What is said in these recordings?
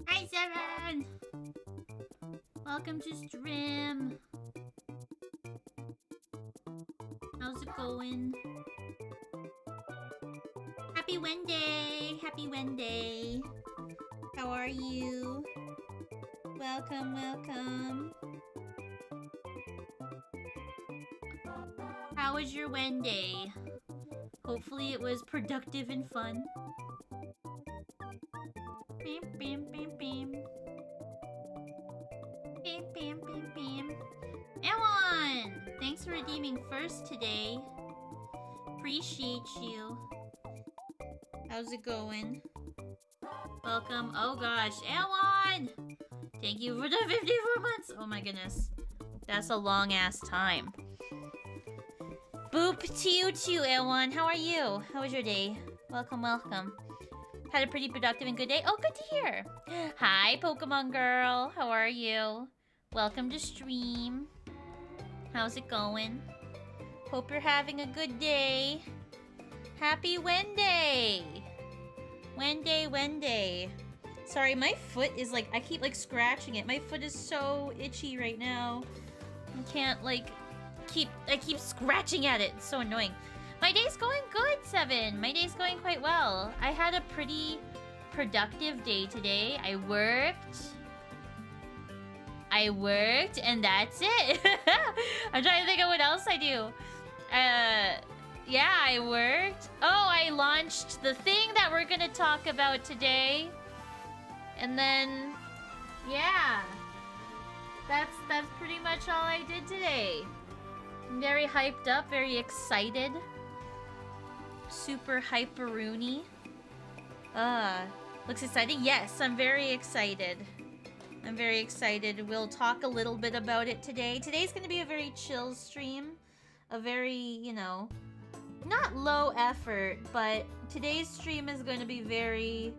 Hi, Seven! Welcome to stream. How's it going? Happy Wednesday! Happy Wednesday! How are you? Welcome, welcome. How was your Wednesday? Hopefully it was productive and fun. Bam, bam, bam, bam. Bam, bam, bam, bam. Ewan! Thanks for redeeming first today. Appreciate you. How's it going? Welcome. Oh gosh, Ewan! Thank you for the 54 months. Oh my goodness. That's a long ass time. Boop to you too, Ewan. How are you? How was your day? Welcome, welcome. Had a pretty productive and good day. Oh, good to hear. Hi, Pokemon girl. How are you? Welcome to stream. How's it going? Hope you're having a good day. Happy Wednesday. Wednesday. Sorry, my foot is like, I keep like scratching it. My foot is so itchy right now. I can't like, I keep scratching at it. It's so annoying. My day's going good, Seven. My day's going quite well. I had a pretty productive day today. I worked, and that's it. I'm trying to think of what else I do. Yeah, I worked. Oh, I launched the thing that we're gonna talk about today. And then, yeah. That's pretty much all I did today. I'm very hyped up, very excited. Super hyperoony. Looks exciting? Yes, I'm very excited. I'm very excited. We'll talk a little bit about it today. Today's gonna be a very chill stream. A very, you know, not low effort, but today's stream is going to be very,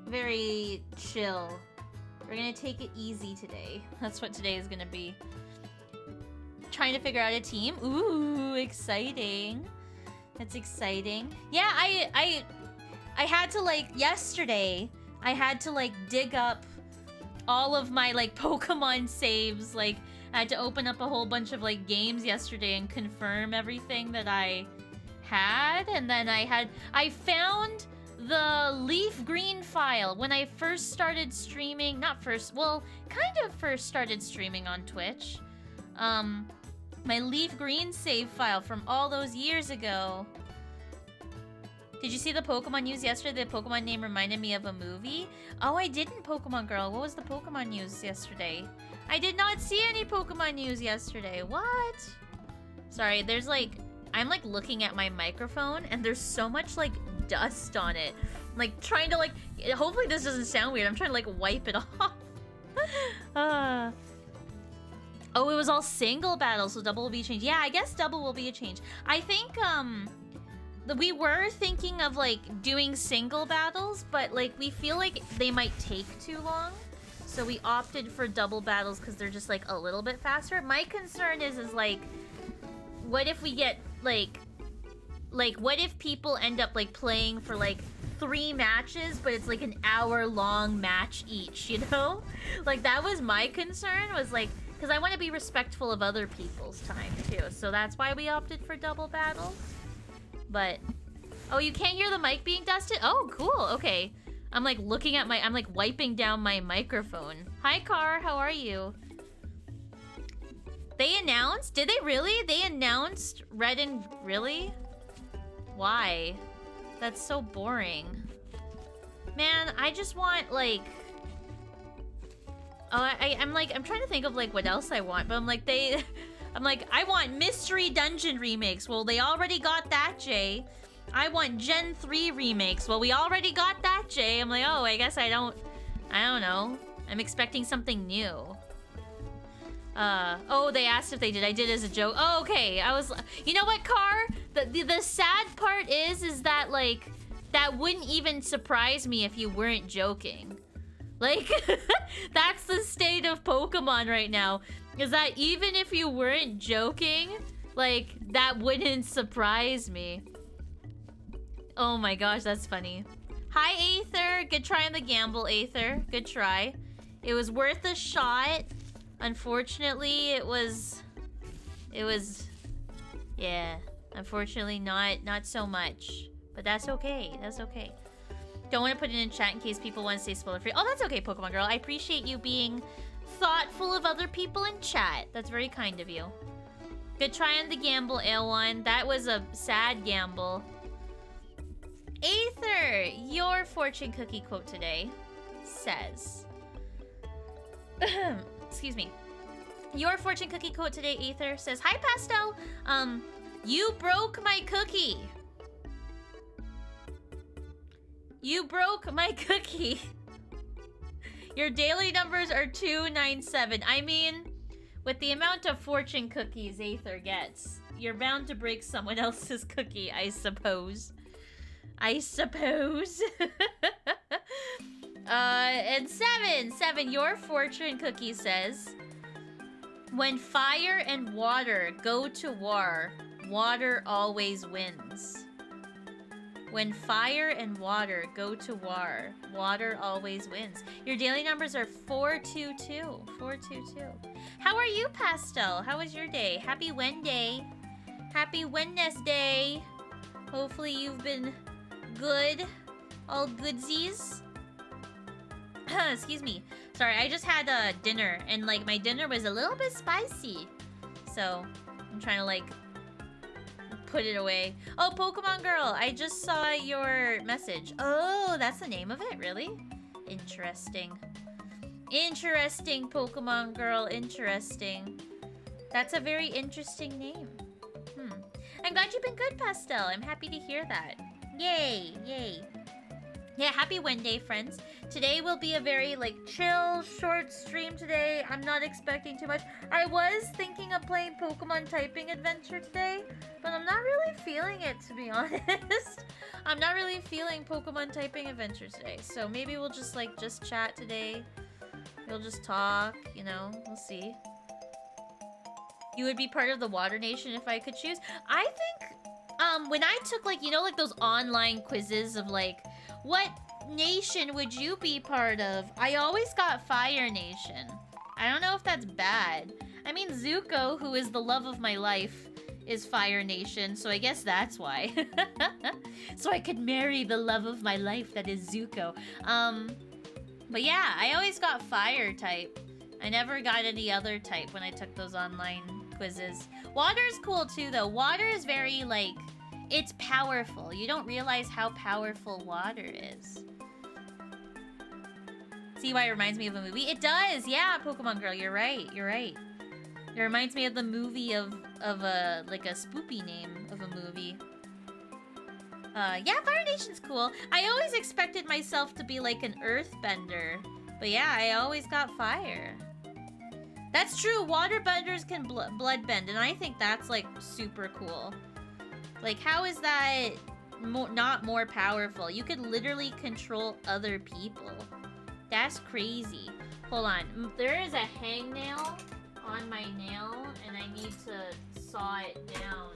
very chill. We're gonna take it easy today. That's what today is gonna be. Trying to figure out a team. Ooh, exciting. That's exciting. Yeah, I had to, like, yesterday, I had to, like, dig up all of my, like, Pokemon saves. Like, I had to open up a whole bunch of, like, games yesterday and confirm everything that I had. And then I found the leaf green file when I first started streaming. Not first, well, kind of first started streaming on Twitch. My leaf green save file from all those years ago. Did you see the Pokemon news yesterday? The Pokemon name reminded me of a movie. Oh, I didn't, Pokemon girl. What was the Pokemon news yesterday? I did not see any Pokemon news yesterday. What? Sorry, there's like, I'm like looking at my microphone and there's so much like dust on it. I'm like trying to like, hopefully this doesn't sound weird. I'm trying to like wipe it off. Oh, it was all single battles, so double will be a change. Yeah, I guess double will be a change. I think, we were thinking of, like, doing single battles, but, like, we feel like they might take too long. So we opted for double battles because they're just, like, a little bit faster. My concern is like, what if we get, like, what if people end up, like, playing for, like, 3 matches, but it's, like, an hour-long match each, you know? Like, that was my concern, was, like, because I want to be respectful of other people's time, too. So that's why we opted for double battles. But, oh, you can't hear the mic being dusted? Oh, cool. Okay. I'm, like, looking at I'm, like, wiping down my microphone. Hi, Car. How are you? They announced? Did they really? They announced Red and... Really? Why? That's so boring. Man, I just want, like... Oh, I'm trying to think of like what else I want, but I'm like I want Mystery Dungeon remakes. Well, they already got that, Jay. I want Gen 3 remakes. Well, we already got that, Jay. I'm like, oh, I guess I don't know. I'm expecting something new. Oh, they asked if they did. I did as a joke. Oh, okay. You know what, Car? The sad part is that, like, that wouldn't even surprise me if you weren't joking. Like, that's the state of Pokemon right now. Is that even if you weren't joking, like, that wouldn't surprise me. Oh my gosh, that's funny. Hi, Aether. Good try on the gamble, Aether. Good try. It was worth a shot. Unfortunately, it was, yeah. Unfortunately, not so much. But that's okay. That's okay. Don't want to put it in chat in case people want to stay spoiler free. Oh, that's okay, Pokemon Girl. I appreciate you being thoughtful of other people in chat. That's very kind of you. Good try on the gamble, L1. That was a sad gamble. Aether, your fortune cookie quote today says... Excuse me. Your fortune cookie quote today, Aether, says, Hi, Pastel. You broke my cookie. You broke my cookie. Your daily numbers are 297. I mean, with the amount of fortune cookies Aether gets, you're bound to break someone else's cookie, I suppose. I suppose. And seven, your fortune cookie says, when fire and water go to war, water always wins. When fire and water go to war, water always wins. Your daily numbers are 422. 422. How are you, Pastel? How was your day? Happy Wednesday. Happy Wednesday. Hopefully you've been good. All goodsies. Excuse me. Sorry, I just had dinner, and like my dinner was a little bit spicy. So I'm trying to like put it away. Oh, Pokemon Girl, I just saw your message. Oh, that's the name of it, really? Interesting. Interesting, Pokemon Girl, interesting. That's a very interesting name. I'm glad you've been good, Pastel. I'm happy to hear that. Yay, yay. Yeah, happy Wednesday, friends. Today will be a very, like, chill, short stream today. I'm not expecting too much. I was thinking of playing Pokemon Typing Adventure today, but I'm not really feeling it, to be honest. I'm not really feeling Pokemon Typing Adventure today, so maybe we'll just, like, just chat today. We'll just talk, you know, we'll see. You would be part of the Water Nation if I could choose. I think, when I took, like, you know, like, those online quizzes of, like, what nation would you be part of? I always got Fire Nation. I don't know if that's bad. I mean, Zuko, who is the love of my life, is Fire Nation, so I guess that's why. So I could marry the love of my life that is Zuko. But yeah, I always got Fire type. I never got any other type when I took those online quizzes. Water's cool too, though. Water is very, like... It's powerful. You don't realize how powerful water is. See why it reminds me of a movie? It does! Yeah, Pokemon Girl, you're right. You're right. It reminds me of the movie of a, like a spoopy name of a movie. Yeah, Fire Nation's cool. I always expected myself to be like an earthbender. But yeah, I always got fire. That's true, waterbenders can bloodbend, and I think that's like super cool. Like, how is that not more powerful? You could literally control other people. That's crazy. Hold on. There is a hangnail on my nail, and I need to saw it down.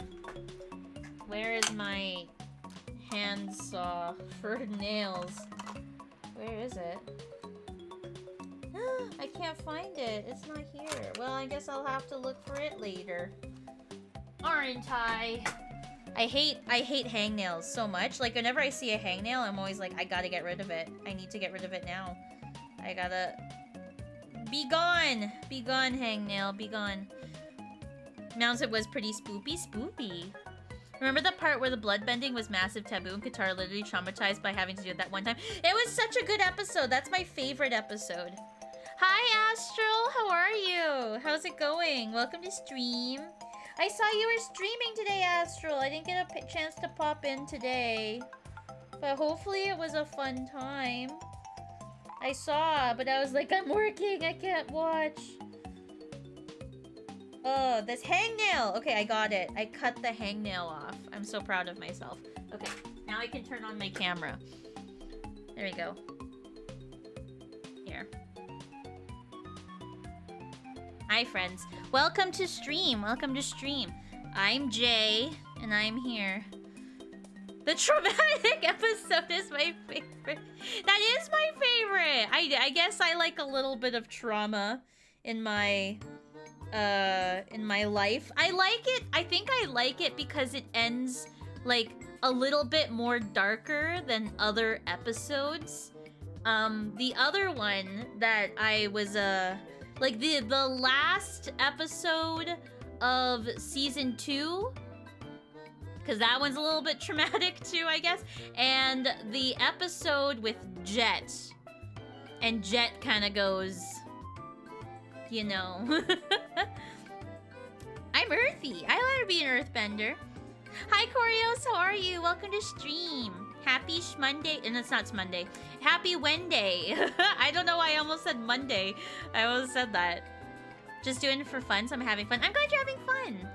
Where is my hand saw for nails? Where is it? I can't find it. It's not here. Well, I guess I'll have to look for it later. Aren't I? I hate hangnails so much. Like, whenever I see a hangnail, I'm always like, I gotta get rid of it. I need to get rid of it now. I gotta... Be gone! Be gone, hangnail. Be gone. Mounds, it was pretty spoopy. Remember the part where the bloodbending was massive taboo and Katara literally traumatized by having to do it that one time? It was such a good episode. That's my favorite episode. Hi, Astral. How are you? How's it going? Welcome to stream. I saw you were streaming today, Astral. I didn't get a chance to pop in today. But hopefully it was a fun time. I saw, but I was like, I'm working. I can't watch. Oh, this hangnail. Okay, I got it. I cut the hangnail off. I'm so proud of myself. Okay, now I can turn on my camera. There we go. Here. Hi, friends. Welcome to stream. Welcome to stream. I'm Jay, and I'm here. The traumatic episode is my favorite. That is my favorite. I guess I like a little bit of trauma in my life. I like it. I think I like it because it ends like a little bit more darker than other episodes. The other one that I was like the last episode of season 2, because that one's a little bit traumatic too, I guess. And the episode with Jet, and Jet kind of goes, you know. I'm earthy. I like to be an earthbender. Hi, Corios. How are you? Welcome to stream. Happy Monday. And it's not Monday. Happy Wednesday. I don't know why I almost said Monday. I almost said that. Just doing it for fun, so I'm having fun. I'm glad you're having fun.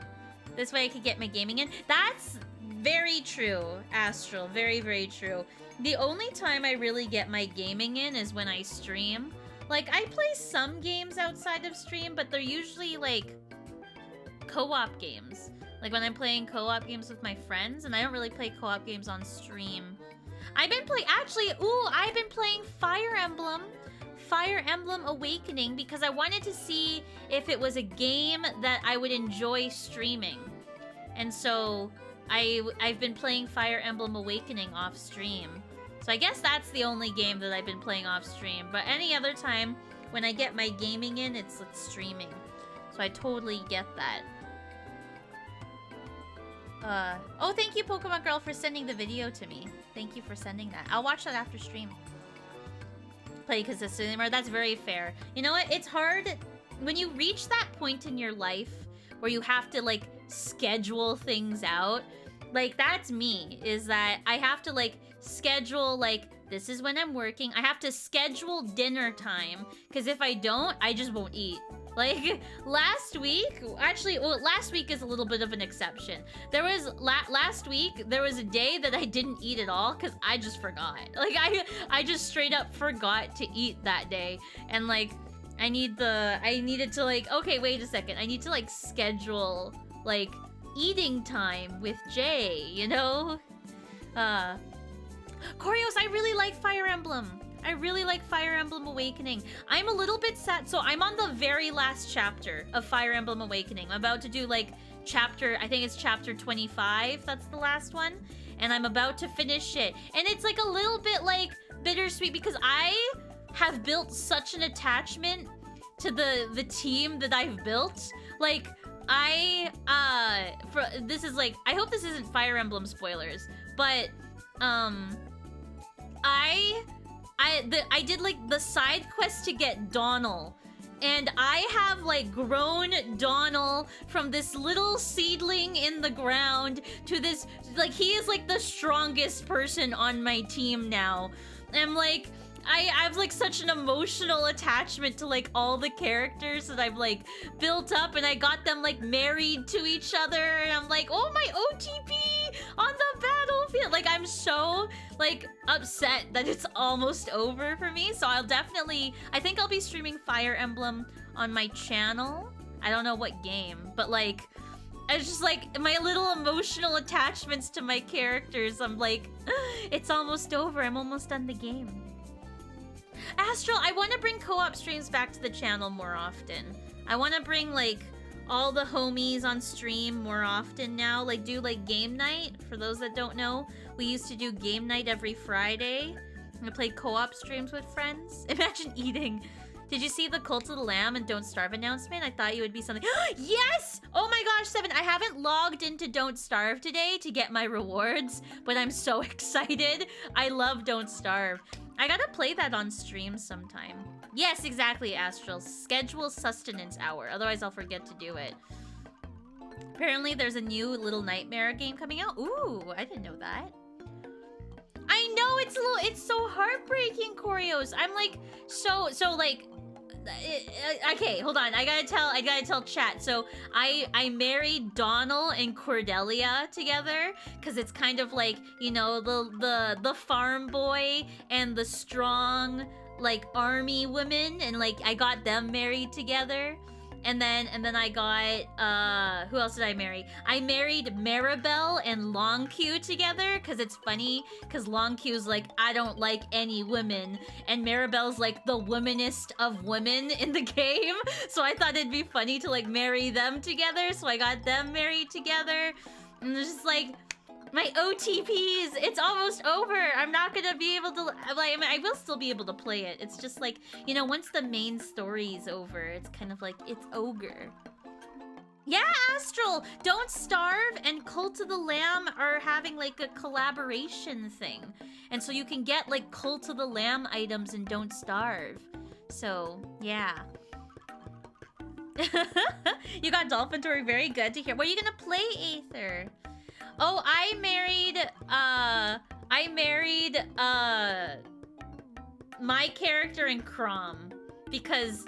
This way I could get my gaming in. That's very true, Astral. Very, very true. The only time I really get my gaming in is when I stream. Like, I play some games outside of stream, but they're usually, like, co-op games. Like, when I'm playing co-op games with my friends, and I don't really play co-op games on stream. I've been playing... Actually, I've been playing Fire Emblem Awakening, because I wanted to see if it was a game that I would enjoy streaming. And so, I've been playing Fire Emblem Awakening off stream. So I guess that's the only game that I've been playing off stream. But any other time, when I get my gaming in, it's streaming. So I totally get that. Oh, thank you, Pokemon Girl, for sending the video to me. Thank you for sending that. I'll watch that after stream. Play consistently more. That's very fair. You know what? It's hard when you reach that point in your life where you have to, like, schedule things out. Like, that's me. Is that I have to, like, schedule, like, this is when I'm working. I have to schedule dinner time, because if I don't, I just won't eat. Like, last week, actually, well, last week is a little bit of an exception. There was, last week, there was a day that I didn't eat at all, because I just forgot. Like, I just straight up forgot to eat that day. And, like, I needed to, like, okay, wait a second. I need to, like, schedule, like, eating time with Jay, you know? Corios, I really like Fire Emblem. I really like Fire Emblem Awakening. I'm a little bit sad. So I'm on the very last chapter of Fire Emblem Awakening. I'm about to do, like, I think it's chapter 25. That's the last one. And I'm about to finish it. And it's, like, a little bit, like, bittersweet, because I have built such an attachment to the team that I've built. Like, this is, like, I hope this isn't Fire Emblem spoilers, but, I did, like, the side quest to get Donald, and I have, like, grown Donald from this little seedling in the ground to this, like, he is, like, the strongest person on my team now. And I'm, like, I have, like, such an emotional attachment to, like, all the characters that I've, like, built up, and I got them, like, married to each other, and I'm like, oh, my OTP on the battlefield. Like, I'm so, like, upset that it's almost over for me. So I think I'll be streaming Fire Emblem on my channel. I don't know what game, but, like, it's just, like, my little emotional attachments to my characters. I'm like, it's almost over. I'm almost done the game. Astral, I want to bring co-op streams back to the channel more often. I want to bring, like, all the homies on stream more often now. Like, do, like, game night. For those that don't know, we used to do game night every Friday. I played co-op streams with friends. Imagine eating. Did you see the Cult of the Lamb and Don't Starve announcement? I thought you would be something. Yes! Oh my gosh, Seven. I haven't logged into Don't Starve today to get my rewards, but I'm so excited. I love Don't Starve. I gotta play that on stream sometime. Yes, exactly, Astral. Schedule sustenance hour. Otherwise, I'll forget to do it. Apparently, there's a new Little Nightmare game coming out. Ooh, I didn't know that. I know, it's so heartbreaking, Choreos. I'm like, so like, okay, hold on. I gotta tell chat. So I married Donald and Cordelia together because it's kind of like, you know, the farm boy and the strong like army women, and like I got them married together. And then I got, who else did I marry? I married Maribel and Longq together, because it's funny, because Longq's like, I don't like any women, and Maribel's like the womanest of women in the game, so I thought it'd be funny to like marry them together, so I got them married together, and it's just like, my OTPs, it's almost over. I'm not gonna be able to, like, I mean, I will still be able to play it. It's just like, you know, once the main story's over, it's kind of like, it's ogre. Yeah, Astral, Don't Starve and Cult of the Lamb are having like a collaboration thing. And so you can get like Cult of the Lamb items in Don't Starve. So, yeah. You got Dolphin Tory, very good to hear. What are you gonna play, Aether? Oh, I married my character in Crom because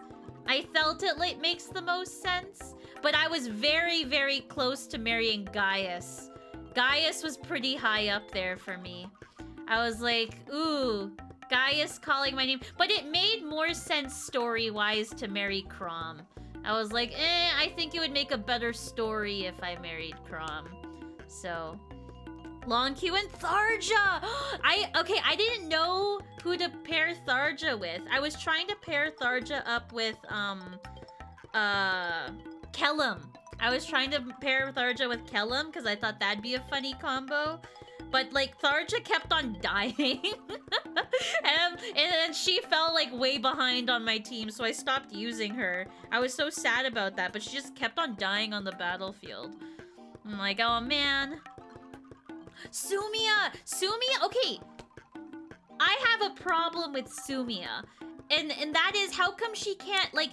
I felt it like makes the most sense, but I was very, very close to marrying Gaius. Gaius was pretty high up there for me. I was like, ooh, Gaius calling my name, but it made more sense story-wise to marry Crom. I was like, I think it would make a better story if I married Crom. So, Longq and Tharja! I didn't know who to pair Tharja with. I was trying to pair Tharja up with, Kellum. I was trying to pair Tharja with Kellum, because I thought that'd be a funny combo. But, like, Tharja kept on dying. and then she fell, like, way behind on my team, so I stopped using her. I was so sad about that, but she just kept on dying on the battlefield. I'm like, oh man. Sumia! Okay. I have a problem with Sumia. And that is, how come she can't, like,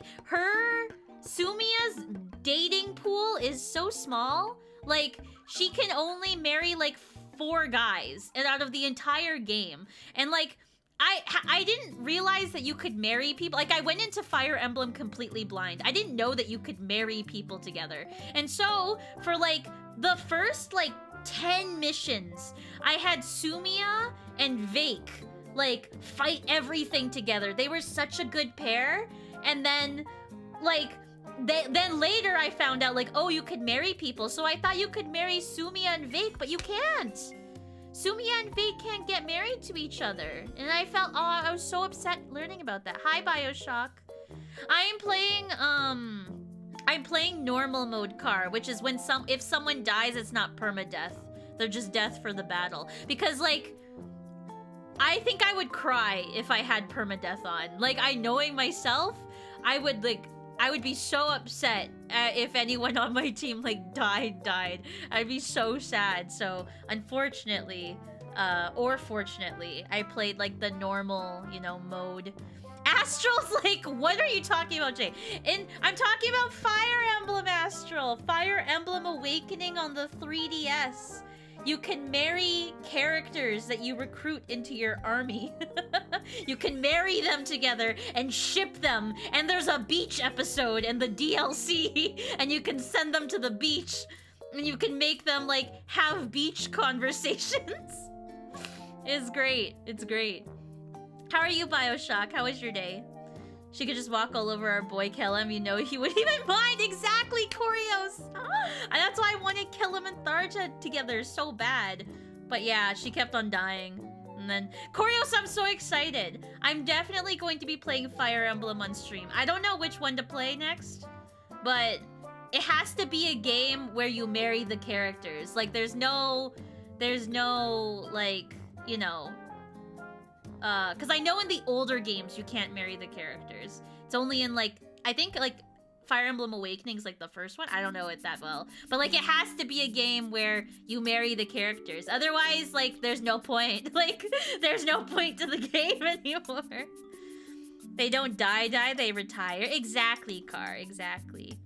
Sumia's dating pool is so small. Like, she can only marry, like, 4 guys and out of the entire game. And, like, I didn't realize that you could marry people. Like, I went into Fire Emblem completely blind. I didn't know that you could marry people together. And so, for, like, the first, like, 10 missions, I had Sumia and Vake, like, fight everything together. They were such a good pair. And then, like, then later I found out, like, oh, you could marry people. So I thought you could marry Sumia and Vake, but you can't. Sumia and Vake can't get married to each other. And I felt, oh, I was so upset learning about that. Hi, Bioshock. I'm playing normal mode car, which is when if someone dies, it's not permadeath. They're just death for the battle. Because, like, I think I would cry if I had permadeath on. Like, knowing myself, I would be so upset if anyone on my team, like, died. I'd be so sad. So, unfortunately, or fortunately, I played, like, the normal, you know, mode. Astral's like, what are you talking about, Jay? And I'm talking about Fire Emblem, Astral. Fire Emblem Awakening on the 3DS. You can marry characters that you recruit into your army. You can marry them together and ship them. And there's a beach episode in the DLC. And you can send them to the beach. And you can make them, like, have beach conversations. It's great. It's great. How are you, Bioshock? How was your day? She could just walk all over our boy Kellum, you know he wouldn't even mind. Exactly, Corios. And that's why I wanted Kellum and Tharja together so bad. But yeah, she kept on dying. And then, Corios, I'm so excited. I'm definitely going to be playing Fire Emblem on stream. I don't know which one to play next, but it has to be a game where you marry the characters. Like, there's no, like, you know, because I know in the older games you can't marry the characters. It's only in, like, I think, like, Fire Emblem Awakening's like the first one. I don't know it that well. But like it has to be a game where you marry the characters. Otherwise, like there's no point. Like there's no point to the game anymore. They don't die, they retire. Exactly, Car, exactly.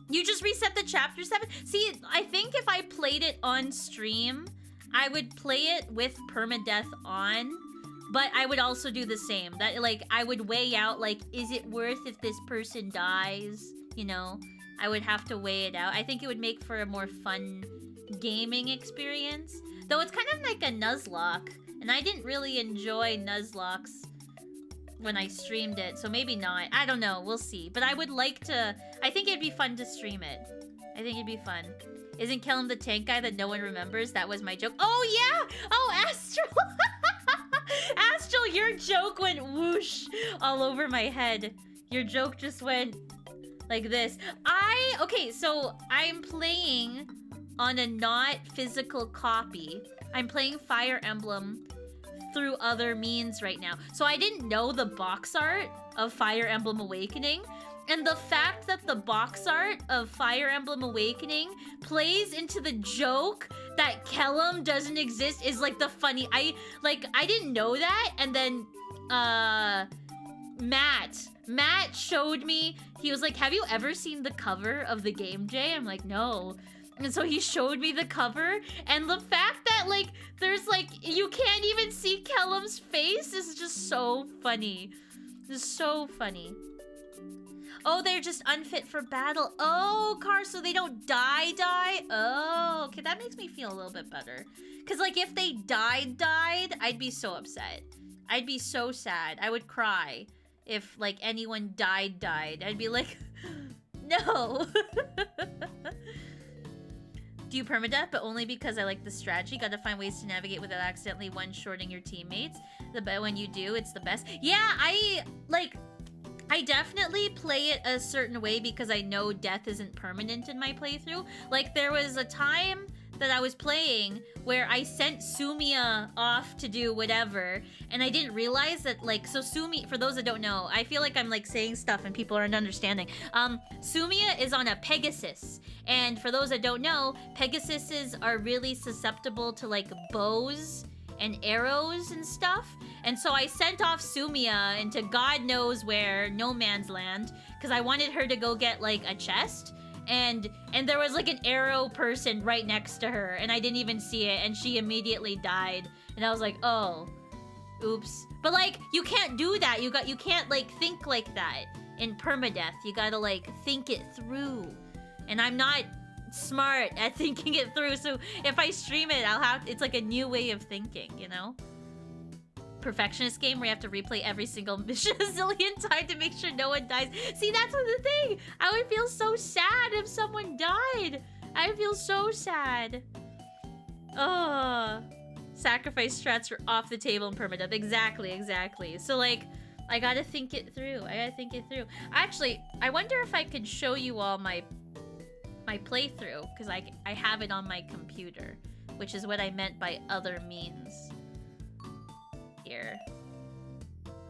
You just reset the chapter 7? See, I think if I played it on stream, I would play it with permadeath on, but I would also do the same. That, like, I would weigh out, like, is it worth if this person dies? You know, I would have to weigh it out. I think it would make for a more fun gaming experience. Though it's kind of like a Nuzlocke, and I didn't really enjoy Nuzlocks when I streamed it, so maybe not. I don't know, we'll see. But I would like to, I think it'd be fun to stream it. I think it'd be fun. Isn't Kellum the tank guy that no one remembers? That was my joke. Oh yeah! Oh, Astral! Astral, your joke went whoosh all over my head. Your joke just went like this. Okay, so I'm playing on a not physical copy. I'm playing Fire Emblem through other means right now. So I didn't know the box art of Fire Emblem Awakening, and the fact that the box art of Fire Emblem Awakening plays into the joke that Kellum doesn't exist is like the funny. I didn't know that, and then Matt showed me. He was like, "Have you ever seen the cover of the game, Jay?" I'm like, "No." And so he showed me the cover, and the fact that, like, there's, like, you can't even see Kellum's face is just so funny. It's so funny. Oh, they're just unfit for battle. Oh, Car, so they don't die? Oh, okay, that makes me feel a little bit better. Because, like, if they died, I'd be so upset. I'd be so sad. I would cry if, like, anyone died. I'd be like, no. Do you permadeath, but only because I like the strategy. Gotta find ways to navigate without accidentally one-shorting your teammates. But when you do, it's the best. Yeah, I definitely play it a certain way because I know death isn't permanent in my playthrough. Like, there was a time that I was playing where I sent Sumia off to do whatever, and I didn't realize that, like, so Sumi, for those that don't know, I feel like I'm, like, saying stuff and people aren't understanding. Sumia is on a Pegasus, and for those that don't know, Pegasuses are really susceptible to, like, bows and arrows and stuff. And so I sent off Sumia into God knows where, no man's land, because I wanted her to go get, like, a chest. And there was, like, an arrow person right next to her, and I didn't even see it, and she immediately died. And I was like, oh, oops. But, like, you can't do that. You can't, like, think like that in permadeath. You gotta, like, think it through. And I'm not smart at thinking it through, so if I stream it, it's like a new way of thinking, you know? Perfectionist game where you have to replay every single mission a zillion times to make sure no one dies. See, that's the thing. I would feel so sad if someone died. I would feel so sad. Oh, sacrifice strats are off the table in permadeath. Exactly. So, like, I gotta think it through. Actually, I wonder if I could show you all my playthrough, because I have it on my computer, which is what I meant by other means. Here.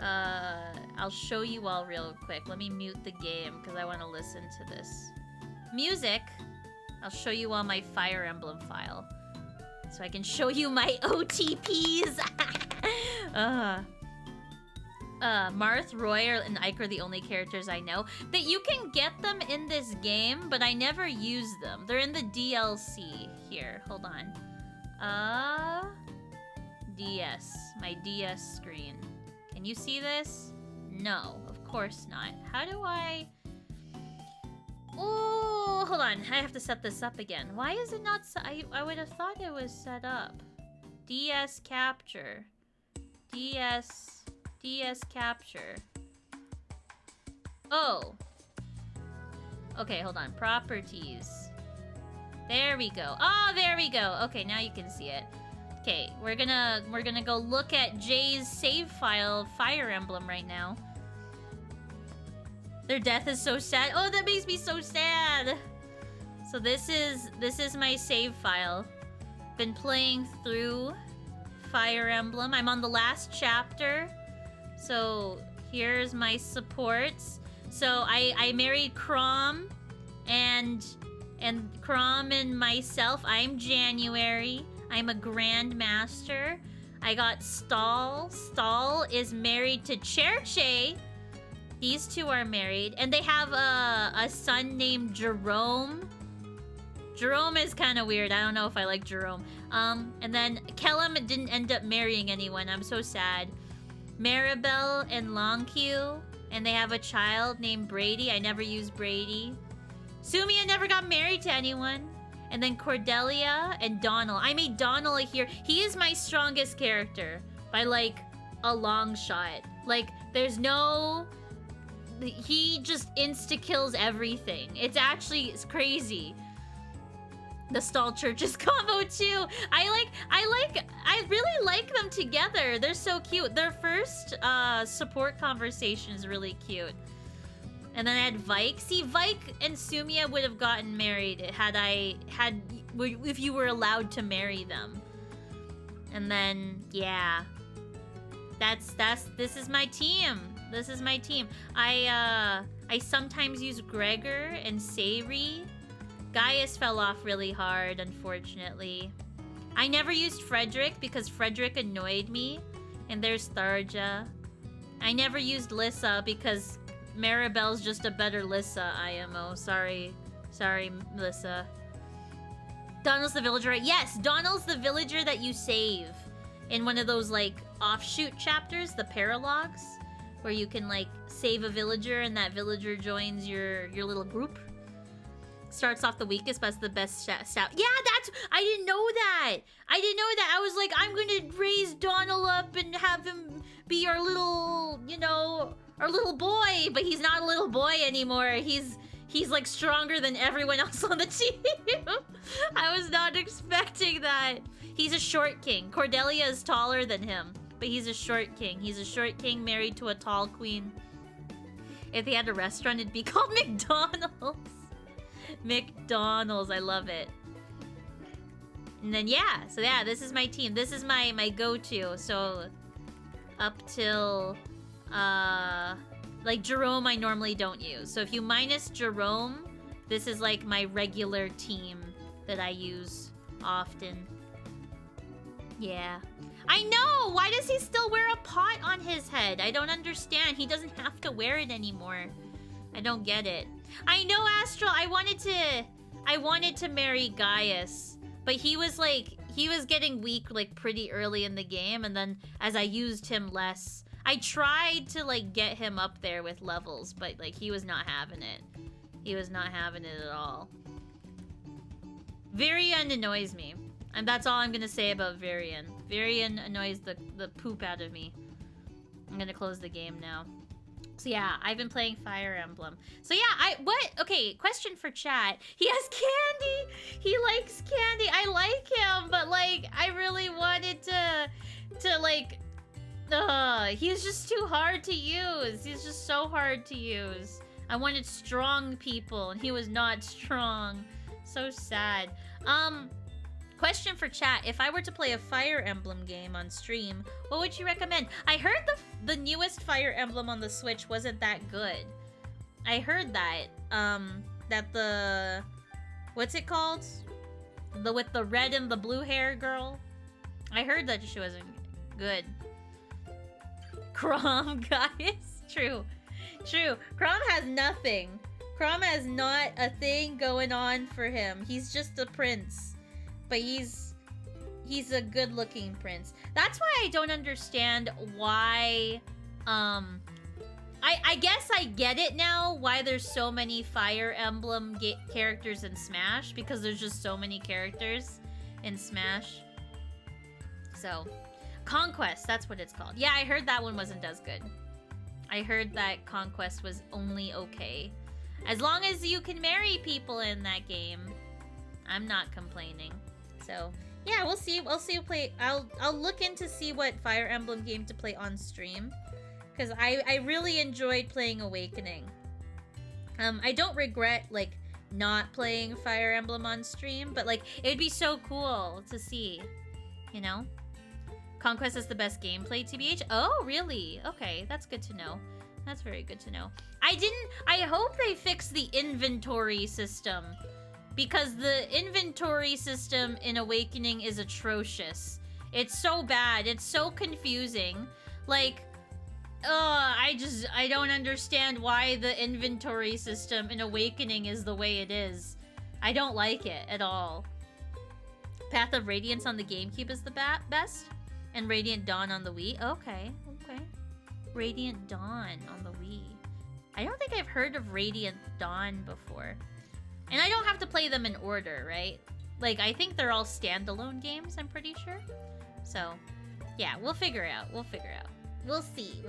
I'll show you all real quick. Let me mute the game because I want to listen to this. Music. I'll show you all my Fire Emblem file. So I can show you my OTPs. Marth, Roy, and Ike are the only characters I know. That you can get them in this game, but I never use them. They're in the DLC. Here, hold on. DS. My DS screen. Can you see this? No, of course not. How do I... Oh, hold on. I have to set this up again. Why is it not... I would have thought it was set up. DS capture. DS capture. Oh. Okay, hold on. Properties. There we go. Oh, there we go. Okay, now you can see it. Okay, we're gonna go look at Jay's save file of Fire Emblem right now. Their death is so sad. Oh, that makes me so sad. So this is my save file. Been playing through Fire Emblem. I'm on the last chapter. So here's my supports. So I married Crom, and Crom and myself. I'm January. I'm a Grandmaster. I got Stall. Stall is married to Cherche. These two are married, and they have a son named Jerome. Jerome is kind of weird. I don't know if I like Jerome. And then Kellum didn't end up marrying anyone. I'm so sad. Maribel and Longque, and they have a child named Brady. I never used Brady. Sumia never got married to anyone. And then Cordelia and Donald. I made Donald here. He is my strongest character by like a long shot. Like there's no... He just insta-kills everything. It's crazy. The Stall Churches combo too. I really like them together. They're so cute. Their first support conversation is really cute. And then I had Vike. See, Vike and Sumia would have gotten married if you were allowed to marry them. And then yeah. This is my team. This is my team. I sometimes use Gregor and Sayri. Gaius fell off really hard, unfortunately. I never used Frederick because Frederick annoyed me. And there's Tharja. I never used Lissa because Maribel's just a better Lissa IMO. Sorry, Lissa. Donald's the villager. Yes, Donald's the villager that you save in one of those like offshoot chapters, the paralogs, where you can like save a villager and that villager joins your little group. Starts off the weakest, but it's the best stat. Yeah, I didn't know that. I was like, I'm gonna raise Donald up and have him be our little, our little boy. But he's not a little boy anymore. He's like stronger than everyone else on the team. I was not expecting that. He's a short king. Cordelia is taller than him, but he's a short king. He's a short king married to a tall queen. If he had a restaurant, it'd be called McDonald's. McDonald's, I love it. And then yeah, so yeah, this is my team. This is my go-to. So up till like Jerome I normally don't use. So if you minus Jerome, this is like my regular team that I use often. Yeah. I know! Why does he still wear a pot on his head? I don't understand. He doesn't have to wear it anymore. I don't get it. I know, Astral. I wanted to marry Gaius, but he was getting weak like pretty early in the game, and then as I used him less, I tried to like get him up there with levels, but like he was not having it. He was not having it at all. Varian annoys me. And that's all I'm gonna say about Varian. Varian annoys the poop out of me. I'm gonna close the game now. So yeah, I've been playing Fire Emblem. So yeah, okay, question for chat. He has candy! He likes candy. I like him, but like, I really wanted to like, he's just too hard to use. He's just so hard to use. I wanted strong people, and he was not strong. So sad. Question for chat. If I were to play a Fire Emblem game on stream, what would you recommend? I heard the newest Fire Emblem on the Switch wasn't that good. I heard that. That the... What's it called? With the red and the blue hair girl? I heard that she wasn't good. Crom, guys. True. True. Crom has nothing. Crom has not a thing going on for him. He's just a prince. But he's a good-looking prince. That's why I don't understand why, I guess I get it now, why there's so many Fire Emblem characters in Smash, because there's just so many characters in Smash. So, Conquest, that's what it's called. Yeah, I heard that one wasn't as good. I heard that Conquest was only okay. As long as you can marry people in that game, I'm not complaining. So yeah, we'll see. I'll look into see what Fire Emblem game to play on stream, because I really enjoyed playing Awakening. I don't regret like not playing Fire Emblem on stream, but like it'd be so cool to see, you know. Conquest is the best gameplay, TBH. Oh really? Okay, that's good to know. That's very good to know. I hope they fix the inventory system, because the inventory system in Awakening is atrocious. It's so bad. It's so confusing. Like, I don't understand why the inventory system in Awakening is the way it is. I don't like it at all. Path of Radiance on the GameCube is the best, and Radiant Dawn on the Wii. Okay. Radiant Dawn on the Wii. I don't think I've heard of Radiant Dawn before. And I don't have to play them in order, right? Like, I think they're all standalone games, I'm pretty sure. So, yeah, we'll figure it out. We'll see.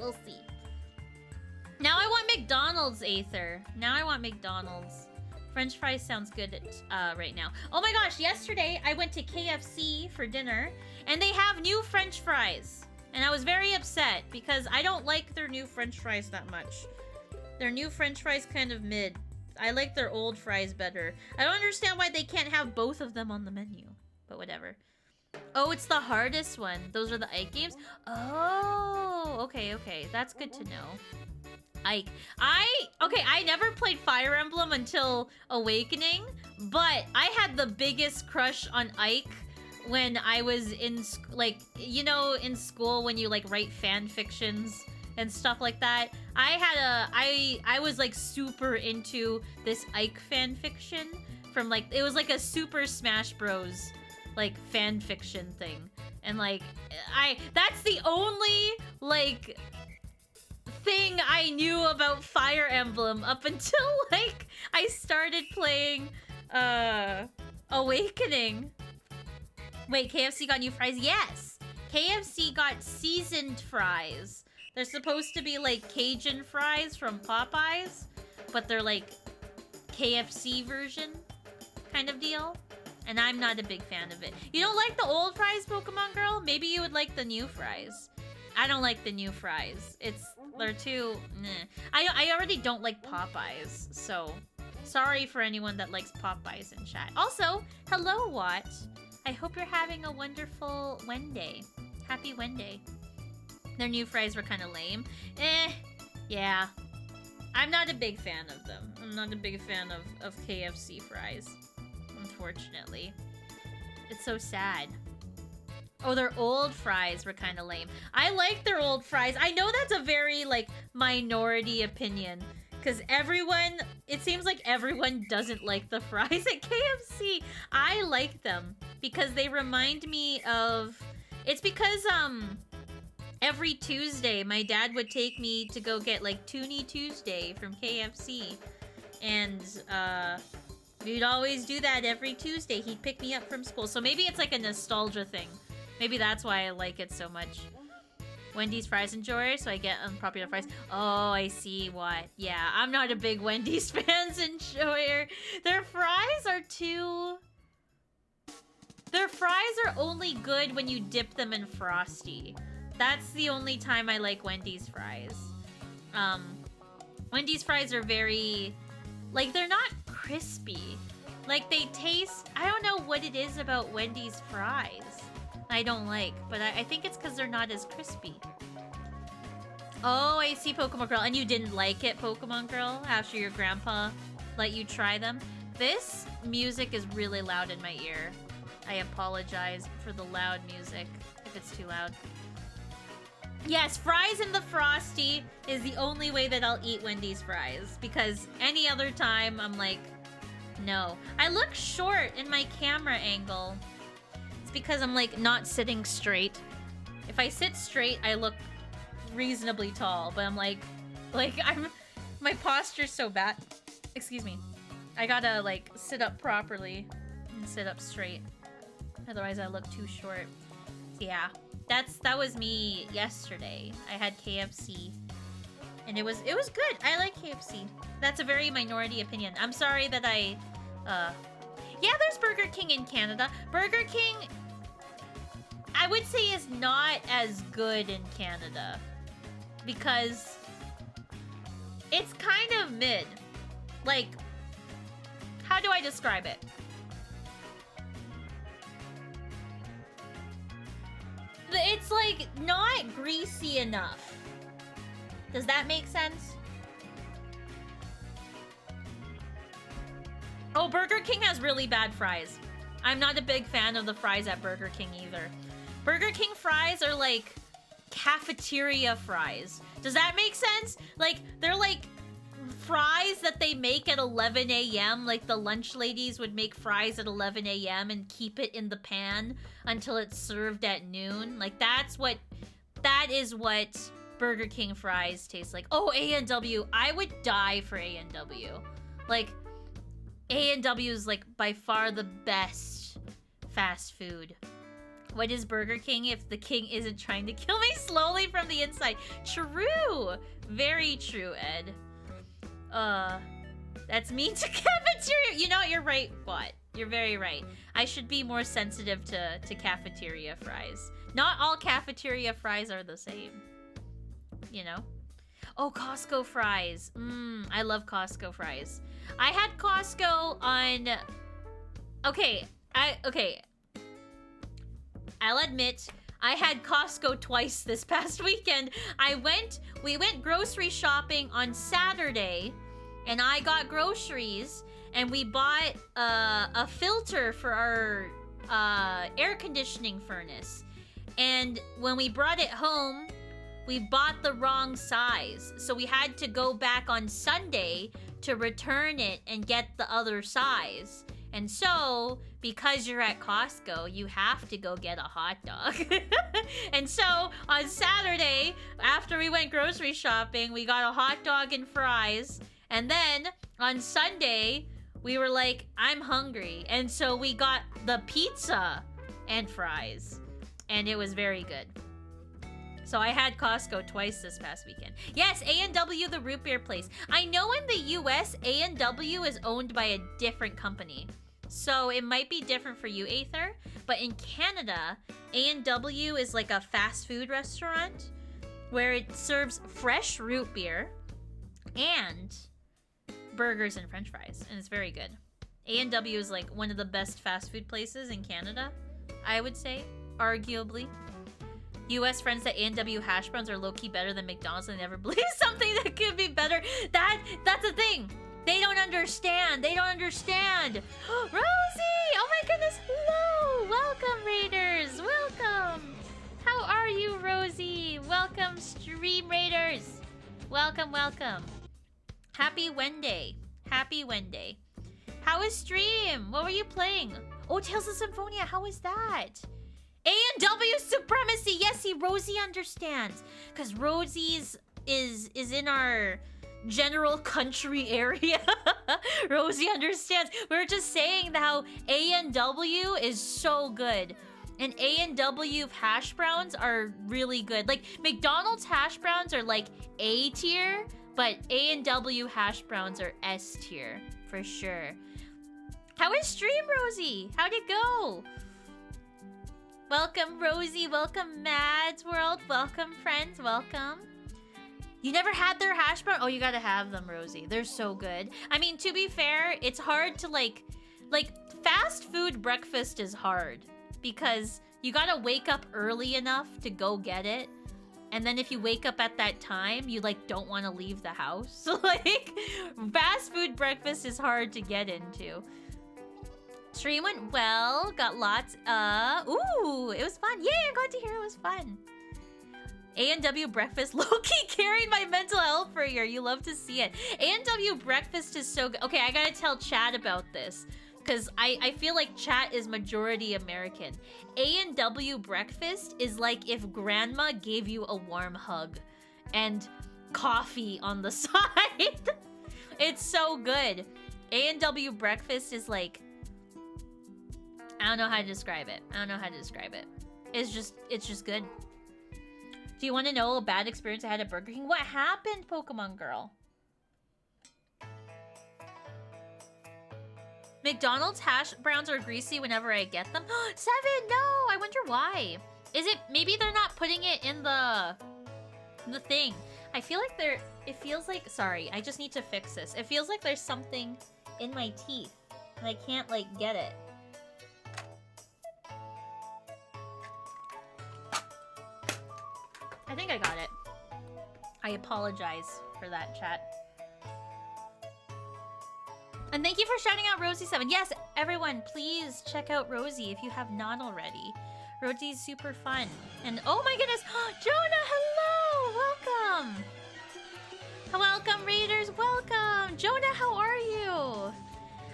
Now I want McDonald's, Aether. Now I want McDonald's. French fries sounds good right now. Oh my gosh, yesterday I went to KFC for dinner, and they have new French fries. And I was very upset, because I don't like their new French fries that much. Their new French fries kind of mid. I like their old fries better. I don't understand why they can't have both of them on the menu. But whatever. Oh, it's the hardest one. Those are the Ike games? Oh, okay. That's good to know. Ike. I never played Fire Emblem until Awakening, but I had the biggest crush on Ike when I was in, like, you know, in school when you, like, write fan fictions and stuff like that. I was, like, super into this Ike fan fiction from, like, it was like a Super Smash Bros. Like, fan fiction thing. And, like, that's the only, like, thing I knew about Fire Emblem up until, like, I started playing, Awakening. Wait, KFC got new fries? Yes! KFC got seasoned fries. They're supposed to be, like, Cajun fries from Popeyes, but they're, like, KFC version kind of deal. And I'm not a big fan of it. You don't like the old fries, Pokemon Girl? Maybe you would like the new fries. I don't like the new fries. They're too... Meh. I already don't like Popeyes, so... Sorry for anyone that likes Popeyes in chat. Also, hello, Watt. I hope you're having a wonderful Wednesday. Happy Wednesday. Their new fries were kind of lame. Yeah. I'm not a big fan of them. I'm not a big fan of KFC fries. Unfortunately. It's so sad. Oh, their old fries were kind of lame. I like their old fries. I know that's a very, like, minority opinion. Because it seems like everyone doesn't like the fries at KFC. I like them because they remind me of... It's because, every Tuesday, my dad would take me to go get, like, Toonie Tuesday from KFC. And, we'd always do that every Tuesday. He'd pick me up from school. So maybe it's like a nostalgia thing. Maybe that's why I like it so much. Wendy's fries enjoyer, so I get unpopular fries. Oh, I see what. Yeah, I'm not a big Wendy's fans enjoyer. Their fries are too... Their fries are only good when you dip them in Frosty. That's the only time I like Wendy's fries. Wendy's fries are very... Like, they're not crispy. Like, they taste... I don't know what it is about Wendy's fries I don't like, but I think it's because they're not as crispy. Oh, I see, Pokemon Girl. And you didn't like it, Pokemon Girl, after your grandpa let you try them? This music is really loud in my ear. I apologize for the loud music, if it's too loud. Yes, fries in the Frosty is the only way that I'll eat Wendy's fries, because any other time, I'm like, no. I look short in my camera angle. It's because I'm, like, not sitting straight. If I sit straight, I look reasonably tall, but I'm like, my posture's so bad. Excuse me. I gotta, like, sit up properly and sit up straight. Otherwise, I look too short. So, yeah. That was me yesterday. I had KFC. And it was good. I like KFC. That's a very minority opinion. I'm sorry that yeah, there's Burger King in Canada. Burger King, I would say, is not as good in Canada. Because it's kind of mid. Like, how do I describe it? It's, like, not greasy enough. Does that make sense? Oh, Burger King has really bad fries. I'm not a big fan of the fries at Burger King either. Burger King fries are like cafeteria fries. Does that make sense? Like, they're like fries that they make at 11 a.m. Like the lunch ladies would make fries at 11 a.m. and keep it in the pan until it's served at noon. Like, that is what Burger King fries taste like. Oh, A&W. I would die for A&W. Like, A&W is like by far the best fast food. What is Burger King if the king isn't trying to kill me slowly from the inside? True. Very true, Ed. That's mean to cafeteria. You know, you're right, Bot. You're very right. I should be more sensitive to cafeteria fries. Not all cafeteria fries are the same. You know? Oh, Costco fries. I love Costco fries. I had Costco on... Okay, I'll admit, I had Costco twice this past weekend. We went grocery shopping on Saturday, and I got groceries, and we bought a filter for our air conditioning furnace. And when we brought it home, we bought the wrong size. So we had to go back on Sunday to return it and get the other size. And so, because you're at Costco, you have to go get a hot dog. And so, on Saturday, after we went grocery shopping, we got a hot dog and fries. And then, on Sunday, we were like, I'm hungry. And so, we got the pizza and fries. And it was very good. So I had Costco twice this past weekend. Yes, A&W, the root beer place. I know in the US, A&W is owned by a different company. So it might be different for you, Aether. But in Canada, A&W is like a fast food restaurant where it serves fresh root beer and burgers and french fries. And it's very good. A&W is like one of the best fast food places in Canada, I would say, arguably. US friends that A&W hash browns are low-key better than McDonald's and never believe something that could be better. That's the thing. They don't understand. They don't understand. Rosie! Oh my goodness. Hello. Welcome, Raiders. Welcome. How are you, Rosie? Welcome, Stream Raiders. Welcome, welcome. Happy Wednesday. Happy Wednesday. How is stream? What were you playing? Oh, Tales of Symphonia. How is that? A&W supremacy. Yes, see, Rosie understands. Because Rosie's is in our general country area. Rosie understands. We were just saying how A&W is so good. And A&W hash browns are really good. Like, McDonald's hash browns are like A tier, but A&W hash browns are S tier, for sure. How is stream, Rosie? How'd it go? Welcome, Rosie. Welcome, Mads World. Welcome, friends. Welcome. You never had their hash brown? Oh, you gotta have them, Rosie. They're so good. I mean, to be fair, it's hard to like fast food breakfast is hard because you gotta wake up early enough to go get it. And then if you wake up at that time, you like don't want to leave the house. So like fast food breakfast is hard to get into. Stream went well, got lots, ooh, it was fun. Yay, I'm glad to hear it was fun. A&W breakfast low-key carried my mental health for a year. You love to see it. A&W breakfast is so good. Okay, I gotta tell Chad about this, because I feel like chat is majority American. A&W breakfast is like if grandma gave you a warm hug and coffee on the side. It's so good. A&W breakfast is like, I don't know how to describe it. It's just good. Do you want to know a bad experience I had at Burger King? What happened, Pokemon Girl? McDonald's hash browns are greasy whenever I get them. 7, no! I wonder why. Is it, maybe they're not putting it in the thing. I feel like it feels like, sorry, I just need to fix this. It feels like there's something in my teeth and I can't like get it. I think I got it. I apologize for that, chat. And thank you for shouting out Rosie7. Yes, everyone, please check out Rosie if you have not already. Rosie's super fun. And oh my goodness, Jonah, hello! Welcome! Welcome, Raiders, welcome! Jonah, how are you?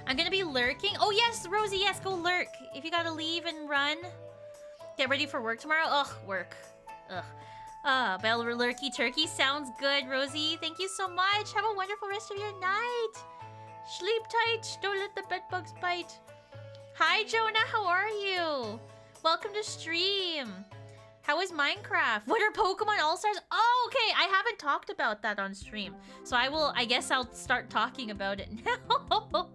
I'm gonna be lurking. Oh yes, Rosie, yes, go lurk. If you gotta leave and run, get ready for work tomorrow. Ugh, work. Ugh. Bell lurky turkey sounds good, Rosie. Thank you so much. Have a wonderful rest of your night. Sleep tight. Don't let the bedbugs bite. Hi, Jonah. How are you? Welcome to stream. How is Minecraft? What are Pokemon All-Stars? Oh, okay. I haven't talked about that on stream. So I guess I'll start talking about it now.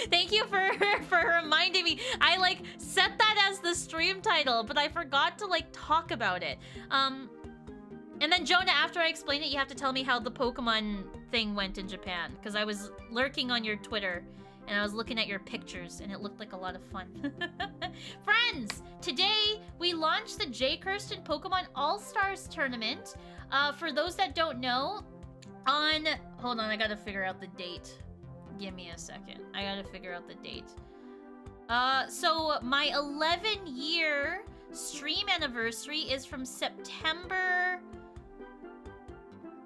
Thank you for reminding me. I like set that as the stream title, but I forgot to like talk about it. And then Jonah, after I explain it, you have to tell me how the Pokemon thing went in Japan. Because I was lurking on your Twitter, and I was looking at your pictures, and it looked like a lot of fun. Friends, today we launched the Jkirstyn Pokemon All-Stars Tournament. For those that don't know, hold on, I gotta figure out the date. Give me a second. I gotta figure out the date. So my 11-year stream anniversary is from September...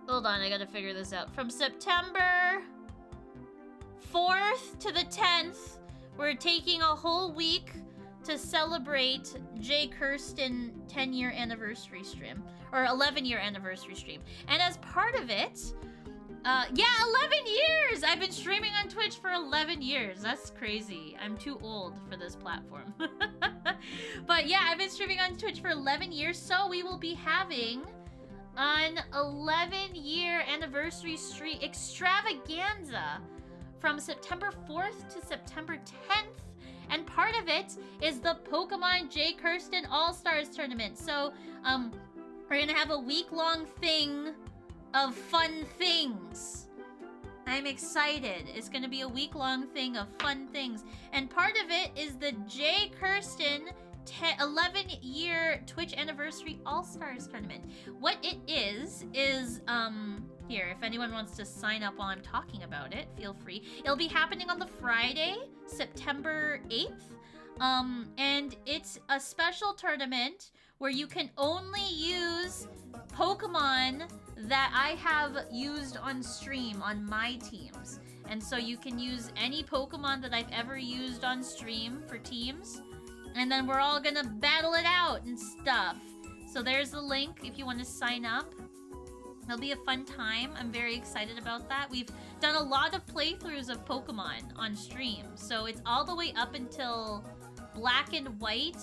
Hold on, I gotta figure this out. From September 4th to the 10th, we're taking a whole week to celebrate Jkirstyn 10-year anniversary stream. Or 11-year anniversary stream. And as part of it, yeah, 11 years! I've been streaming on Twitch for 11 years. That's crazy. I'm too old for this platform. But yeah, I've been streaming on Twitch for 11 years, so we will be having an 11-year anniversary stream extravaganza from September 4th to September 10th. And part of it is the Pokemon Jkirstyn All-Stars Tournament. So, we're gonna have a week-long thing of fun things. I'm excited. It's gonna be a week-long thing of fun things. And part of it is the Jkirstyn 11-year Twitch Anniversary All-Stars Tournament. What it is, here, if anyone wants to sign up while I'm talking about it, feel free. It'll be happening on the Friday, September 8th. And it's a special tournament where you can only use Pokemon that I have used on stream on my teams. And so you can use any Pokemon that I've ever used on stream for teams. And then we're all gonna battle it out and stuff. So there's the link if you want to sign up. It'll be a fun time. I'm very excited about that. We've done a lot of playthroughs of Pokemon on stream. So it's all the way up until Black and White.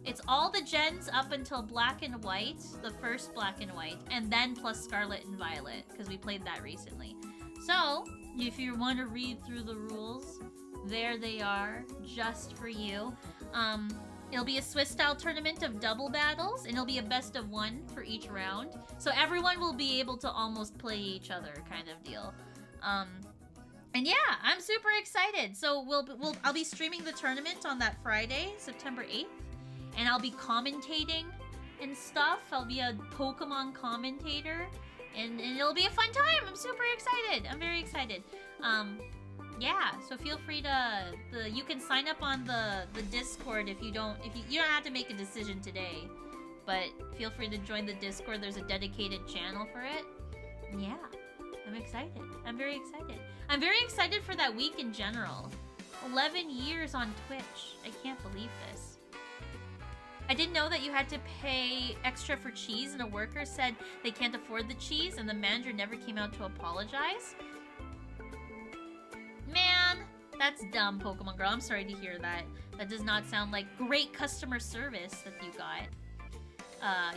It's all the gens up until Black and White, the first Black and White, and then plus Scarlet and Violet, because we played that recently. So, if you want to read through the rules, there they are, just for you. It'll be a Swiss-style tournament of double battles, and it'll be a best of one for each round. So everyone will be able to almost play each other, kind of deal. And yeah, I'm super excited. So I'll be streaming the tournament on that Friday, September 8th, and I'll be commentating and stuff. I'll be a Pokemon commentator, and it'll be a fun time. I'm super excited. I'm very excited. Yeah, so feel free to you can sign up on the Discord if you don't have to make a decision today, but feel free to join the Discord. There's a dedicated channel for it. Yeah, I'm excited. I'm very excited. I'm very excited for that week in general. 11 years on Twitch. I can't believe this. I didn't know that you had to pay extra for cheese, and a worker said they can't afford the cheese, and the manager never came out to apologize. Man, that's dumb, Pokemon Girl. I'm sorry to hear that. That does not sound like great customer service that you got.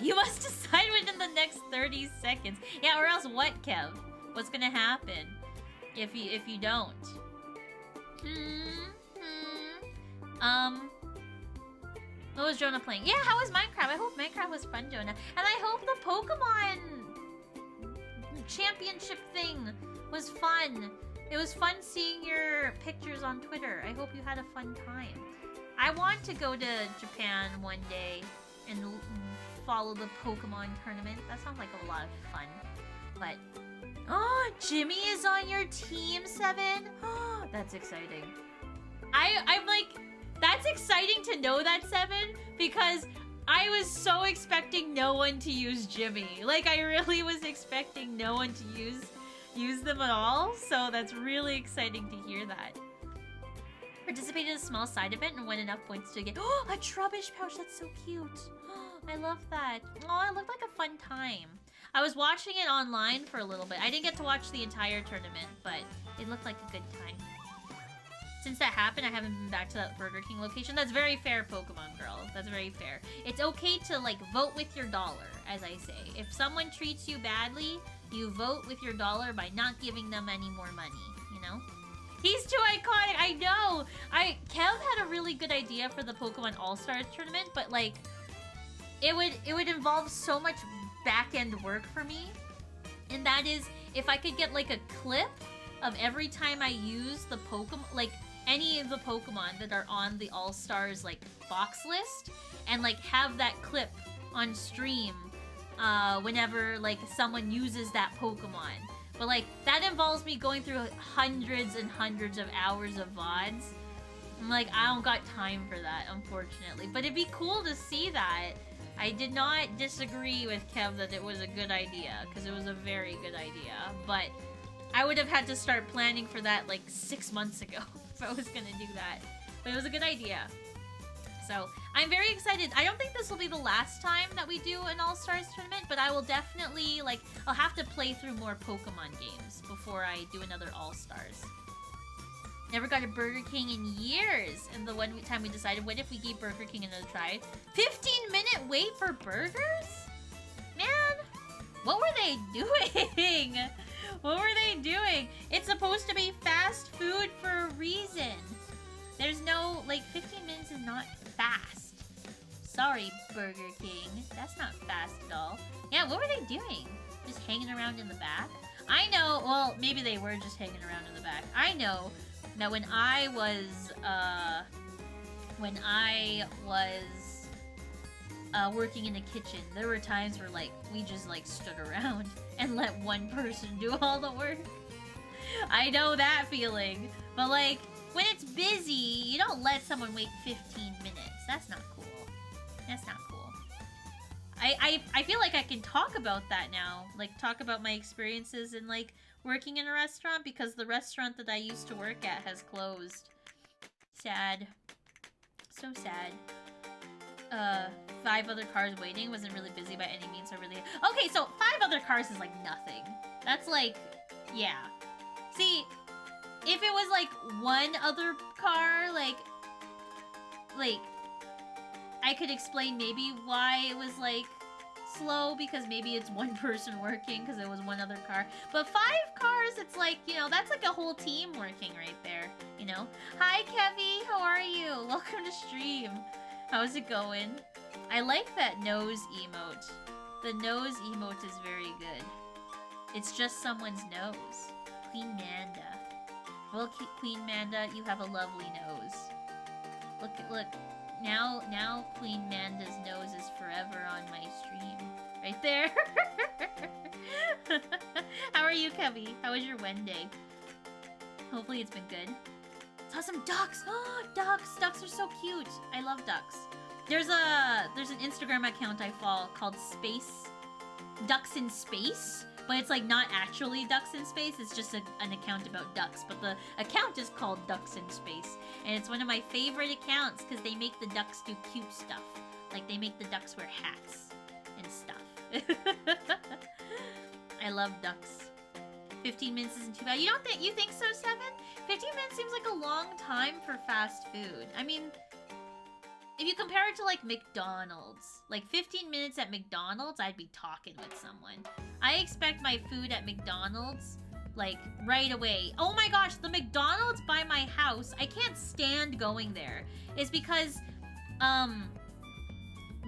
You must decide within the next 30 seconds. Yeah, or else what, Kev? What's gonna happen if you don't? What was Jonah playing? Yeah, how was Minecraft? I hope Minecraft was fun, Jonah. And I hope the Pokemon championship thing was fun. It was fun seeing your pictures on Twitter. I hope you had a fun time. I want to go to Japan one day and follow the Pokemon tournament. That sounds like a lot of fun. But, oh, Jimmy is on your team, Seven. Oh, that's exciting. I'm like, that's exciting to know that, Seven, because I was so expecting no one to use Jimmy. Like, I really was expecting no one to use them at all. So that's really exciting to hear that. Participated in a small side event and won enough points to get a Trubbish pouch. That's so cute. I love that. Oh, it looked like a fun time. I was watching it online for a little bit. I didn't get to watch the entire tournament, but it looked like a good time. Since that happened, I haven't been back to that Burger King location. That's very fair, Pokemon Girl. That's very fair. It's okay to, like, vote with your dollar, as I say. If someone treats you badly, you vote with your dollar by not giving them any more money, you know? He's too iconic, I know! Kev had a really good idea for the Pokemon All-Stars tournament, but, like, it would involve so much back-end work for me. And that is, if I could get, like, a clip of every time I use the Pokemon, like, any of the Pokemon that are on the All-Stars, like, box list, and, like, have that clip on stream whenever, like, someone uses that Pokemon. But, like, that involves me going through hundreds and hundreds of hours of VODs. I'm like, I don't got time for that, unfortunately. But it'd be cool to see that. I did not disagree with Kev that it was a good idea, because it was a very good idea. But I would have had to start planning for that, like, 6 months ago if I was gonna do that. But it was a good idea. So, I'm very excited. I don't think this will be the last time that we do an All-Stars tournament, but I will definitely, like, I'll have to play through more Pokemon games before I do another All-Stars. Never got a Burger King in years. And the one time we decided, what if we gave Burger King another try? 15-minute wait for burgers? Man, what were they doing? What were they doing? It's supposed to be fast food for a reason. There's no, like, 15 minutes is not fast. Sorry, Burger King. That's not fast at all. Yeah, what were they doing? Just hanging around in the back? I know, well, maybe they were just hanging around in the back. I know that when I was working in a kitchen, there were times where, like, we just, like, stood around and let one person do all the work. I know that feeling. But, like, when it's busy, you don't let someone wait 15 minutes. That's not cool. That's not cool. I feel like I can talk about that now. Like, talk about my experiences in, like, working in a restaurant, because the restaurant that I used to work at has closed. Sad. So sad. 5 other cars waiting. Wasn't really busy by any means, so really... Okay, so 5 other cars is, like, nothing. That's, like... Yeah. See... If it was, like, 1 other car, like, I could explain maybe why it was, like, slow, because maybe it's 1 person working, because it was 1 other car. But 5 cars, it's like, you know, that's like a whole team working right there, you know? Hi, Kevy, how are you? Welcome to stream. How's it going? I like that nose emote. The nose emote is very good. It's just someone's nose. Queen Manda. Well, Queen Manda, you have a lovely nose. Look. Now Queen Manda's nose is forever on my stream. Right there. How are you, Kevy? How was your Wednesday? Hopefully it's been good. Saw some ducks! Oh, ducks! Ducks are so cute! I love ducks. There's an Instagram account I follow called Ducks in Space. But it's, like, not actually Ducks in Space. It's just an account about ducks. But the account is called Ducks in Space. And it's one of my favorite accounts because they make the ducks do cute stuff. Like, they make the ducks wear hats and stuff. I love ducks. 15 minutes isn't too bad. You think so, Seven? 15 minutes seems like a long time for fast food. I mean... If you compare it to, like, McDonald's, like, 15 minutes at McDonald's, I'd be talking with someone. I expect my food at McDonald's, like, right away. Oh my gosh, the McDonald's by my house, I can't stand going there. It's because,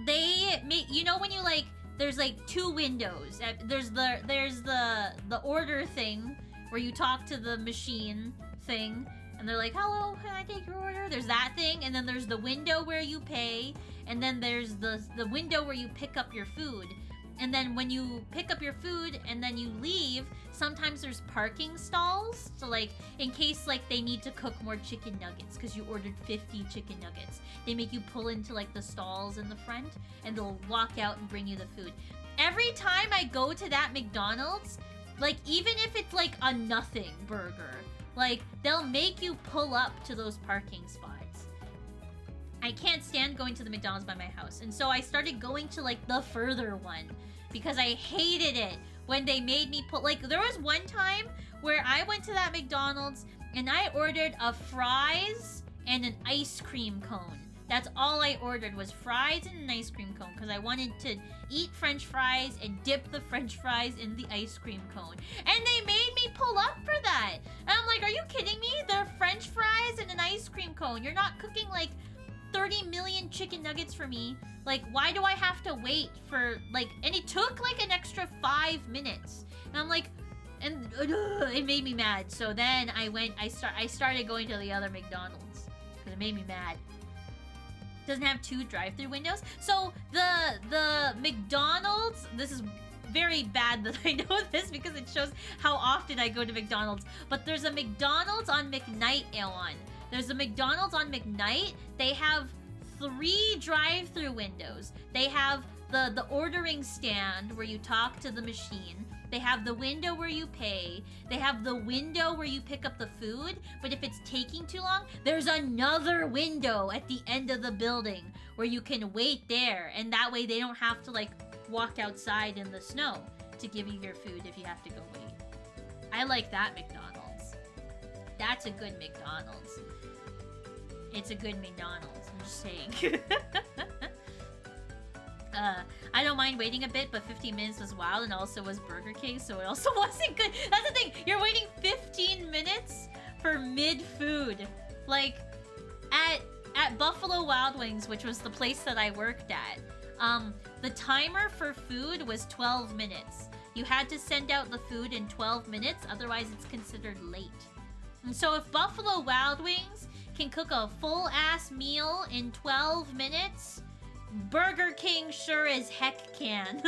they make, you know when you, like, there's, like, 2 windows. There's the order thing, where you talk to the machine thing, and they're like, hello, can I take your order? There's that thing, and then there's the window where you pay, and then there's the window where you pick up your food. And then when you pick up your food and then you leave, sometimes there's parking stalls. So like in case like they need to cook more chicken nuggets because you ordered 50 chicken nuggets, they make you pull into like the stalls in the front and they'll walk out and bring you the food. Every time I go to that McDonald's, like even if it's like a nothing burger, like they'll make you pull up to those parking spots. I can't stand going to the McDonald's by my house. And so I started going to like the further one because I hated it when they made me pull. Like there was one time where I went to that McDonald's and I ordered a fries and an ice cream cone. That's all I ordered was fries and an ice cream cone because I wanted to eat French fries and dip the French fries in the ice cream cone. And they made me pull up for that. And I'm like, are you kidding me? They're French fries and an ice cream cone. You're not cooking like 30 million chicken nuggets for me. Like, why do I have to wait for, like, and it took, like, an extra 5 minutes. And I'm like, and it made me mad. So then I started going to the other McDonald's. Because it made me mad. Doesn't have 2 drive-thru windows. So, the McDonald's, this is very bad that I know this because it shows how often I go to McDonald's. But there's a McDonald's on McKnight, Elon. There's a McDonald's on McKnight. They have 3 drive-thru windows. They have the ordering stand where you talk to the machine. They have the window where you pay. They have the window where you pick up the food. But if it's taking too long, there's another window at the end of the building where you can wait there. And that way they don't have to like walk outside in the snow to give you your food if you have to go wait. I like that McDonald's. That's a good McDonald's. It's a good McDonald's, I'm just saying. I don't mind waiting a bit, but 15 minutes was wild and also was Burger King, so it also wasn't good. That's the thing, you're waiting 15 minutes for mid-food. Like, at Buffalo Wild Wings, which was the place that I worked at, the timer for food was 12 minutes. You had to send out the food in 12 minutes, otherwise it's considered late. And so if Buffalo Wild Wings can cook a full-ass meal in 12 minutes, Burger King sure as heck can.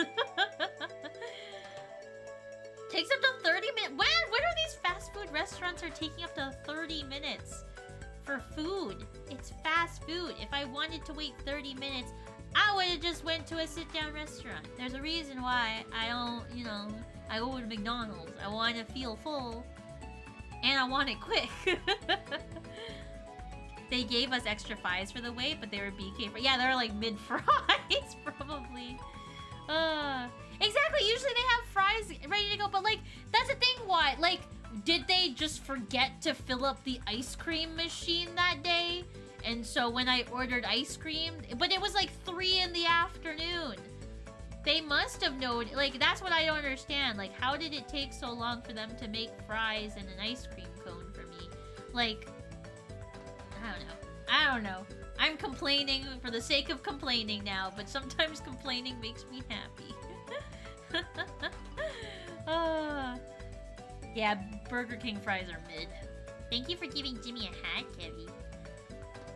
Takes up to 30 minutes. When are these fast food restaurants are taking up to 30 minutes for food? It's fast food. If I wanted to wait 30 minutes, I would have just went to a sit-down restaurant. There's a reason why I don't, I go to McDonald's. I want to feel full. And I want it quick. They gave us extra fries for the wait, but they were BK fries. Yeah, they're like mid-fries, probably. Exactly, usually they have fries ready to go, but like, that's the thing, why? Like, did they just forget to fill up the ice cream machine that day? And so when I ordered ice cream, but it was like 3 in the afternoon. They must have known, like, that's what I don't understand. Like, how did it take so long for them to make fries and an ice cream cone for me? Like, I don't know. I'm complaining for the sake of complaining now, but sometimes complaining makes me happy. Yeah, Burger King fries are mid. Thank you for giving Jimmy a hat, Kevy.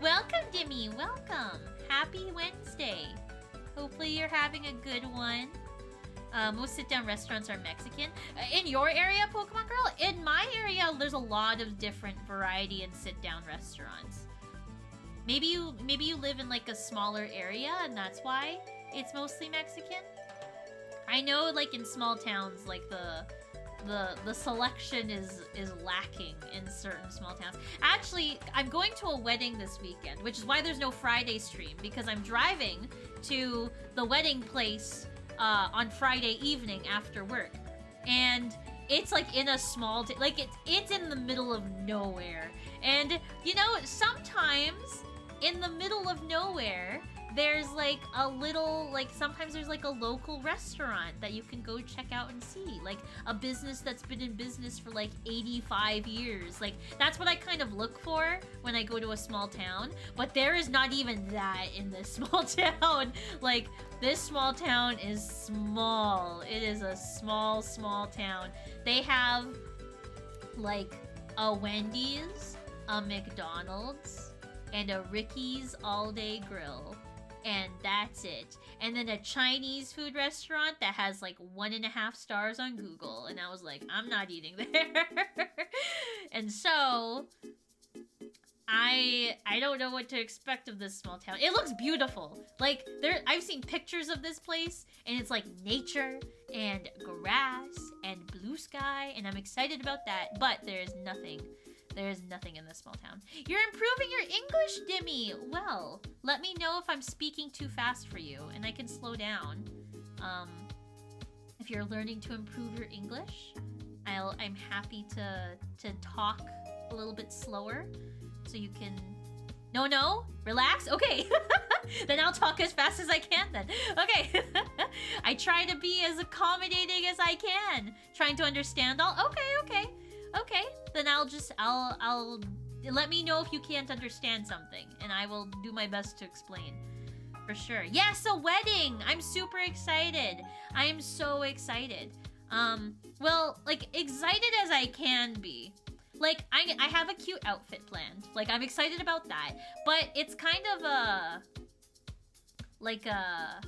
Welcome, Jimmy. Welcome. Happy Wednesday. Hopefully you're having a good one. Most sit-down restaurants are Mexican. In your area, Pokemon Girl? In my area, there's a lot of different variety in sit-down restaurants. Maybe you live in like a smaller area and that's why it's mostly Mexican. I know like in small towns like the selection is lacking in certain small towns. Actually, I'm going to a wedding this weekend, which is why there's no Friday stream, because I'm driving to the wedding place on Friday evening after work. And it's like in a small like it's in the middle of nowhere. And you know, sometimes in the middle of nowhere, there's like a little, like sometimes there's like a local restaurant that you can go check out and see. Like a business that's been in business for like 85 years. Like that's what I kind of look for when I go to a small town. But there is not even that in this small town. Like this small town is small. It is a small town. They have like a Wendy's, a McDonald's, and a Ricky's All Day Grill. and that's it. And then a Chinese food restaurant that has like 1.5 stars on Google, and I was like, I'm not eating there. And so I don't know what to expect of this small town. It looks beautiful. Like I've seen pictures of this place, and it's like nature and grass and blue sky, and I'm excited about that. But there's nothing. There's nothing in this small town. You're improving your English, Dimmy. Well, let me know if I'm speaking too fast for you, and I can slow down. If you're learning to improve your English, I'm happy to talk a little bit slower, so you can. No, relax. Okay, then I'll talk as fast as I can. Then, okay. I try to be as accommodating as I can, trying to understand all. Okay. Then I'll let me know if you can't understand something, and I will do my best to explain. For sure. Yes, a wedding! I'm super excited. I am so excited. Well, like, excited as I can be. Like, I have a cute outfit planned. Like, I'm excited about that. But it's kind of like, I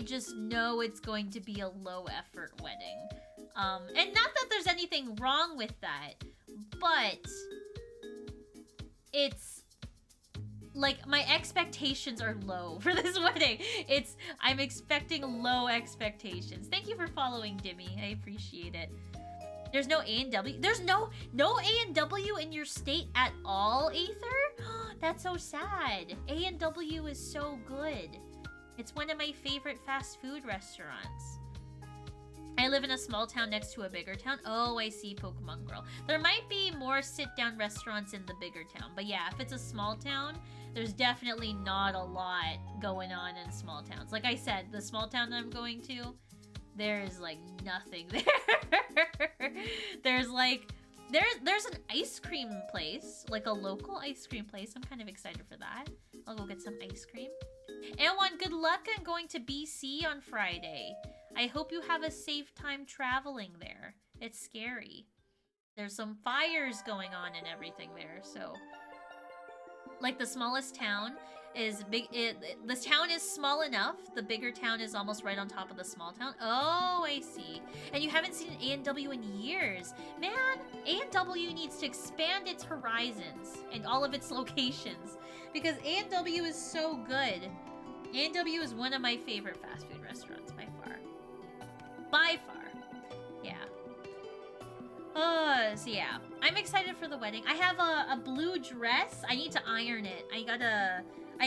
just know it's going to be a low-effort wedding. And not that there's anything wrong with that, but it's like my expectations are low for this wedding. I'm expecting low expectations. Thank you for following, Dimmy. I appreciate it. There's no A&W. There's no A&W in your state at all, Aether? That's so sad. A&W is so good. It's one of my favorite fast food restaurants. I live in a small town next to a bigger town. Oh, I see, Pokemon Girl. There might be more sit-down restaurants in the bigger town. But yeah, if it's a small town, there's definitely not a lot going on in small towns. Like I said, the small town that I'm going to, there's like nothing there. There's an ice cream place, like a local ice cream place. I'm kind of excited for that. I'll go get some ice cream. And good luck on going to BC on Friday. I hope you have a safe time traveling there. It's scary. There's some fires going on and everything there, so... Like, the smallest town is big... This town is small enough. The bigger town is almost right on top of the small town. Oh, I see. And you haven't seen an A&W in years. Man, A&W needs to expand its horizons and all of its locations. Because A&W is so good. A&W is one of my favorite fast food restaurants, by far. By far. Yeah. So yeah. I'm excited for the wedding. I have a blue dress. I need to iron it. I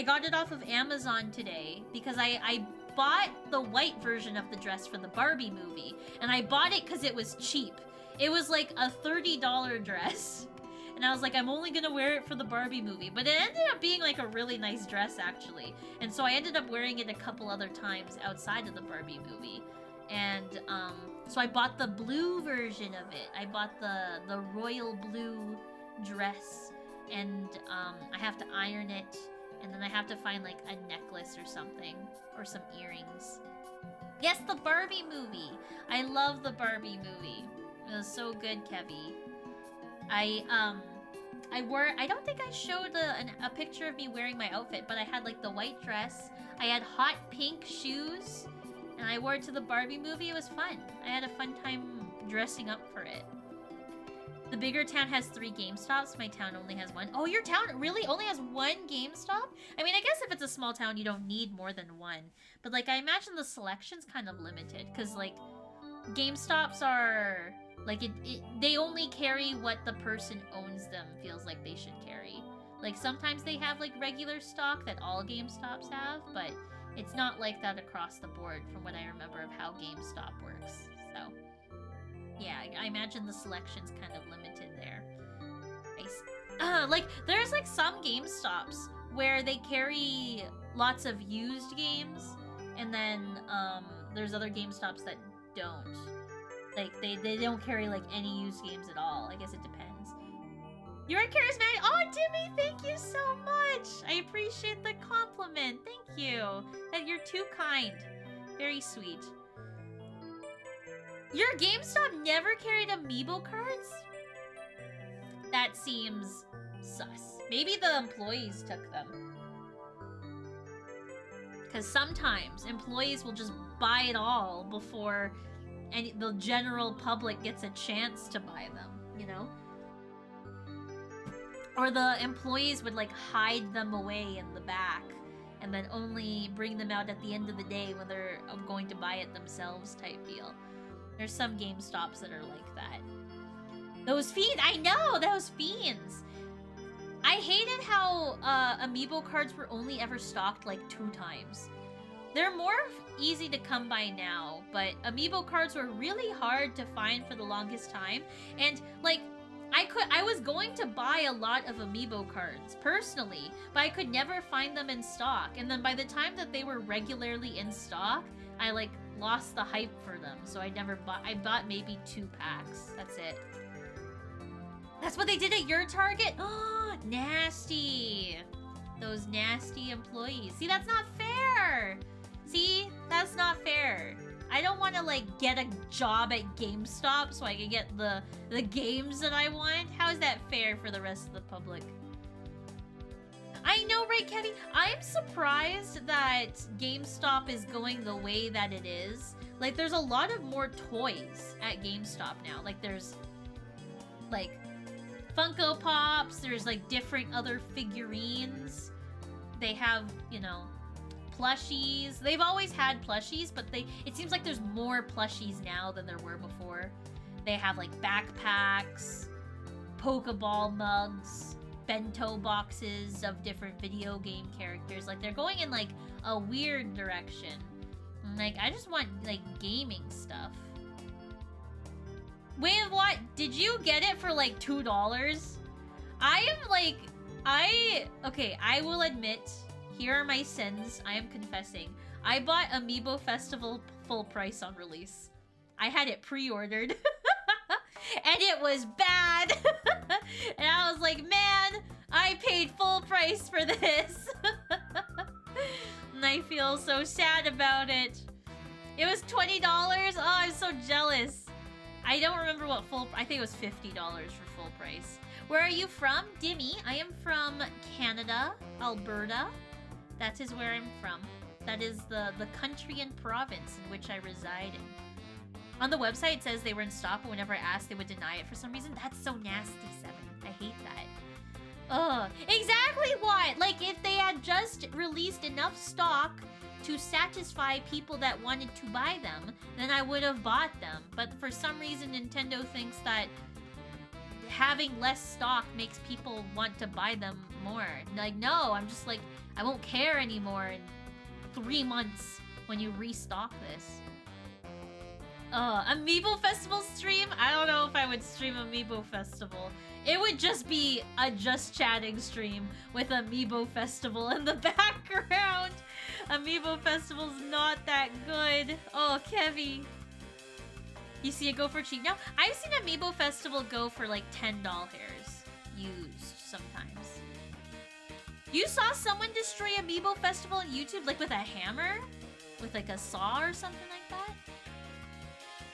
got it off of Amazon today because I bought the white version of the dress for the Barbie movie. And I bought it because it was cheap. It was like a $30 dress. And I was like, I'm only gonna wear it for the Barbie movie. But it ended up being like a really nice dress, actually. And so I ended up wearing it a couple other times outside of the Barbie movie. And so I bought the blue version of it. I bought the royal blue dress. And I have to iron it. And then I have to find like a necklace or something. Or some earrings. Yes, the Barbie movie. I love the Barbie movie. It was so good, Kevy. I don't think I showed a picture of me wearing my outfit, but I had like the white dress. I had hot pink shoes, and I wore it to the Barbie movie. It was fun. I had a fun time dressing up for it. The bigger town has 3 GameStops. My town only has 1. Oh, your town really only has 1 GameStop? I mean, I guess if it's a small town, you don't need more than 1. But like, I imagine the selection's kind of limited, because like, GameStops are... Like, they only carry what the person owns them feels like they should carry. Like, sometimes they have, like, regular stock that all GameStops have, but it's not like that across the board from what I remember of how GameStop works. So, yeah, I imagine the selection's kind of limited there. Like, there's, like, some GameStops where they carry lots of used games, and then, there's other GameStops that don't. Like, they don't carry, like, any used games at all. I guess it depends. You're a charismatic... Oh, Timmy, thank you so much! I appreciate the compliment. Thank you. That you're too kind. Very sweet. Your GameStop never carried amiibo cards? That seems sus. Maybe the employees took them. Because sometimes employees will just buy it all before the general public gets a chance to buy them, you know? Or the employees would like hide them away in the back and then only bring them out at the end of the day when they're going to buy it themselves type deal. There's some GameStops that are like that. Those fiends! I know! Those fiends! I hated how amiibo cards were only ever stocked like 2 times. They're more easy to come by now, but amiibo cards were really hard to find for the longest time. And like, I was going to buy a lot of amiibo cards personally, but I could never find them in stock. And then by the time that they were regularly in stock, I like lost the hype for them. So I never bought. I bought maybe 2 packs. That's it. That's what they did at your Target? Oh, nasty. Those nasty employees. See, that's not fair. See, that's not fair. I don't want to, like, get a job at GameStop so I can get the games that I want. How is that fair for the rest of the public? I know, right, Kevin? I'm surprised that GameStop is going the way that it is. Like, there's a lot of more toys at GameStop now. Like, there's, like, Funko Pops, there's like different other figurines. They have, you know, plushies. They've always had plushies, but it seems like there's more plushies now than there were before. They have like backpacks, Pokeball mugs, bento boxes of different video game characters. Like they're going in like a weird direction. Like I just want like gaming stuff. Wait, what? Did you get it for like $2? I am like, okay, I will admit, here are my sins. I am confessing. I bought Amiibo Festival full price on release. I had it pre-ordered. And it was bad. And I was like, man, I paid full price for this. And I feel so sad about it. It was $20? Oh, I'm so jealous. I don't remember what I think it was $50 for full price. Where are you from? Dimmy. I am from Canada, Alberta. That is where I'm from. That is the country and province in which I reside in. On the website, it says they were in stock, but whenever I asked, they would deny it for some reason. That's so nasty, Seven. I hate that. Ugh. Exactly what? Like, if they had just released enough stock to satisfy people that wanted to buy them, then I would have bought them. But for some reason, Nintendo thinks that having less stock makes people want to buy them more. Like, no, I'm just like, I won't care anymore in 3 months when you restock this. Amiibo Festival stream? I don't know if I would stream Amiibo Festival. It would just be a just chatting stream with Amiibo Festival in the background. Amiibo Festival's not that good. Oh, Kevy. You see it go for cheap now? I've seen Amiibo Festival go for like $10 hairs. Used sometimes. You saw someone destroy Amiibo Festival on YouTube like with a hammer? With like a saw or something like that?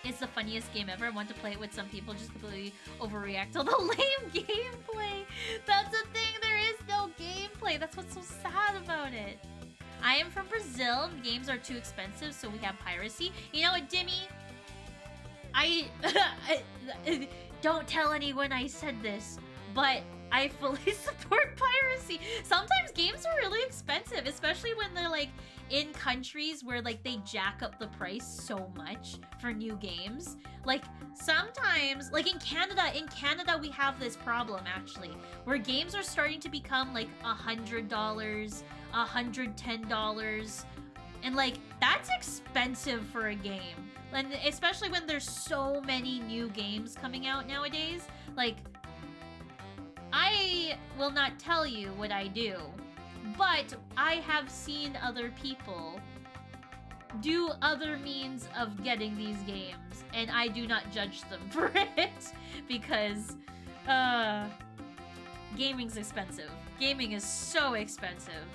It's the funniest game ever. I want to play it with some people, just completely overreact to the lame gameplay. That's the thing, there is no gameplay. That's what's so sad about it. I am from Brazil. Games are too expensive, so we have piracy. You know what, Dimmy? I don't tell anyone I said this, but I fully support piracy. Sometimes games are really expensive, especially when they're like in countries where like they jack up the price so much for new games. Like sometimes, like in Canada we have this problem actually, where games are starting to become like $100, $110, and like that's expensive for a game. And especially when there's so many new games coming out nowadays. Like, I will not tell you what I do, but I have seen other people do other means of getting these games, and I do not judge them for it, because gaming's expensive. Gaming is so expensive.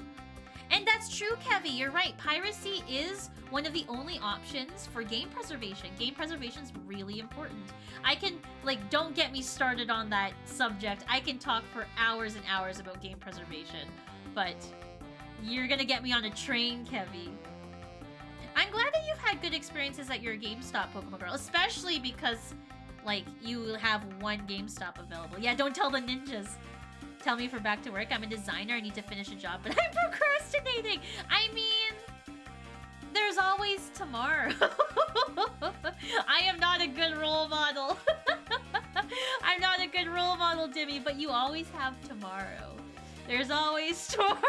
And that's true, Kevy, you're right. Piracy is one of the only options for game preservation. Game preservation is really important. I can, like, don't get me started on that subject. I can talk for hours and hours about game preservation. But You're gonna get me on a train, Kevy. I'm glad that you've had good experiences at your GameStop, Pokemon Girl. Especially because, like, you have one GameStop available. Yeah, don't tell the ninjas. Tell me for back to work. I'm a designer. I need to finish a job, but I'm procrastinating. I mean, there's always tomorrow. I am not a good role model. I'm not a good role model, Dimmy, but you always have tomorrow. There's always tomorrow.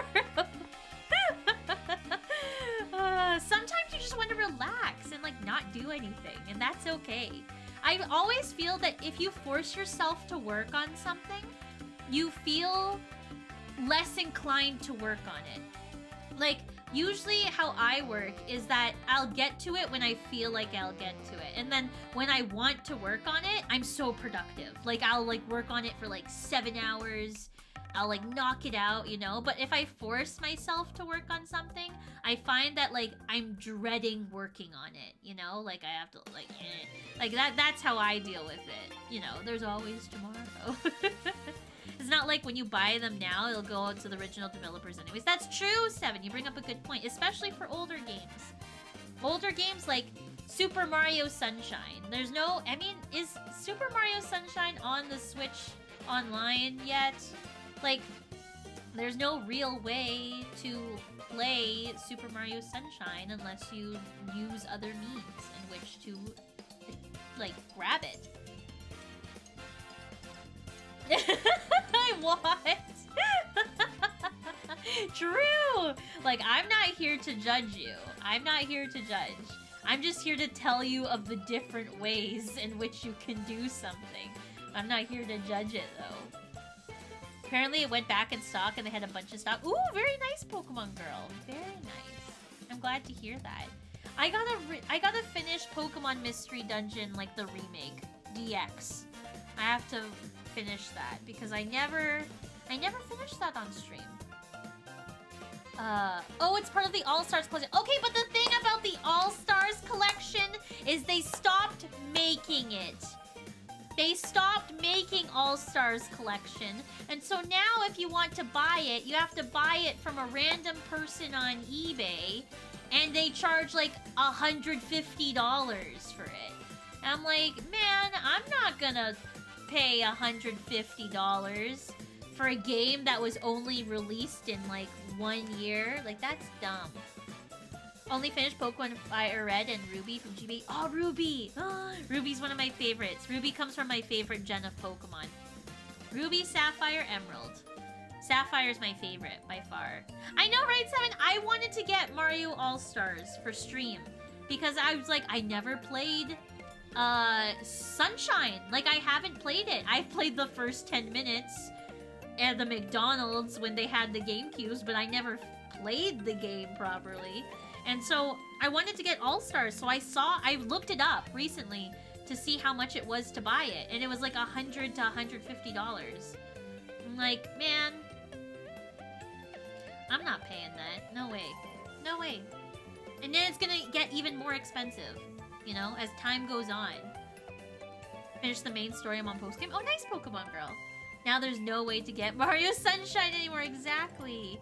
Sometimes you just want to relax and, like, not do anything, and that's okay. I always feel that if you force yourself to work on something, you feel less inclined to work on it. Like, usually how I work is that I'll get to it when I feel like I'll get to it. And then when I want to work on it, I'm so productive. Like, I'll, like, work on it for, like, 7 hours. I'll, like, knock it out, you know? But if I force myself to work on something, I find that, like, I'm dreading working on it, you know? Like, I have to, like, Like, that's how I deal with it. You know, there's always tomorrow. It's not like when you buy them now, it'll go out to the original developers anyways. That's true, Seven. You bring up a good point, especially for older games. Older games like Super Mario Sunshine. There's no... I mean, is Super Mario Sunshine on the Switch online yet? Like, there's no real way to play Super Mario Sunshine unless you use other means in which to, like, grab it. What? True! Like, I'm not here to judge you. I'm not here to judge. I'm just here to tell you of the different ways in which you can do something. I'm not here to judge it, though. Apparently it went back in stock and they had a bunch of stock. Ooh, very nice, Pokemon Girl. Very nice. I'm glad to hear that. I gotta finish Pokemon Mystery Dungeon, like the remake, DX. I have to finish that because I never finished that on stream. Oh, it's part of the All-Stars collection. Okay, but the thing about the All-Stars collection is they stopped making it. They stopped making All-Stars collection, and so now if you want to buy it, you have to buy it from a random person on eBay, and they charge like $150 for it. And I'm like, man, I'm not gonna pay $150 for a game that was only released in like 1 year. Like, that's dumb. Only finished Pokemon Fire Red and Ruby from GB. Oh, Ruby! Ruby's one of my favorites. Ruby comes from my favorite gen of Pokemon. Ruby, Sapphire, Emerald. Sapphire's my favorite, by far. I know, right, Seven? I wanted to get Mario All-Stars for stream. Because I was like, I never played Sunshine. Like, I haven't played it. I've played the first 10 minutes at the McDonald's when they had the GameCubes, but I never played the game properly. And so I wanted to get All-Stars, so I looked it up recently to see how much it was to buy it, and it was like $100 to $150. I'm like, man, I'm not paying that. No way. No way. And then it's gonna get even more expensive, you know, as time goes on. Finish the main story, I'm on post-game. Oh, nice, Pokemon Girl. Now there's no way to get Mario Sunshine anymore, exactly.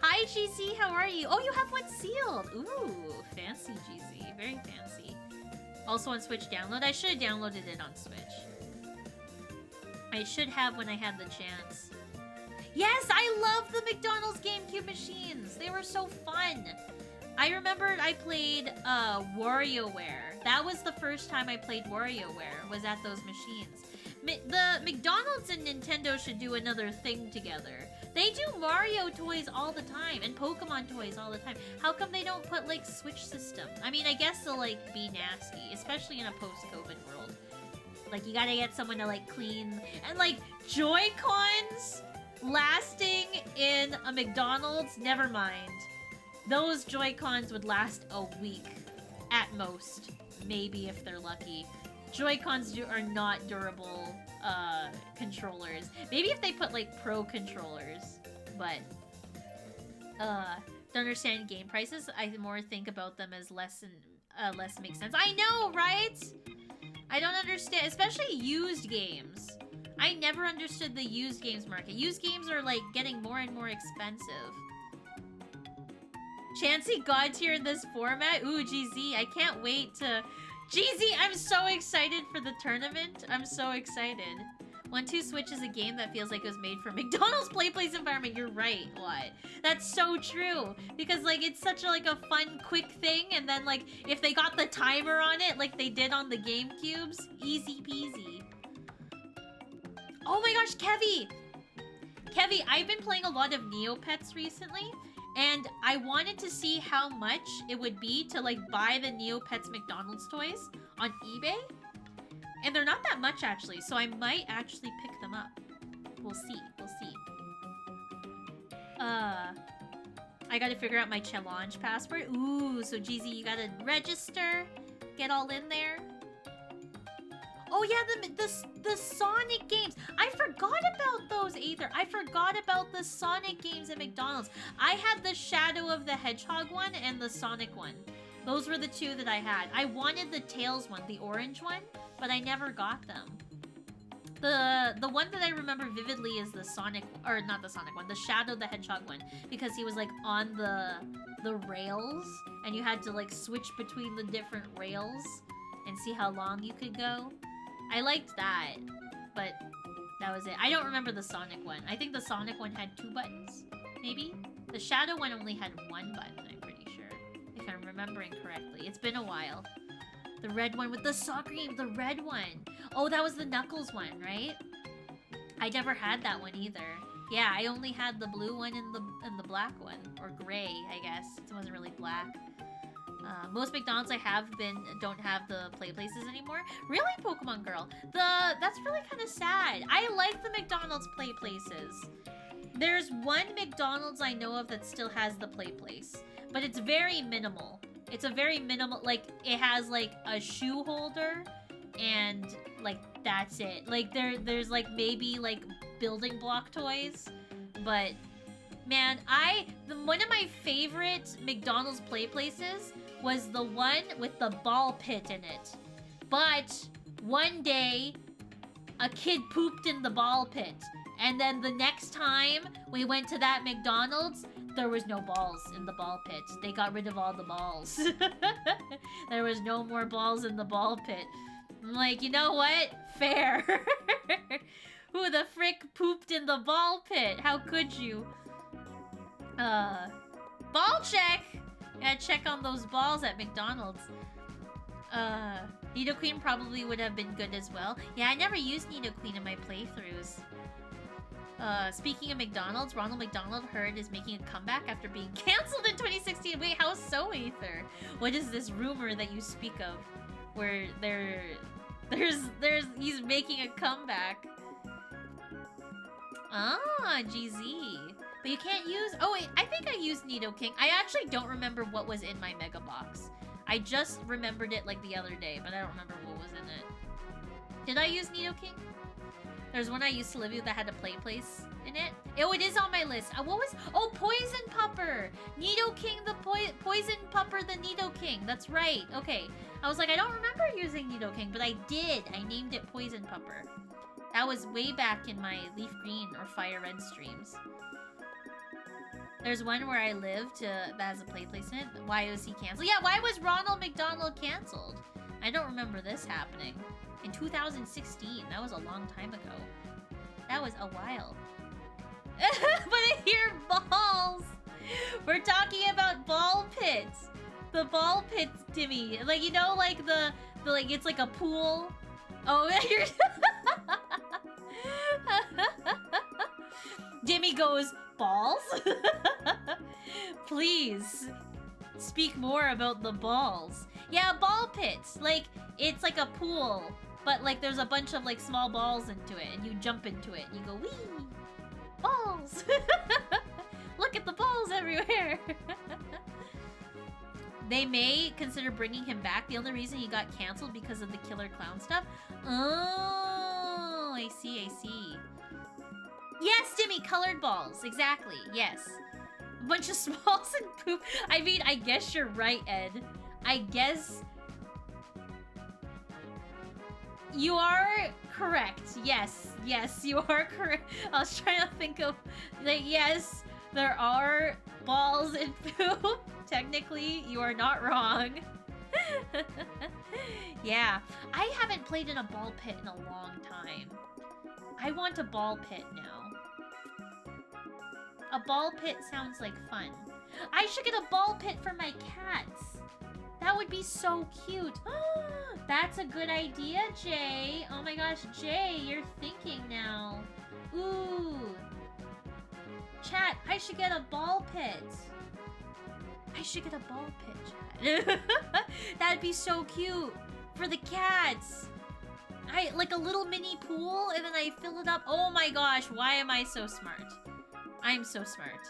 Hi, GC, how are you? Oh, you have one sealed. Ooh, fancy, GC. Very fancy. Also on Switch download. I should have downloaded it on Switch. I should have when I had the chance. Yes, I love the McDonald's GameCube machines. They were so fun. I remembered I played WarioWare. That was the first time I played WarioWare, was at those machines. The McDonald's and Nintendo should do another thing together. They do Mario toys all the time and Pokemon toys all the time. How come they don't put, like, Switch system? I mean, I guess they'll, like, be nasty, especially in a post-COVID world. Like, you gotta get someone to, like, clean... And, like, Joy-Cons lasting in a McDonald's? Never mind. Those Joy-Cons would last a week, at most. Maybe if they're lucky. Joy-Cons are not durable controllers. Maybe if they put, like, pro controllers. But, don't understand game prices. I more think about them as less makes sense. I know, right? I don't understand, especially used games. I never understood the used games market. Used games are, like, getting more and more expensive. Chansey God tier in this format? Ooh, GZ, I can't wait to... GZ, I'm so excited for the tournament. I'm so excited. 1-2 Switch is a game that feels like it was made for McDonald's Play Place environment. You're right, what? That's so true. Because, like, it's such a, like, a fun, quick thing. And then, like, if they got the timer on it, like they did on the GameCubes, easy peasy. Oh my gosh, Kevy! Kevy, I've been playing a lot of Neopets recently. And I wanted to see how much it would be to, like, buy the Neopets McDonald's toys on eBay. And they're not that much, actually, so I might actually pick them up. We'll see. We'll see. I gotta figure out my challenge password. Ooh, so GZ, you gotta register. Get all in there. Oh, yeah, the Sonic games. I forgot about those, Aether. I forgot about the Sonic games at McDonald's. I had the Shadow of the Hedgehog one and the Sonic one. Those were the two that I had. I wanted the Tails one, the orange one, but I never got them. The one that I remember vividly is the Sonic, or not the Sonic one, the Shadow the Hedgehog one, because he was like on the rails, and you had to like switch between the different rails and see how long you could go. I liked that, but that was it. I don't remember the Sonic one. I think the Sonic one had 2 buttons, maybe? The Shadow one only had 1 button, I'm pretty sure, if I'm remembering correctly. It's been a while. The red one with the soccer game, the red one. Oh, that was the Knuckles one, right? I never had that one either. Yeah, I only had the blue one and the black one, or gray, I guess. It wasn't really black. Most McDonald's I have don't have the play places anymore. Really, Pokemon Girl? That's really kind of sad. I like the McDonald's play places. There's one McDonald's I know of that still has the play place, but it's very minimal. It's a very minimal, like, it has, like, a shoe holder, and, like, that's it. Like, there's, like, maybe, like, building block toys, but, man, one of my favorite McDonald's play places was the one with the ball pit in it. But, one day, a kid pooped in the ball pit, and then the next time we went to that McDonald's, there was no balls in the ball pit. They got rid of all the balls. There was no more balls in the ball pit. I'm like, you know what? Fair. Who the frick pooped in the ball pit? How could you? Ball check! Gotta check on those balls at McDonald's. Nidoqueen probably would have been good as well. Yeah, I never used Nidoqueen in my playthroughs. Speaking of McDonald's, Ronald McDonald Hurd is making a comeback after being cancelled in 2016. Wait, how so, Aether? What is this rumor that you speak of? Where he's making a comeback. Ah, GZ. But you can't use... Oh, wait, I think I used Nidoking. I actually don't remember what was in my Mega Box. I just remembered it, like, the other day, but I don't remember what was in it. Did I use Nidoking? There's one I used to live with that had a play place in it. Oh, it is on my list. What was... Oh, Poison Pupper! Nidoking the Poison Pupper the Nidoking. That's right. Okay. I was like, I don't remember using Nidoking, but I did. I named it Poison Pupper. That was way back in my Leaf Green or Fire Red streams. There's one where I lived that has a play place in it. Why was he canceled? Yeah, why was Ronald McDonald canceled? I don't remember this happening. In 2016. That was a long time ago. That was a while. But I hear balls! We're talking about ball pits! The ball pits, Timmy. Like, you know, like the like, it's like a pool. Oh, you're... Jimmy goes, balls? Please, speak more about the balls. Yeah, ball pits. Like, it's like a pool, but like there's a bunch of like small balls into it, and you jump into it, and you go, wee! Balls! Look at the balls everywhere! They may consider bringing him back. The only reason he got canceled because of the Killer Clown stuff. Oh, I see, I see. Yes, Timmy, colored balls. Exactly, yes. A bunch of smalls and poop. I mean, I guess you're right, Ed. I guess... You are correct. Yes, yes, you are correct. I was trying to think of... Like, yes, there are balls and poop. Technically, you are not wrong. Yeah, I haven't played in a ball pit in a long time. I want a ball pit now. A ball pit sounds like fun. I should get a ball pit for my cats. That would be so cute. That's a good idea, Jay. Oh my gosh, Jay, you're thinking now. Ooh. Chat, I should get a ball pit. I should get a ball pit, chat. That'd be so cute for the cats. Like a little mini pool, and then I fill it up. Oh my gosh, why am I so smart? I'm so smart.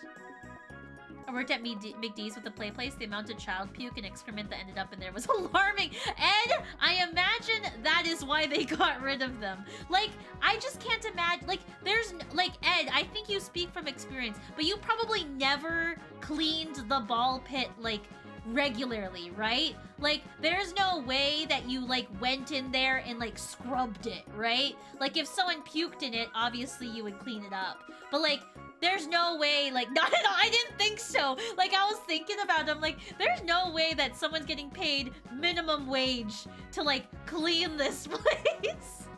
I worked at McD's with the play place. The amount of child puke and excrement that ended up in there was alarming. Ed, I imagine that is why they got rid of them. Like, I just can't imagine. Like, there's, like, Ed, I think you speak from experience, but you probably never cleaned the ball pit, like, regularly, right? Like, there's no way that you, like, went in there and, like, scrubbed it, right? Like, if someone puked in it, obviously you would clean it up. But, like, there's no way, like, not at all, I didn't think so. Like, I was thinking about them, like, there's no way that someone's getting paid minimum wage to, like, clean this place.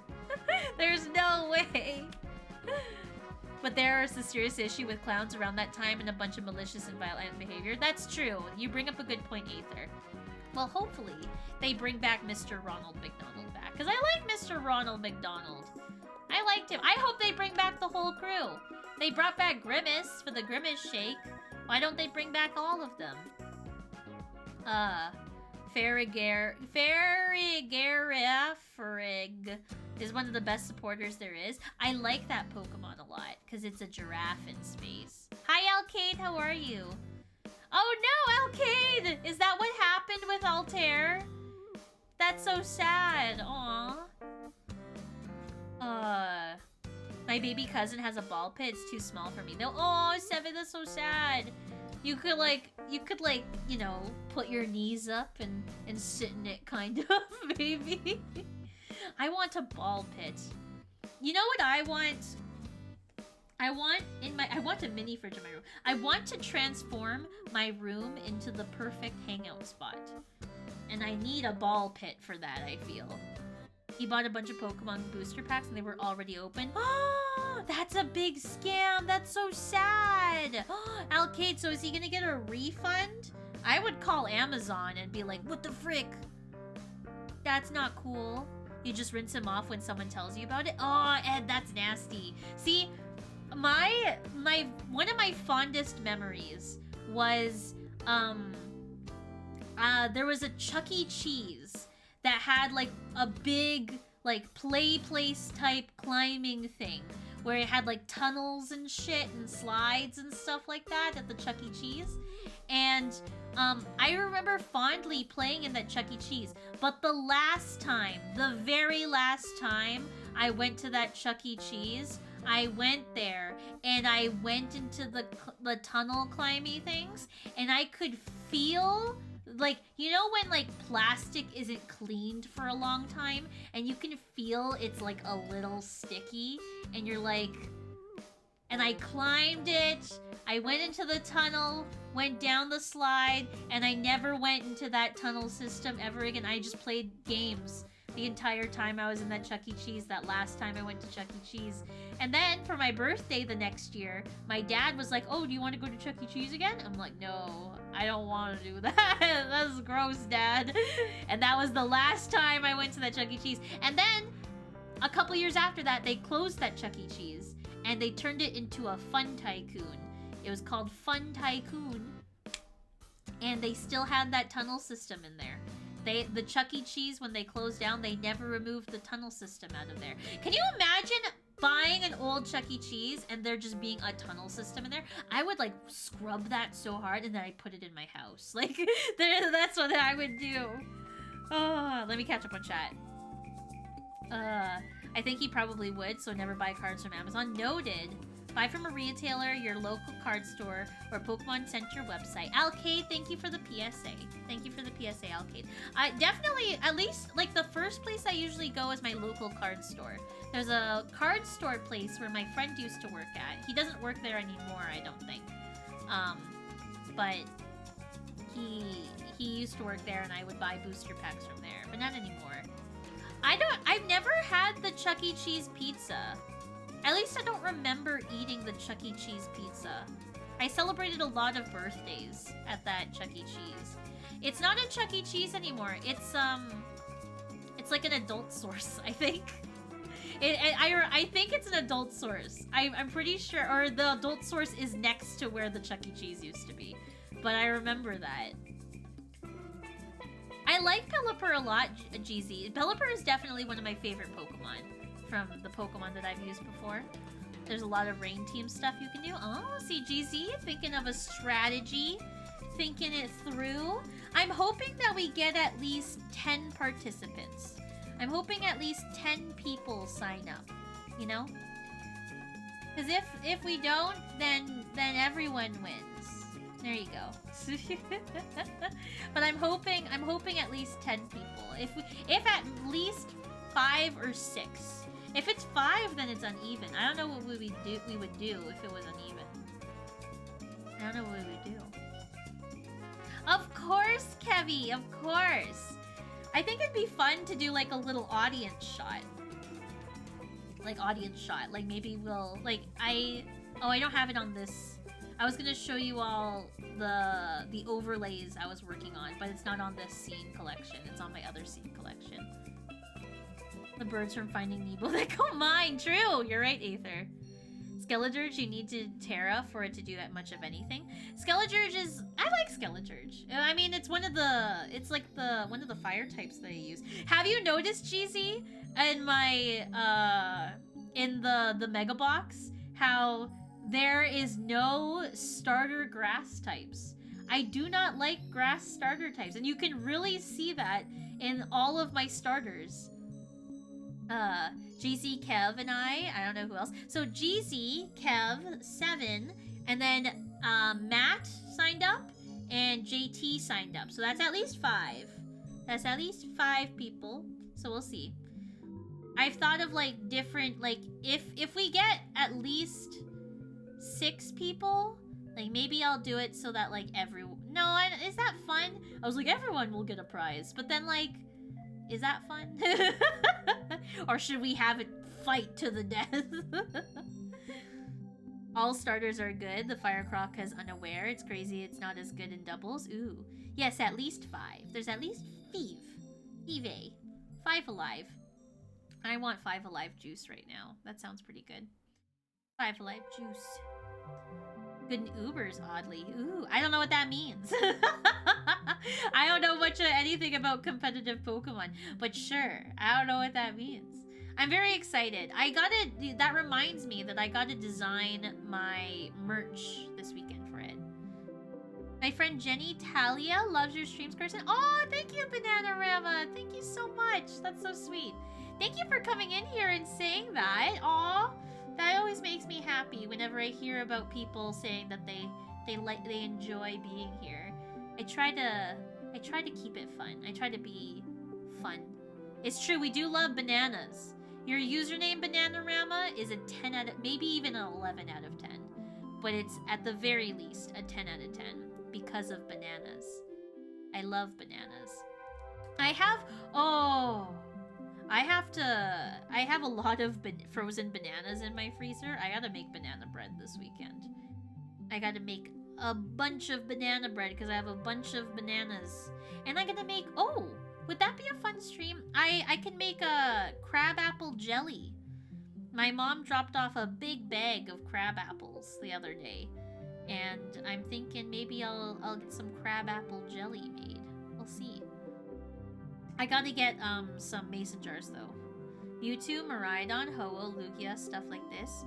There's no way. But there's a serious issue with clowns around that time and a bunch of malicious and violent behavior. That's true. You bring up a good point, Aether. Well, hopefully, they bring back Mr. Ronald McDonald back. Because I like Mr. Ronald McDonald. I liked him. I hope they bring back the whole crew. They brought back Grimace for the Grimace Shake. Why don't they bring back all of them? Farigirafrig is one of the best supporters there is. I like that Pokemon a lot, because it's a giraffe in space. Hi, Alcade, how are you? Oh no, Alcade! Is that what happened with Altair? That's so sad. Aww. My baby cousin has a ball pit. It's too small for me. No, oh, Seven, that's so sad. You could like, you know, put your knees up and sit in it, kind of, maybe. I want a ball pit. You know what I want? I want a mini fridge in my room. I want to transform my room into the perfect hangout spot. And I need a ball pit for that, I feel. He bought a bunch of Pokemon booster packs and they were already open. Oh, that's a big scam. That's so sad. Alcade, so is he gonna get a refund? I would call Amazon and be like, what the frick? That's not cool. You just rinse him off when someone tells you about it? Oh, Ed, that's nasty. See, one of my fondest memories was, there was a Chuck E. Cheese that had, like, a big, like, play place type climbing thing where it had, like, tunnels and shit and slides and stuff like that at the Chuck E. Cheese. And, I remember fondly playing in that Chuck E. Cheese. But the very last time I went to that Chuck E. Cheese, I went there and I went into the tunnel climby things and I could feel, like, you know when, like, plastic isn't cleaned for a long time and you can feel it's, like, a little sticky and you're like... And I climbed it, I went into the tunnel, went down the slide, and I never went into that tunnel system ever again. I just played games the entire time I was in that Chuck E. Cheese, that last time I went to Chuck E. Cheese. And then, for my birthday the next year, my dad was like, oh, do you want to go to Chuck E. Cheese again? I'm like, no, I don't want to do that. That's gross, Dad. And that was the last time I went to that Chuck E. Cheese. And then, a couple years after that, they closed that Chuck E. Cheese. And they turned it into a Fun Tycoon. It was called Fun Tycoon. And they still had that tunnel system in there. The Chuck E. Cheese, when they closed down, they never removed the tunnel system out of there. Can you imagine buying an old Chuck E. Cheese and there just being a tunnel system in there? I would, like, scrub that so hard and then I'd put it in my house. Like, that's what I would do. Oh, let me catch up on chat. I think he probably would, so never buy cards from Amazon. Noted. Buy from a retailer, your local card store, or Pokemon Center website. Alcade, thank you for the PSA. Thank you for the PSA, Alcade. Definitely, at least, like, the first place I usually go is my local card store. There's a card store place where my friend used to work at. He doesn't work there anymore, I don't think. But he used to work there, and I would buy booster packs from there, but not anymore. I've never had the Chuck E. Cheese pizza. At least I don't remember eating the Chuck E. Cheese pizza. I celebrated a lot of birthdays at that Chuck E. Cheese. It's not a Chuck E. Cheese anymore. It's like an adult source, I think. I think it's an adult source. I'm pretty sure, or the adult source is next to where the Chuck E. Cheese used to be. But I remember that. I like Pelipper a lot, GZ. Pelipper is definitely one of my favorite Pokemon from the Pokemon that I've used before. There's a lot of Rain Team stuff you can do. Oh, see, GZ, thinking of a strategy, thinking it through. I'm hoping that we get at least 10 participants. I'm hoping at least 10 people sign up, you know? Because if we don't, then everyone wins. There you go. But I'm hoping at least 10 people. If at least 5 or 6. If it's 5, then it's uneven. I don't know what we would do if it was uneven. I don't know what we would do. Of course, Kevy, of course. I think it'd be fun to do like a little audience shot. Like maybe we'll I don't have it on this. I was gonna show you all the overlays I was working on, but it's not on this scene collection. It's on my other scene collection. The birds from Finding Nemo that go mine. True, you're right, Aether. Skeleturge, you need to Terra for it to do that much of anything. Skeleturge is, I like Skeleturge. I mean, it's one of the fire types that I use. Have you noticed, GZ, in my in the Mega Box, how there is no starter grass types? I do not like grass starter types, and you can really see that in all of my starters. GZ, Kev, and I don't know who else. So GZ, Kev, 7, and then Matt signed up, and JT signed up. So that's at least 5. That's at least 5 people. So we'll see. I've thought of like different, like if we get at least 6 people, like maybe I'll do it so that like is that fun? I was like, everyone will get a prize, but then like, is that fun? Or should we have it fight to the death? All starters are good. The Firecroc is unaware. It's crazy it's not as good in doubles. Ooh. Yes, at least 5. There's at least 5. 5 alive. I want 5 alive juice right now. That sounds pretty good. 5 alive juice. Good in Ubers, oddly. Ooh, I don't know what that means. I don't know much of anything about competitive Pokemon, but sure, I don't know what that means. I'm very excited. That reminds me that I gotta design my merch this weekend for it. My friend Jenny Talia loves your streams, Kirsten. Oh, thank you, Bananarama. Thank you so much. That's so sweet. Thank you for coming in here and saying that. Aw. That always makes me happy whenever I hear about people saying that they enjoy being here. I try to keep it fun. I try to be fun. It's true, we do love bananas. Your username Bananarama is a 10 out of, maybe even an 11 out of 10. But it's at the very least a 10 out of 10 because of bananas. I love bananas. I have a lot of frozen bananas in my freezer. I gotta make banana bread this weekend. I gotta make a bunch of banana bread because I have a bunch of bananas. And I'm gonna make, would that be a fun stream? I can make a crab apple jelly. My mom dropped off a big bag of crab apples the other day. And I'm thinking maybe I'll get some crab apple jelly made. We'll see. I gotta get some mason jars though. Mewtwo, Miraidon, Ho-Oh, Lugia, stuff like this.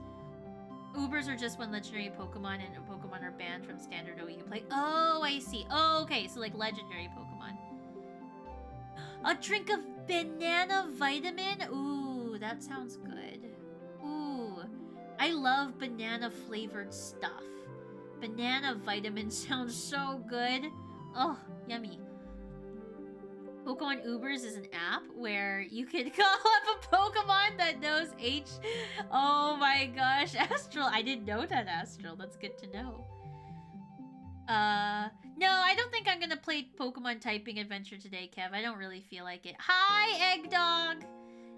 Ubers are just when legendary Pokemon and Pokemon are banned from standard OU play. Oh, I see. Oh, okay, so like legendary Pokemon. A drink of banana vitamin? Ooh, that sounds good. Ooh, I love banana flavored stuff. Banana vitamin sounds so good. Oh, yummy. Pokemon Ubers is an app where you can call up a Pokemon that knows H. Oh my gosh, Astral. I didn't know that, Astral. That's good to know. No, I don't think I'm gonna play Pokemon Typing Adventure today, Kev. I don't really feel like it. Hi, Egg Dog!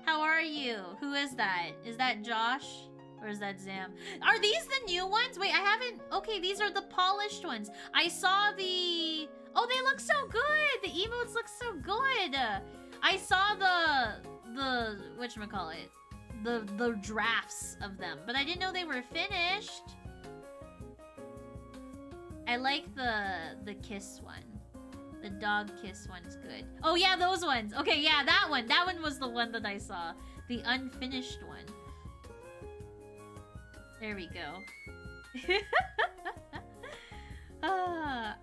How are you? Who is that? Is that Josh? Or is that Zam? Are these the new ones? Wait, I haven't... Okay, these are the polished ones. I saw the... Oh, they look so good! The emotes look so good! I saw the... Whatchamacallit? The drafts of them. But I didn't know they were finished. I like the kiss one. The dog kiss one's good. Oh yeah, those ones. Okay, yeah, that one. That one was the one that I saw. The unfinished one. There we go.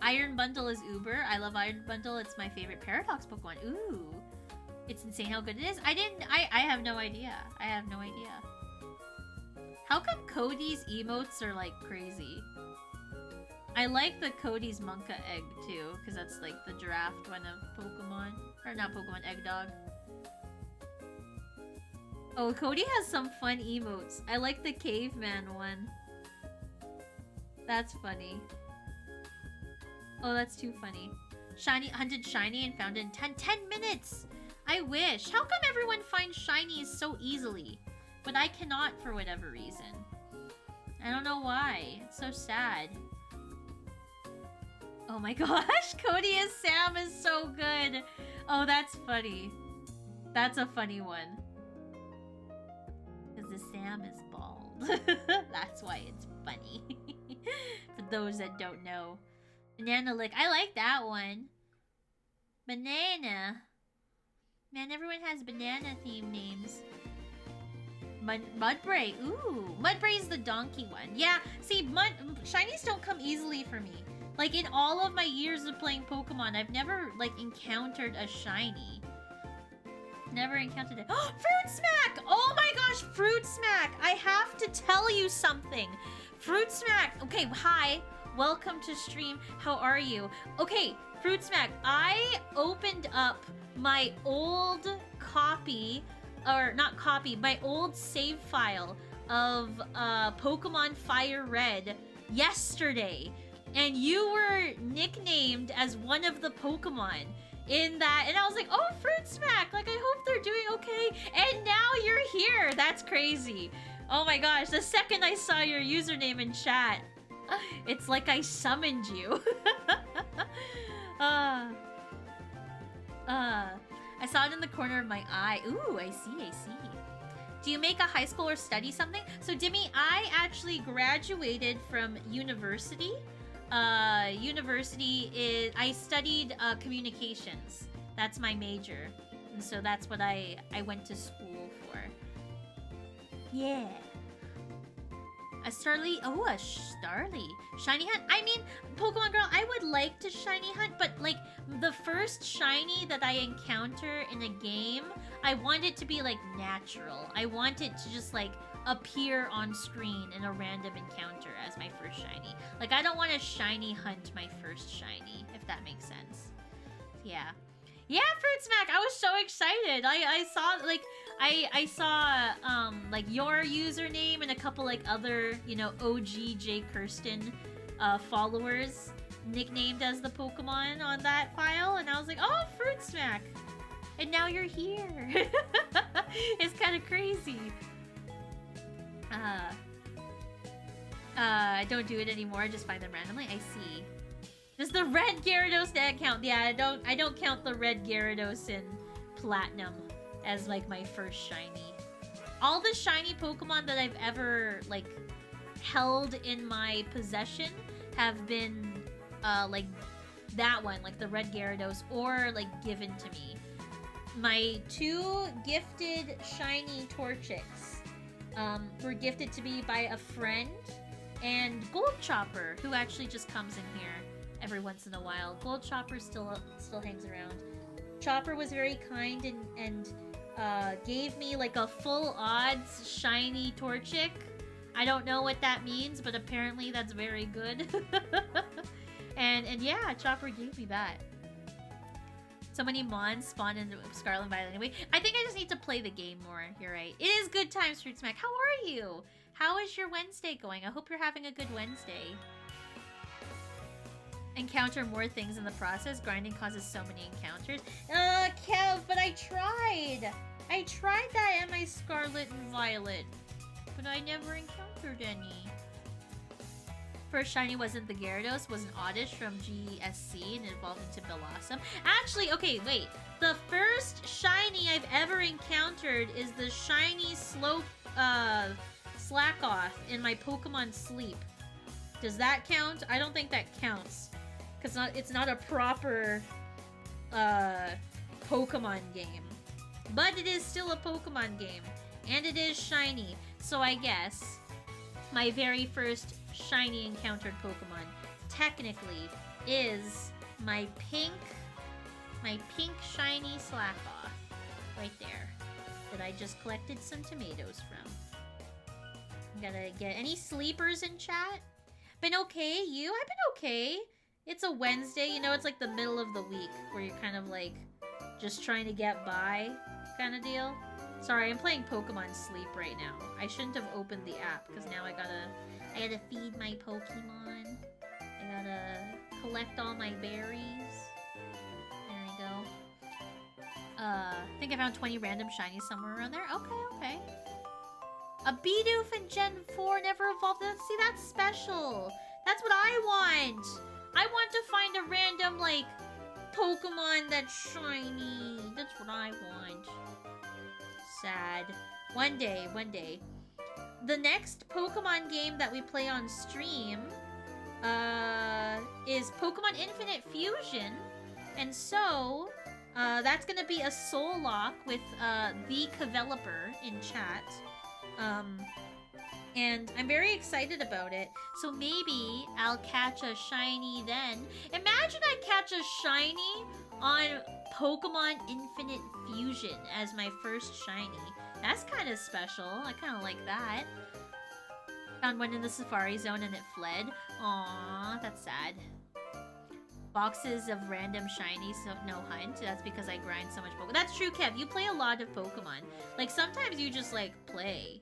Iron Bundle is Uber. I love Iron Bundle. It's my favorite Paradox Pokemon. Ooh. It's insane how good it is. I have no idea. I have no idea. How come Cody's emotes are like crazy? I like the Cody's Monka egg too, because that's like the draft one of Pokemon. Or not Pokemon, Egg Dog. Oh, Cody has some fun emotes. I like the caveman one. That's funny. Oh, that's too funny. Shiny, hunted shiny and found it in 10 minutes! I wish. How come everyone finds shinies so easily? But I cannot for whatever reason. I don't know why. It's so sad. Oh my gosh, Cody as Sam is so good. Oh, that's funny. That's a funny one. Because the Sam is bald. That's why it's funny. For those that don't know. Banana Lick. I like that one. Banana. Man, everyone has banana themed names. Mudbray. Ooh. Mudbray's the donkey one. Yeah, see, shinies don't come easily for me. Like, in all of my years of playing Pokemon, I've never, like, encountered a shiny. Never encountered it. Oh, Fruit Smack! Oh my gosh, Fruit Smack! I have to tell you something. Fruit Smack. Okay, hi. Welcome to stream. How are you? Okay, Fruit Smack. I opened up my old copy, or not copy, my old save file of Pokemon Fire Red yesterday. And you were nicknamed as one of the Pokemon in that. And I was like, oh, Fruit Smack. Like, I hope they're doing okay. And now you're here. That's crazy. Oh my gosh. The second I saw your username in chat, it's like I summoned you. I saw it in the corner of my eye. Ooh, I see. Do you make a high school or study something? So, Dimmy, I actually graduated from university. I studied communications. That's my major. And so that's what I went to school for. Yeah. A Starly. Oh, a Starly. Shiny Hunt. I mean, Pokemon Girl, I would like to Shiny Hunt, but like the first shiny that I encounter in a game, I want it to be like natural. I want it to just like appear on screen in a random encounter as my first shiny. Like, I don't want to shiny hunt my first shiny, if that makes sense. Yeah. Yeah, Fruit Smack! I was so excited! I saw, like, I saw, like, your username and a couple, like, other, you know, OG Jkirstyn followers nicknamed as the Pokemon on that file, and I was like, oh, Fruit Smack! And now you're here! It's kind of crazy. I don't do it anymore. I just find them randomly. I see. Does the red Gyarados count? Yeah, I don't count the red Gyarados in Platinum as like my first shiny. All the shiny Pokemon that I've ever like held in my possession have been like that one, like the red Gyarados, or like given to me. My 2 gifted shiny Torchics were gifted to me by a friend, and Gold Chopper, who actually just comes in here every once in a while. Gold Chopper still hangs around. Chopper was very kind and gave me like a full odds shiny Torchic. I don't know what that means, but apparently that's very good. and yeah, Chopper gave me that. So many Mons spawn in Scarlet and Violet anyway. I think I just need to play the game more. You're right. It is good times, Fruit Smack. How are you? How is your Wednesday going? I hope you're having a good Wednesday. encounter more things in the process. Grinding causes so many encounters. Kev, but I tried! I tried that in my Scarlet and Violet, but I never encountered any. First shiny wasn't the Gyarados, was an Oddish from GSC and evolved into Bellossom. Actually, okay, wait. The first shiny I've ever encountered is the shiny Slackoth in my Pokemon Sleep. Does that count? I don't think that counts. Because it's not a proper Pokemon game. But it is still a Pokemon game. And it is shiny. So I guess my very first shiny encountered Pokemon technically is my pink shiny Slackoth right there that I just collected some tomatoes from. I'm gonna get any sleepers in chat. Been okay? You? I've been okay. It's a Wednesday, you know, it's like the middle of the week where you're kind of like just trying to get by kind of deal. Sorry, I'm playing Pokemon Sleep right now. I shouldn't have opened the app because now I gotta feed my Pokemon. I gotta collect all my berries. There we go. I think I found 20 random shinies somewhere around there. Okay. A Bidoof in Gen 4 never evolved. See, that's special. That's what I want. I want to find a random, like, Pokemon that's shiny. That's what I want. Sad. One day. The next Pokemon game that we play on stream is Pokemon Infinite Fusion. And so, that's gonna be a soul lock with the developer in chat. And I'm very excited about it. So maybe I'll catch a shiny then. Imagine I catch a shiny on Pokemon Infinite Fusion as my first shiny. That's kind of special. I kind of like that. Found one in the Safari Zone and it fled. Aww, that's sad. Boxes of random shinies, so no hunt. That's because I grind so much Pokemon. That's true, Kev. You play a lot of Pokemon. Like, sometimes you just, like, play.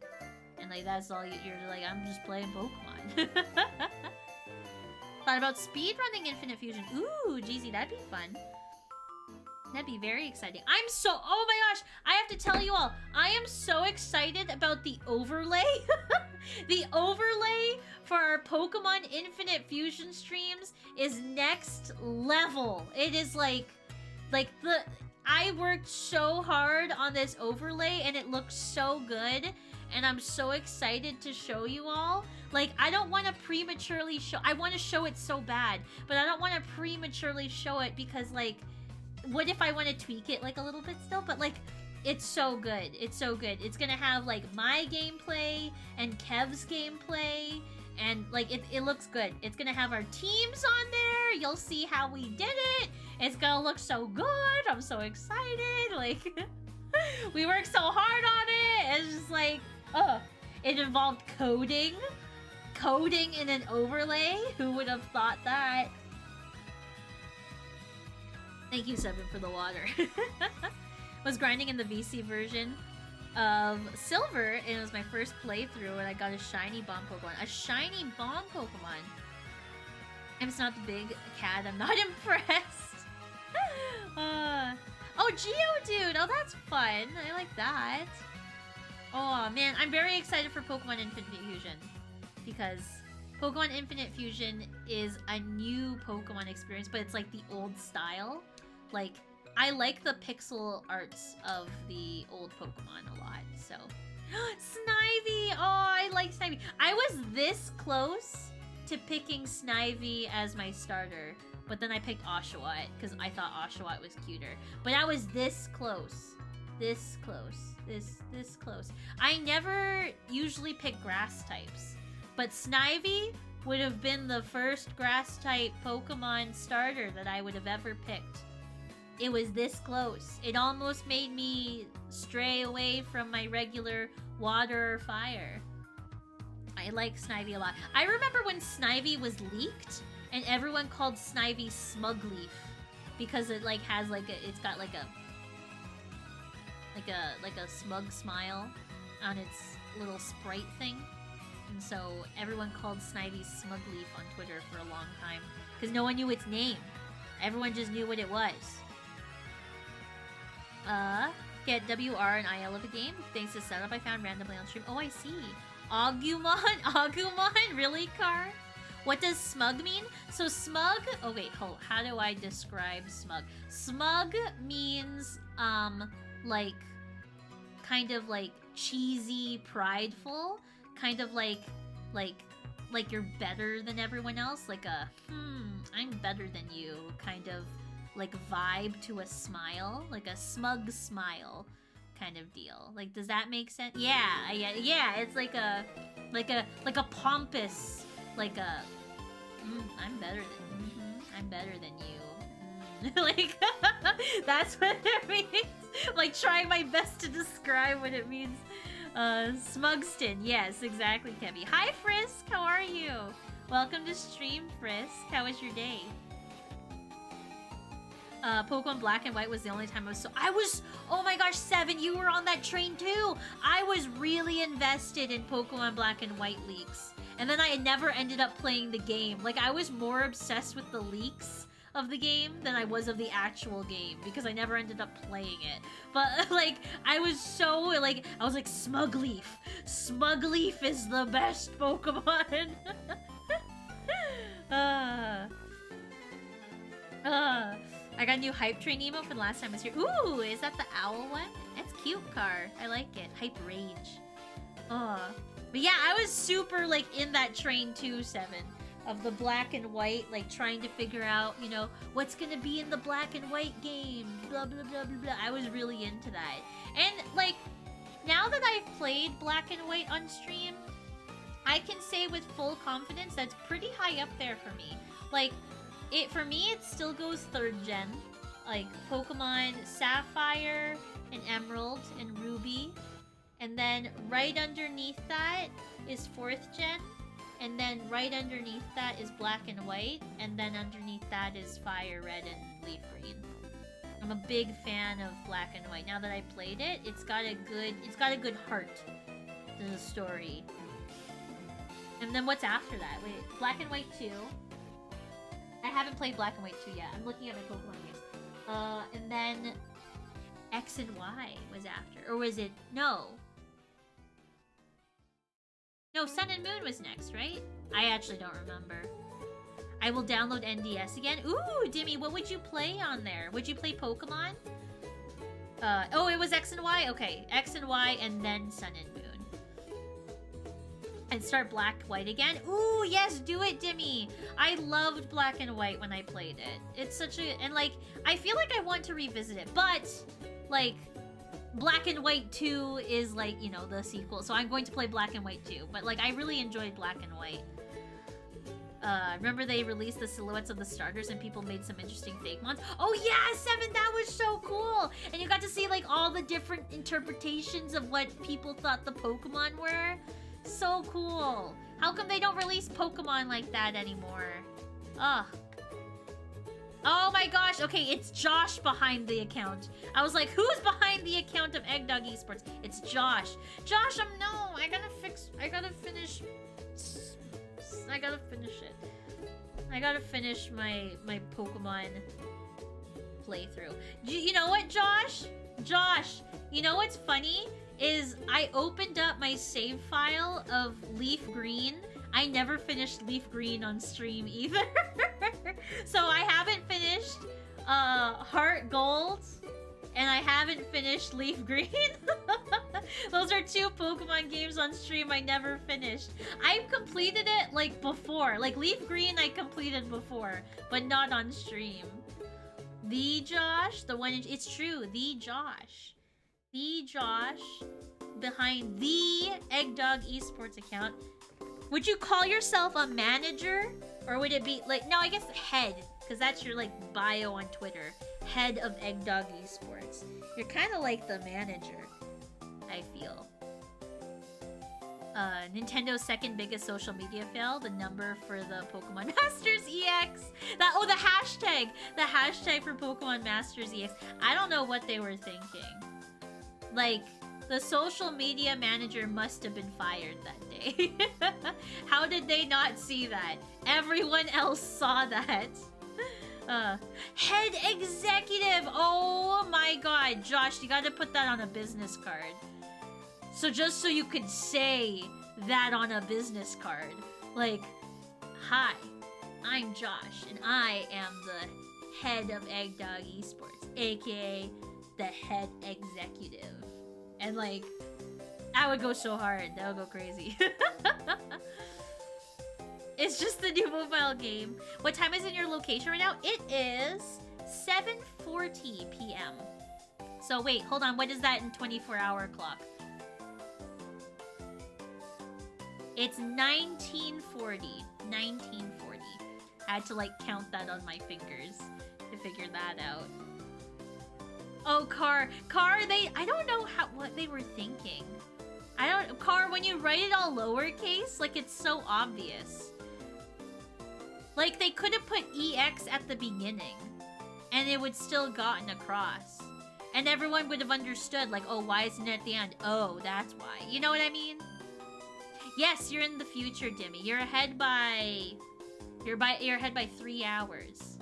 And, like, that's all you're like, I'm just playing Pokemon. Thought about speedrunning Infinite Fusion. Ooh, GZ, that'd be fun. That'd be very exciting. Oh my gosh, I have to tell you all, I am so excited about the overlay. The overlay for our Pokemon Infinite Fusion streams is next level. It is I worked so hard on this overlay and it looks so good. And I'm so excited to show you all. Like, I don't want to prematurely show... I want to show it so bad. But I don't want to prematurely show it because, like... What if I want to tweak it, like, a little bit still? But, like, it's so good. It's so good. It's gonna have, like, my gameplay and Kev's gameplay. And, like, it looks good. It's gonna have our teams on there. You'll see how we did it. It's gonna look so good. I'm so excited. Like, we worked so hard on it. It's just, like... it involved coding. Coding in an overlay? Who would have thought that? Thank you, Seven, for the water. Was grinding in the VC version of Silver, and it was my first playthrough, and I got a shiny bomb Pokemon. A shiny bomb Pokemon! If it's not the big cat, I'm not impressed. Oh, Geodude! Oh, that's fun. I like that. Oh, man. I'm very excited for Pokemon Infinite Fusion. Because Pokemon Infinite Fusion is a new Pokemon experience, but it's like the old style. Like, I like the pixel arts of the old Pokemon a lot, so. Snivy! Oh, I like Snivy. I was this close to picking Snivy as my starter, but then I picked Oshawott because I thought Oshawott was cuter. But I was this close. This close. This close. I never usually pick grass types, but Snivy would have been the first grass type Pokemon starter that I would have ever picked. It was this close. It almost made me stray away from my regular water or fire. I like Snivy a lot. I remember when Snivy was leaked and everyone called Snivy Smugleaf because it like has like it's got like a smug smile on its little sprite thing. And so everyone called Snivy Smugleaf on Twitter for a long time. Because no one knew its name. Everyone just knew what it was. Get WR and IL of a game. Thanks to setup I found randomly on stream. Oh, I see. Agumon? Agumon? Really, Car? What does smug mean? So smug... Oh, wait, hold. How do I describe smug? Smug means, like, kind of like cheesy, prideful. Kind of like you're better than everyone else. Like a, I'm better than you kind of like vibe to a smile. Like a smug smile kind of deal. Like, does that make sense? Yeah. It's like a pompous, like a, I'm better than you. Like, that's what it means. I'm like trying my best to describe what it means. Smugston. Yes, exactly, Kebby. Hi, Frisk. How are you? Welcome to stream, Frisk. How was your day? Pokemon Black and White was the only time I was oh my gosh, Seven, you were on that train too. I was really invested in Pokemon Black and White leaks. And then I never ended up playing the game. Like, I was more obsessed with the leaks of the game than I was of the actual game because I never ended up playing it. But like, I was so like, I was like, Smugleaf. Smugleaf is the best Pokemon. I got a new Hype Train emo for the last time I was here. Ooh, is that the owl one? That's cute, Car. I like it. Hype Rage. But yeah, I was super like in that train too, Seven. Of the black and white, like trying to figure out, you know, what's gonna be in the black and white game, blah blah blah blah blah. I was really into that. And like, now that I've played black and white on stream, I can say with full confidence that's pretty high up there for me. Like, for me, it still goes 3rd gen. Like, Pokemon Sapphire and Emerald and Ruby. And then right underneath that is 4th gen. And then right underneath that is Black and White. And then underneath that is Fire Red and Leaf Green. I'm a big fan of Black and White. Now that I played it, it's got a good heart to the story. And then what's after that? Wait, Black and White 2. I haven't played Black and White 2 yet. I'm looking at my Pokemon games. And then X and Y was after. Or was it... No, Sun and Moon was next, right? I actually don't remember. I will download NDS again. Ooh, Dimmy, what would you play on there? Would you play Pokemon? Oh, it was X and Y? Okay, X and Y and then Sun and Moon. And start Black, White again? Ooh, yes, do it, Dimmy! I loved Black and White when I played it. It's such a... And, like, I feel like I want to revisit it, but, like... Black and White 2 is, like, you know, the sequel. So I'm going to play Black and White 2. But, like, I really enjoyed Black and White. Remember they released the silhouettes of the starters and people made some interesting fake ones? Oh, yeah, Seven, that was so cool! And you got to see, like, all the different interpretations of what people thought the Pokemon were. So cool. How come they don't release Pokemon like that anymore? Ugh. Oh my gosh, okay, it's Josh behind the account. I was like, who's behind the account of Eggdog Esports? It's Josh. Josh, no, I gotta finish it. I gotta finish my Pokemon playthrough. You know what, Josh? Josh, you know what's funny? Is I opened up my save file of Leaf Green. I never finished Leaf Green on stream either. So I haven't finished Heart Gold, and I haven't finished Leaf Green. Those are 2 Pokemon games on stream I never finished. I've completed it, like, before. Like, Leaf Green I completed before, but not on stream. The Josh, the one... It's true, the Josh. The Josh behind the Eggdog Esports account. Would you call yourself a manager? Or would it be, like, no, I guess head. Because that's your, like, bio on Twitter. Head of Eggdog Esports. You're kind of like the manager, I feel. Nintendo's second biggest social media fail. The number for the Pokemon Masters EX. The hashtag. The hashtag for Pokemon Masters EX. I don't know what they were thinking. Like, The social media manager must have been fired that day. How did they not see that? Everyone else saw that. Head executive! Oh my god. Josh, you gotta put that on a business card. So just so you could say that on a business card. Like, hi, I'm Josh, and I am the head of Eggdog Esports, aka the head executive. And like, that would go so hard. That would go crazy. It's just the new mobile game. What time is it in your location right now? It is 7:40 p.m. So wait, hold on. What is that in 24-hour clock? It's 1940. 1940. I had to like count that on my fingers to figure that out. Oh, Car, I don't know what they were thinking. Car, when you write it all lowercase, like it's so obvious. Like they could have put EX at the beginning and it would still gotten across. And everyone would have understood like, oh, why isn't it at the end? Oh, that's why. You know what I mean? Yes, you're in the future, Dimmy. You're ahead by 3 hours.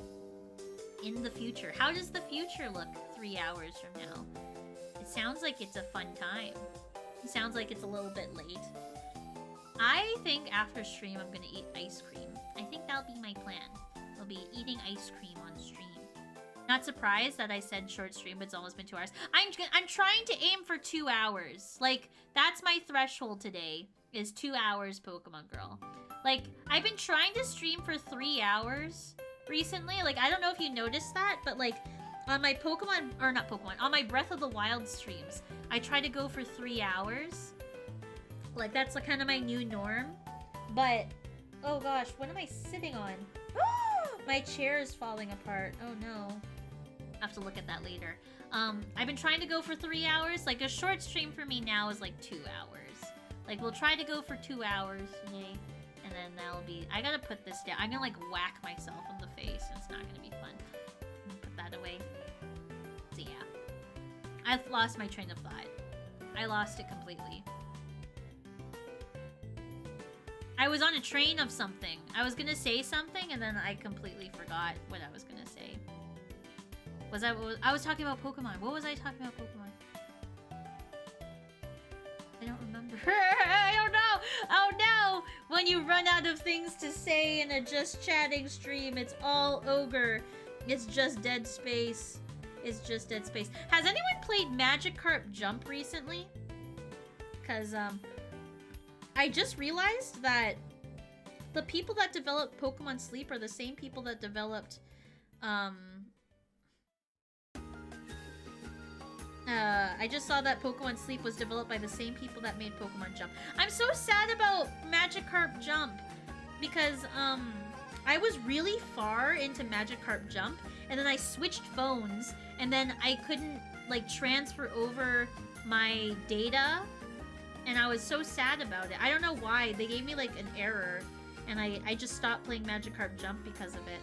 In the future. How does the future look 3 hours from now? It sounds like it's a fun time. It sounds like it's a little bit late. I think after stream I'm gonna eat ice cream. I think that'll be my plan. I'll be eating ice cream on stream. Not surprised that I said short stream, but it's almost been 2 hours. I'm trying to aim for 2 hours. Like, that's my threshold today, is 2 hours, Pokemon Girl. Like, I've been trying to stream for 3 hours recently. Like, I don't know if you noticed that, but like, on my Pokemon, or not Pokemon, on my Breath of the Wild streams, I try to go for 3 hours. Like, that's like kind of my new norm. But, oh gosh, what am I sitting on? My chair is falling apart. Oh no. I have to look at that later. I've been trying to go for 3 hours. Like, a short stream for me now is like 2 hours. Like, we'll try to go for 2 hours, yay. And then that'll be... I gotta put this down. I'm gonna, like, whack myself in the face. It's not gonna be fun. Put that away. So, yeah. I've lost my train of thought. I lost it completely. I was on a train of something. I was gonna say something, and then I completely forgot what I was gonna say. I was talking about Pokemon. What was I talking about Pokemon? I don't remember. I don't know! Oh no! When you run out of things to say in a just chatting stream, it's all ogre. It's just dead space. It's just dead space. Has anyone played Magikarp Jump recently? Because, I just realized that the people that developed Pokemon Sleep are the same people that developed, I just saw that Pokemon Sleep was developed by the same people that made Pokemon Jump. I'm so sad about Magikarp Jump because, I was really far into Magikarp Jump, and then I switched phones, and then I couldn't, like, transfer over my data, and I was so sad about it. I don't know why. They gave me, like, an error, and I just stopped playing Magikarp Jump because of it.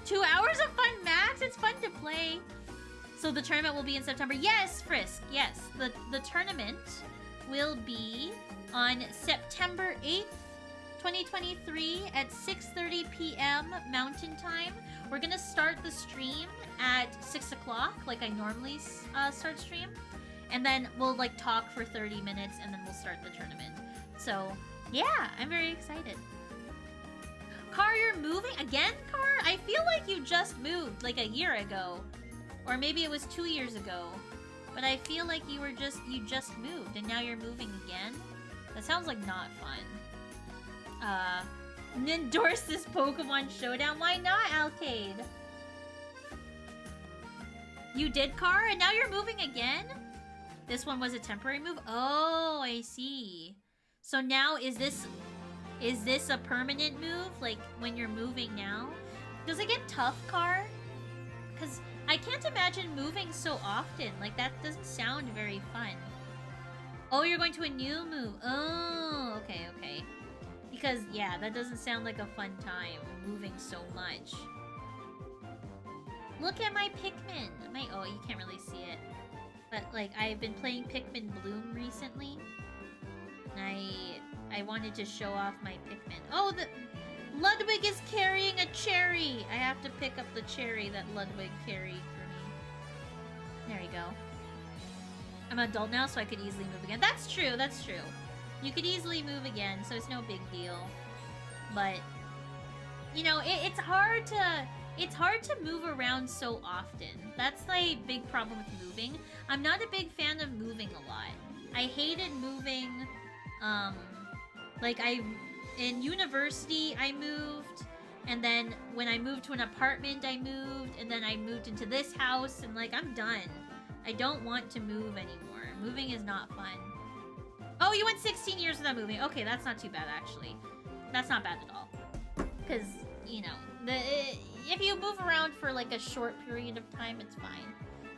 2 hours of fun, Max! It's fun to play! So the tournament will be in September. Yes, Frisk, yes. The tournament will be on September 8th, 2023 at 6:30 p.m. Mountain Time. We're gonna start the stream at 6 o'clock, like I normally start stream. And then we'll, like, talk for 30 minutes, and then we'll start the tournament. So, yeah, I'm very excited. Car, you're moving? Again, Car? I feel like you just moved, like, a year ago. Or maybe it was 2 years ago. But I feel like you just moved, and now you're moving again? That sounds like not fun. Endorse this Pokemon Showdown? Why not, Alcade? You did, Car? And now you're moving again? This one was a temporary move? Oh, I see. So now, is this a permanent move? Like, when you're moving now? Does it get tough, Car? Because I can't imagine moving so often. Like, that doesn't sound very fun. Oh, you're going to a new move. Oh, okay, okay. Because, yeah, that doesn't sound like a fun time, moving so much. Look at my Pikmin. Oh, you can't really see it. like, I've been playing Pikmin Bloom recently. And I wanted to show off my Pikmin. Oh, the Ludwig is carrying a cherry! I have to pick up the cherry that Ludwig carried for me. There we go. I'm an adult now, so I could easily move again. That's true, that's true. You could easily move again, so it's no big deal. But, you know, it's hard to move around so often. That's my big problem with moving. I'm not a big fan of moving a lot. I hated moving, like in university I moved, and then when I moved to an apartment I moved, and then I moved into this house, and like, I'm done. I don't want to move anymore. Moving is not fun. Oh, you went 16 years without moving. Okay, that's not too bad, actually. That's not bad at all. Because, you know, if you move around for like a short period of time, it's fine.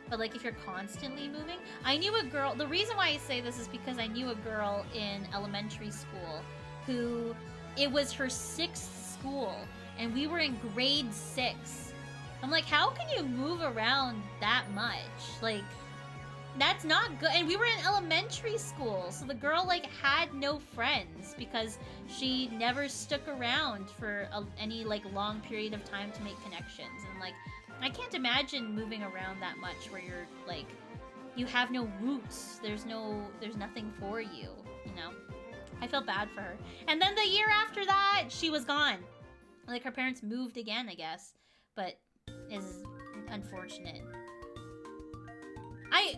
But like if you're constantly moving, I knew a girl, the reason why I say this is because I knew a girl in elementary school who, it was her 6th school, and we were in grade 6. I'm like, how can you move around that much? Like, that's not good. And we were in elementary school, so the girl like had no friends because she never stuck around for any like long period of time to make connections. And like, I can't imagine moving around that much where you're like, you have no roots. There's nothing for you, you know? I felt bad for her. And then the year after that, she was gone. Like, her parents moved again, I guess. But is unfortunate.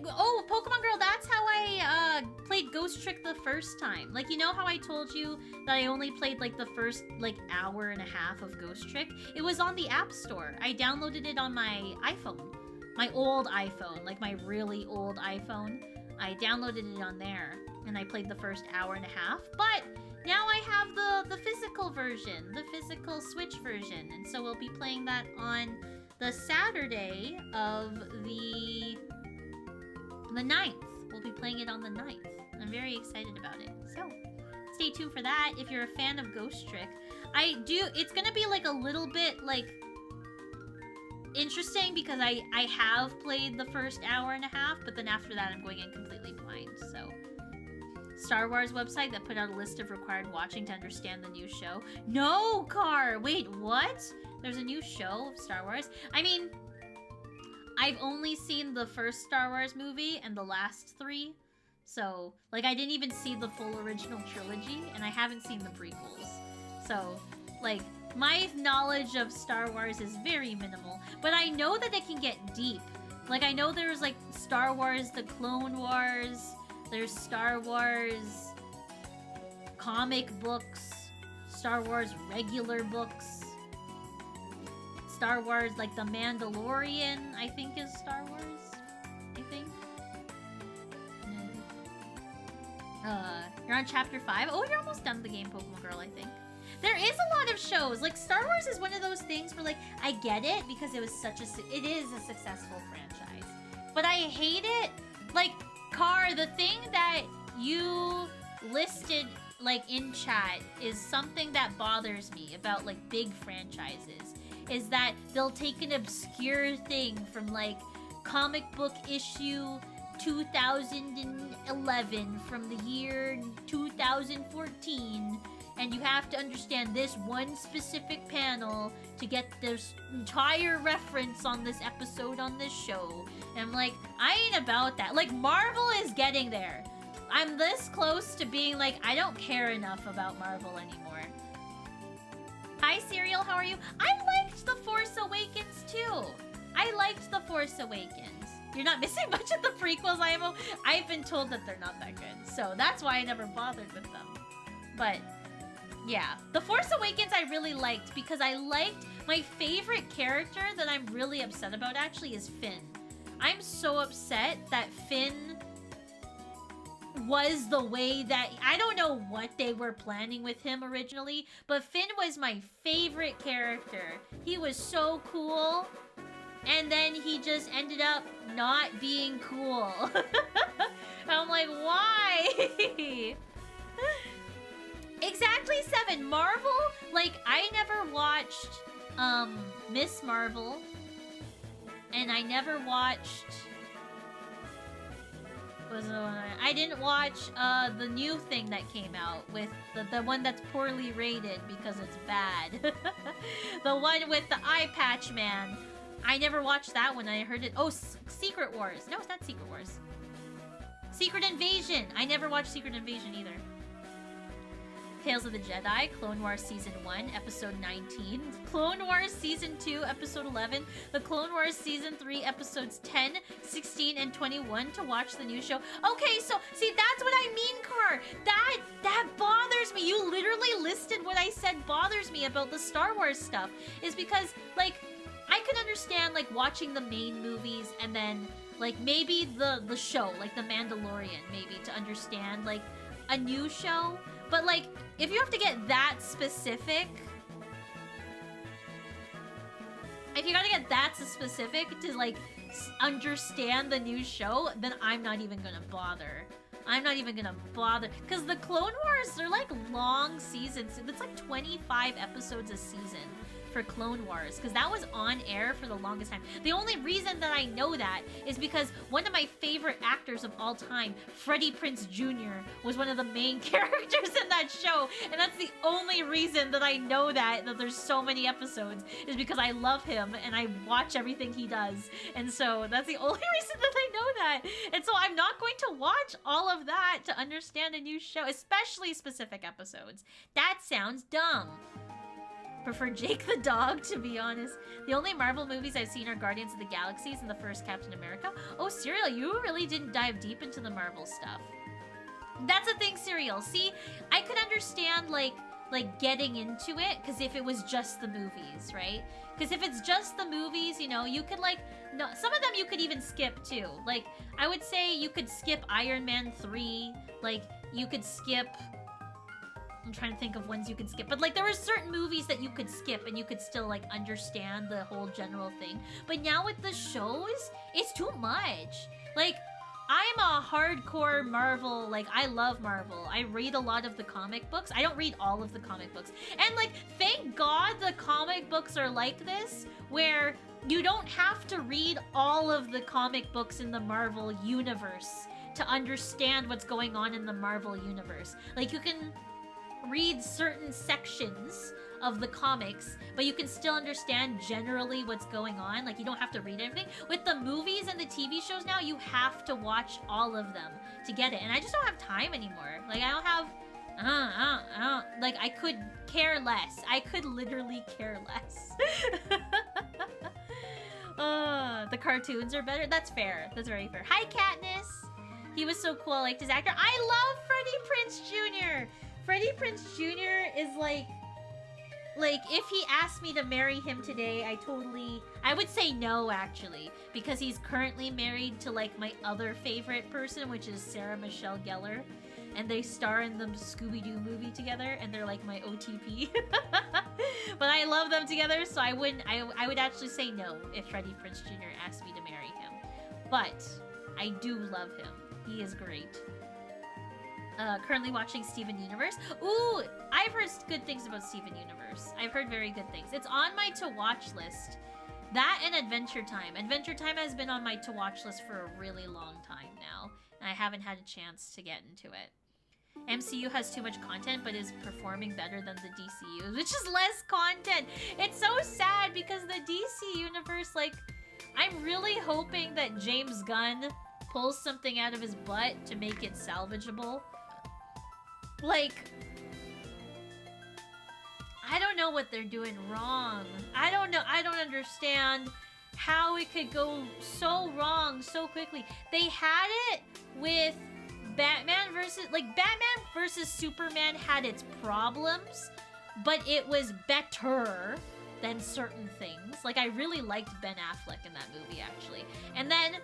Oh, Pokemon Girl, that's how I played Ghost Trick the first time. Like, you know how I told you that I only played like the first like hour and a half of Ghost Trick? It was on the App Store. I downloaded it on my iPhone. My old iPhone, like my really old iPhone. I downloaded it on there, and I played the first hour and a half. But now I have the physical version, the physical Switch version, and so we'll be playing that on the Saturday of the 9th. We'll be playing it on the 9th. I'm very excited about it. So, stay tuned for that if you're a fan of Ghost Trick. It's gonna be like a little bit like interesting because I have played the first hour and a half, but then after that I'm going in completely blind, so. Star Wars website that put out a list of required watching to understand the new show. No, Car! Wait, what? There's a new show of Star Wars? I mean, I've only seen the first Star Wars movie and the last 3. So, like, I didn't even see the full original trilogy, and I haven't seen the prequels. So, like, my knowledge of Star Wars is very minimal. But I know that it can get deep. Like, I know there's, like, Star Wars The Clone Wars. There's Star Wars comic books. Star Wars regular books. Star Wars, like, The Mandalorian, I think is Star Wars. I think. You're on chapter 5? Oh, you're almost done with the game, Pokemon Girl, I think. There is a lot of shows. Like, Star Wars is one of those things where, like, I get it because it was it is a successful franchise. But I hate it. Like, Car, the thing that you listed, like, in chat is something that bothers me about, like, big franchises. Is that they'll take an obscure thing from, like, comic book issue 2011 from the year 2014, and you have to understand this one specific panel to get this entire reference on this episode on this show. And I'm like, I ain't about that. Like, Marvel is getting there. I'm this close to being like, I don't care enough about Marvel anymore. Hi, Serial, how are you? I liked The Force Awakens, too. I liked The Force Awakens. You're not missing much of the prequels, I've been told that they're not that good. So that's why I never bothered with them. But, yeah. The Force Awakens I really liked because I liked my favorite character that I'm really upset about, actually, is Finn. I'm so upset that Finn was the way that... I don't know what they were planning with him originally, but Finn was my favorite character. He was so cool, and then he just ended up not being cool. I'm like, why? Exactly 7. Marvel, like, I never watched Miss Marvel, and I never watched was the one I didn't watch the new thing that came out with the one that's poorly rated because it's bad. The one with the eye patch man. I never watched that one. I heard it. Oh, Secret Wars. No, it's not Secret Wars. Secret Invasion. I never watched Secret Invasion either. Tales of the Jedi, Clone Wars Season 1, Episode 19, Clone Wars Season 2, Episode 11, the Clone Wars Season 3, Episodes 10, 16, and 21 to watch the new show. Okay, so, see, that's what I mean, Car. That bothers me. You literally listed what I said bothers me about the Star Wars stuff. Is because, like, I can understand, like, watching the main movies and then, like, maybe the show, like The Mandalorian, maybe, to understand, like, a new show. But, like, if you have to get that specific... If you gotta get that specific to, like, understand the new show, then I'm not even gonna bother. I'm not even gonna bother. Because the Clone Wars, they're, like, long seasons. It's, like, 25 episodes a season for Clone Wars, because that was on air for the longest time. The only reason that I know that is because one of my favorite actors of all time, Freddie Prinze Jr., was one of the main characters in that show, and that's the only reason that I know that there's so many episodes, is because I love him and I watch everything he does, and so that's the only reason that I know that. And so I'm not going to watch all of that to understand a new show, especially specific episodes. That sounds dumb. Prefer Jake the dog, to be honest. The only Marvel movies I've seen are Guardians of the Galaxies and the first Captain America. Oh, Serial, you really didn't dive deep into the Marvel stuff. That's the thing, Serial. See, I could understand, like getting into it, because if it was just the movies, right? Because if it's just the movies, you know, you could, like... No, some of them you could even skip, too. Like, I would say you could skip Iron Man 3. Like, you could skip... I'm trying to think of ones you could skip. But, like, there were certain movies that you could skip and you could still, like, understand the whole general thing. But now with the shows, it's too much. Like, I'm a hardcore Marvel, like, I love Marvel. I read a lot of the comic books. I don't read all of the comic books. And, like, thank God the comic books are like this, where you don't have to read all of the comic books in the Marvel universe to understand what's going on in the Marvel universe. Like, you can read certain sections of the comics, but you can still understand generally what's going on. Like, you don't have to read everything. With the movies and the TV shows now, you have to watch all of them to get it. And I just don't have time anymore. Like, I don't have... like, I could care less. I could literally care less. The cartoons are better. That's fair. That's very fair. Hi, Katniss. He was so cool. I liked his actor. I love Freddie Prinze Jr. Freddie Prinze Jr. is like, if he asked me to marry him today, I would say no, actually, because he's currently married to, like, my other favorite person, which is Sarah Michelle Gellar, and they star in the Scooby-Doo movie together, and they're, like, my OTP. But I love them together, so I would actually say no if Freddie Prinze Jr. asked me to marry him. But I do love him. He is great. Currently watching Steven Universe. Ooh, I've heard good things about Steven Universe. I've heard very good things. It's on my to-watch list. That and Adventure Time. Adventure Time has been on my to-watch list for a really long time now, and I haven't had a chance to get into it. MCU has too much content, but is performing better than the DCU, which is less content. It's so sad because the DC Universe, like, I'm really hoping that James Gunn pulls something out of his butt to make it salvageable. Like, I don't know what they're doing wrong. I don't know. I don't understand how it could go so wrong so quickly. They had it with Batman versus Superman had its problems, but it was better than certain things. Like, I really liked Ben Affleck in that movie, actually. And then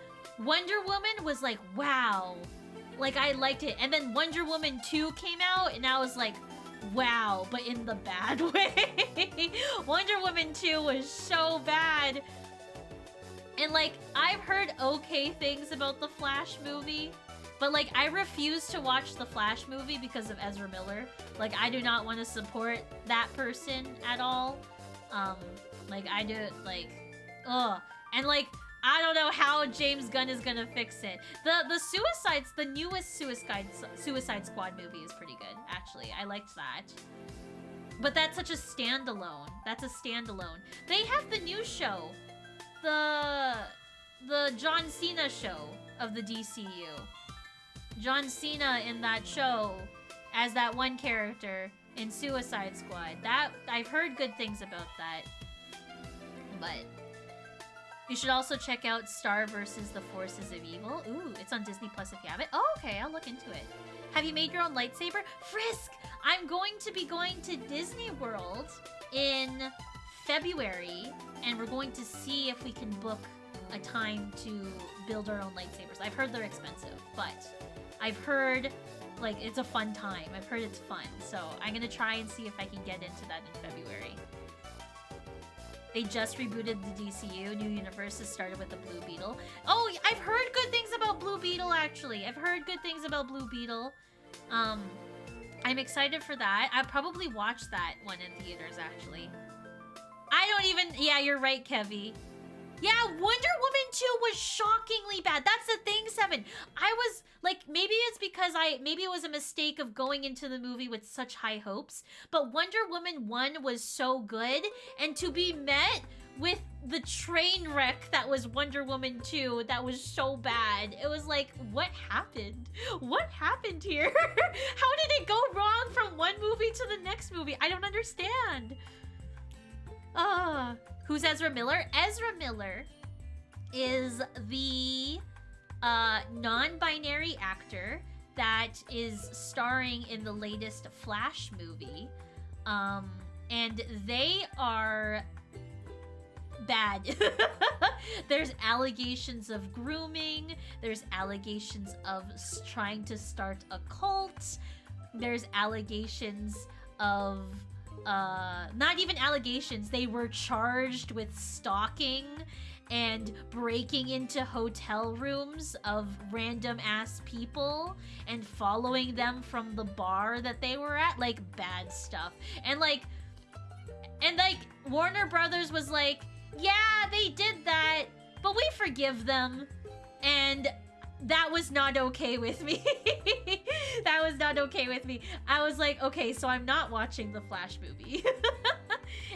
Wonder Woman was like, wow. Like, I liked it. And then Wonder Woman 2 came out, and I was like, wow, but in the bad way. Wonder Woman 2 was so bad. And, like, I've heard okay things about the Flash movie, but, like, I refuse to watch the Flash movie because of Ezra Miller. Like, I do not want to support that person at all. Like, I do, like, ugh. And, like, I don't know how James Gunn is gonna fix it. The newest Suicide Squad movie is pretty good, actually. I liked that. But that's such a standalone. That's a standalone. They have the new show. The John Cena show of the DCU. John Cena in that show as that one character in Suicide Squad. That I've heard good things about that. But you should also check out Star vs. the Forces of Evil. Ooh, it's on Disney Plus if you have it. Oh, okay, I'll look into it. Have you made your own lightsaber? Frisk! I'm going to be going to Disney World in February, and we're going to see if we can book a time to build our own lightsabers. I've heard they're expensive, but I've heard, like, it's a fun time. I've heard it's fun, so I'm gonna try and see if I can get into that in February. They just rebooted the DCU. New universe has started with the Blue Beetle. Oh, I've heard good things about Blue Beetle, actually. I've heard good things about Blue Beetle. I'm excited for that. I'll probably watch that one in theaters, actually. I don't even... Yeah, you're right, Kevy. Yeah, Wonder Woman 2 was shockingly bad. That's the thing, Seven. I was, like, maybe it's because maybe it was a mistake of going into the movie with such high hopes, but Wonder Woman 1 was so good, and to be met with the train wreck that was Wonder Woman 2, that was so bad. It was like, what happened? What happened here? How did it go wrong from one movie to the next movie? I don't understand. Who's Ezra Miller? Ezra Miller is the non-binary actor that is starring in the latest Flash movie. And they are bad. There's allegations of grooming. There's allegations of trying to start a cult. There's allegations of... not even allegations. They were charged with stalking and breaking into hotel rooms of random ass people and following them from the bar that they were at. Like, bad stuff. And Warner Brothers was like, yeah, they did that, but we forgive them. And that was not okay with me. That was not okay with me. I was like, okay, so I'm not watching the Flash movie.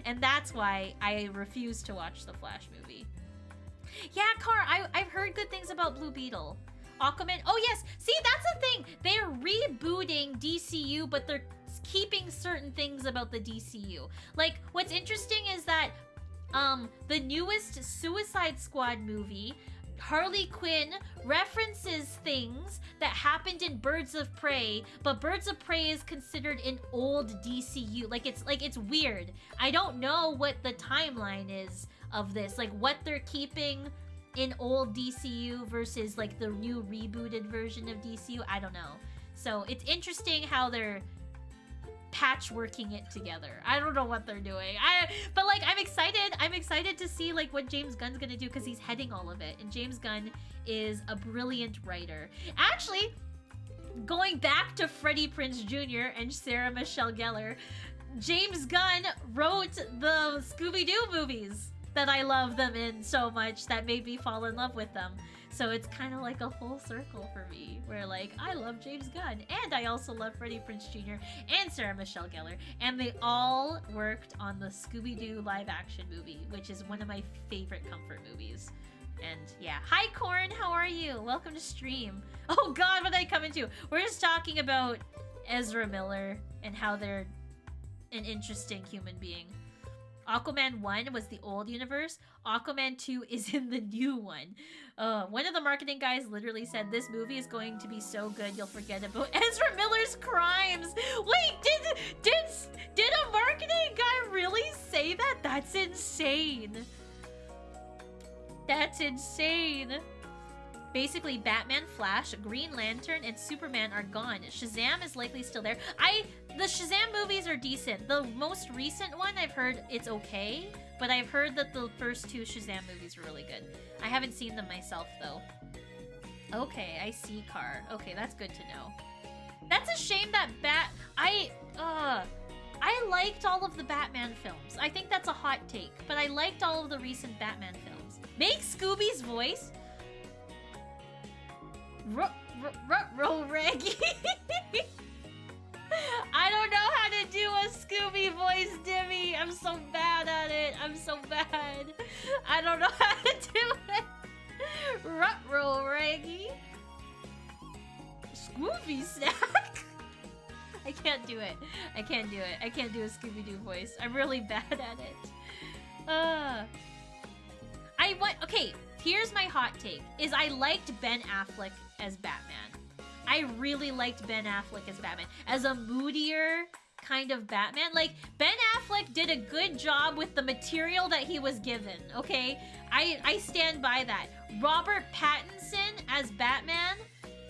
And that's why I refuse to watch the Flash movie. Yeah, Car, I've heard good things about Blue Beetle. Aquaman. Oh, yes. See, that's the thing. They're rebooting DCU, but they're keeping certain things about the DCU. Like, what's interesting is that the newest Suicide Squad movie, Harley Quinn references things that happened in Birds of Prey, but Birds of Prey is considered an old DCU. Like, it's weird. I don't know what the timeline is of this. Like, what they're keeping in old DCU versus, like, the new rebooted version of DCU. I don't know. So, it's interesting how they're patchworking it together. I don't know what they're doing. But like, I'm excited. I'm excited to see like what James Gunn's gonna do, because he's heading all of it. And James Gunn is a brilliant writer. Actually, going back to Freddie Prinze Jr. and Sarah Michelle Gellar, James Gunn wrote the Scooby-Doo movies that I love them in so much that made me fall in love with them. So it's kind of like a full circle for me, where like, I love James Gunn, and I also love Freddie Prinze Jr. and Sarah Michelle Gellar, and they all worked on the Scooby-Doo live-action movie, which is one of my favorite comfort movies. And yeah, hi Corn, how are you? Welcome to stream. Oh god, what did I come into? We're just talking about Ezra Miller and how they're an interesting human being. Aquaman 1 was the old universe. Aquaman 2 is in the new one. One of the marketing guys literally said, this movie is going to be so good you'll forget about Ezra Miller's crimes. Wait, did a marketing guy really say that? That's insane. That's insane. Basically, Batman, Flash, Green Lantern, and Superman are gone. Shazam is likely still there. The Shazam movies are decent. The most recent one, I've heard it's okay, but I've heard that the first two Shazam movies were really good. I haven't seen them myself, though. Okay, I see, Car. Okay, that's good to know. That's a shame that I liked all of the Batman films. I think that's a hot take, but I liked all of the recent Batman films. Make Scooby's voice. Reggie. I don't know how to do a Scooby voice, Dimmy. I'm so bad at it. I'm so bad. I don't know how to do it. Reggie. Scooby snack. I can't do it. I can't do it. I can't do a Scooby-Doo voice. I'm really bad at it. Okay, here's my hot take. Is I liked Ben Affleck as Batman. I really liked Ben Affleck as Batman. As a moodier kind of Batman. Like, Ben Affleck did a good job with the material that he was given, okay? I stand by that. Robert Pattinson as Batman,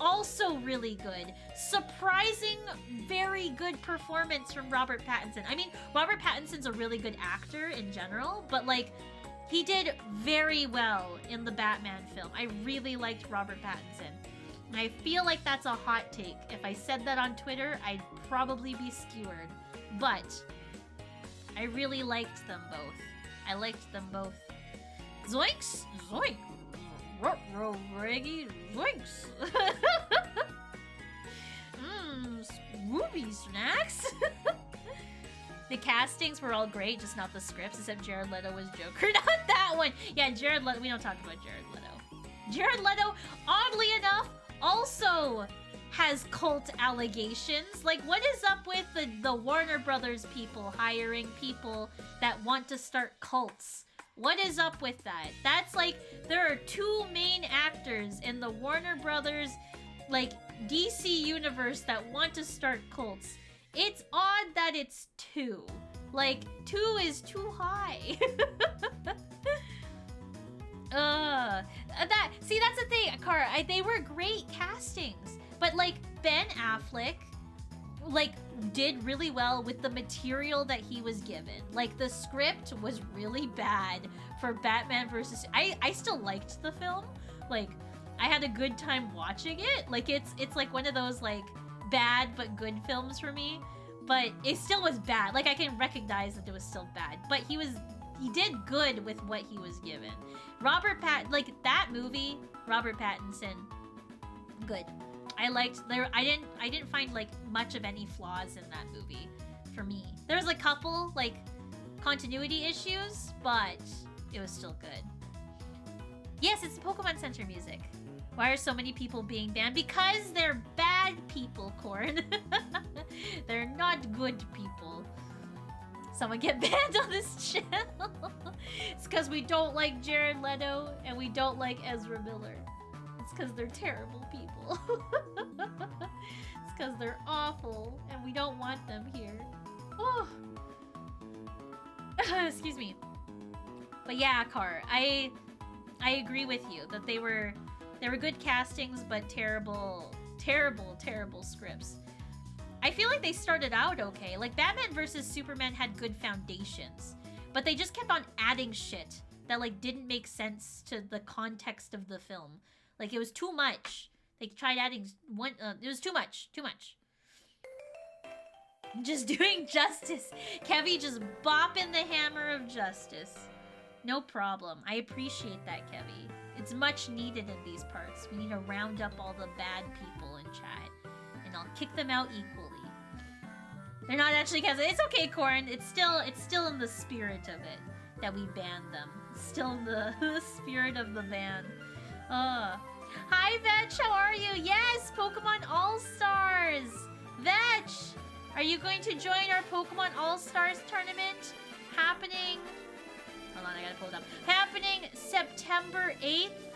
also really good. Surprising, very good performance from Robert Pattinson. I mean, Robert Pattinson's a really good actor in general, but like, he did very well in the Batman film. I really liked Robert Pattinson. I feel like that's a hot take. If I said that on Twitter, I'd probably be skewered. But I really liked them both. I liked them both. Zoinks! Zoink! Reggie! Zoinks! Scooby snacks! The castings were all great, just not the scripts, except Jared Leto was Joker. Not that one! Yeah, Jared Leto. We don't talk about Jared Leto. Jared Leto, oddly enough, also has cult allegations. Like, what is up with the Warner Brothers people hiring people that want to start cults? What is up with that? That's like, there are two main actors in the Warner Brothers, like, DC universe that want to start cults. It's odd that it's two. Like, two is too high. See, that's the thing, Kara. They were great castings, but like Ben Affleck, like did really well with the material that he was given. Like the script was really bad for Batman versus. I still liked the film. Like I had a good time watching it. Like it's like one of those like bad but good films for me. But it still was bad. Like I can recognize that it was still bad. But he did good with what he was given. Like that movie, Robert Pattinson, good. I didn't find like much of any flaws in that movie for me. There was a couple like continuity issues, but it was still good. Yes, it's Pokemon Center music. Why are so many people being banned? Because they're bad people, Corn. They're not good people. Someone get banned on this channel. It's because we don't like Jared Leto and we don't like Ezra Miller. It's because they're terrible people. It's because they're awful and we don't want them here. Oh. Excuse me. But yeah, Car, I agree with you that they were good castings, but terrible scripts. I feel like they started out okay. Like Batman vs Superman had good foundations, but they just kept on adding shit that like didn't make sense to the context of the film. Like it was too much. They tried adding one. It was too much. Just doing justice. Kevy just bopping the hammer of justice. No problem. I appreciate that, Kevy. It's much needed in these parts. We need to round up all the bad people in chat, and I'll kick them out equally. They're not actually canceled. It's okay, Corn. It's still in the spirit of it that we banned them. It's still in the spirit of the ban. Hi, Vetch. How are you? Yes, Pokemon All-Stars. Vetch, are you going to join our Pokemon All-Stars tournament happening? Hold on, I gotta pull it up. Happening September 8th,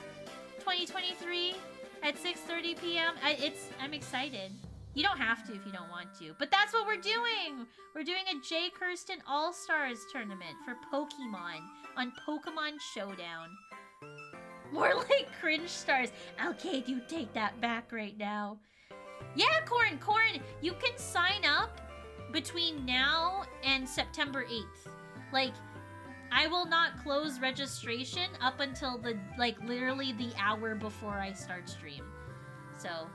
2023 at 6:30 p.m. I'm excited. You don't have to if you don't want to, but that's what we're doing. We're doing a Jkirstyn All-Stars tournament for Pokemon on Pokemon Showdown. More like cringe stars. Okay, you take that back right now. Yeah, Corn, you can sign up between now and September 8th. Like, I will not close registration up until literally the hour before I start stream. So,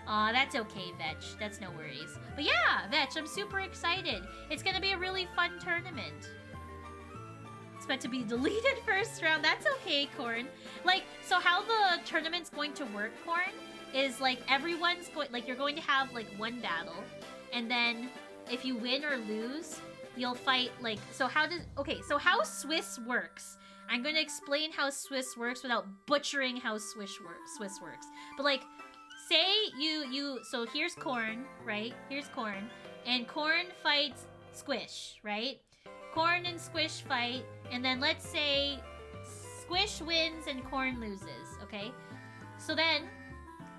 that's okay, Vetch. That's no worries. But yeah, Vetch, I'm super excited. It's gonna be a really fun tournament. It's meant to be deleted first round. That's okay, Corn. Like, so how the tournament's going to work, Corn, is like everyone's going, like you're going to have like one battle, and then if you win or lose, you'll fight like, so how Swiss works. I'm going to explain how Swiss works without butchering how Swiss works. But like, say so here's Corn, right? Here's Corn, and Corn fights Squish, right? Corn and Squish fight, and then let's say Squish wins and Corn loses, okay? So then,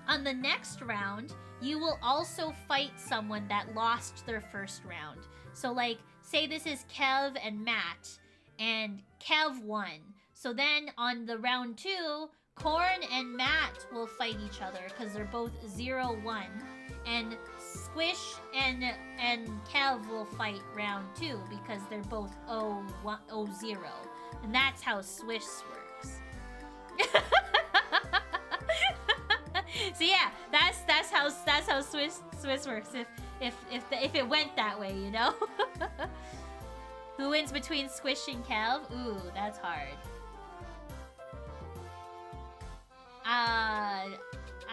on the next round, you will also fight someone that lost their first round. So like, say this is Kev and Matt, and Kev won. So then on the round 2, Corn and Matt will fight each other because they're both 0-1. And Squish and Kev will fight round 2 because they're both 0-0. And that's how Swiss works. So yeah, that's how Swiss works. If it went that way, you know. Who wins between Squish and Kev? Ooh, that's hard.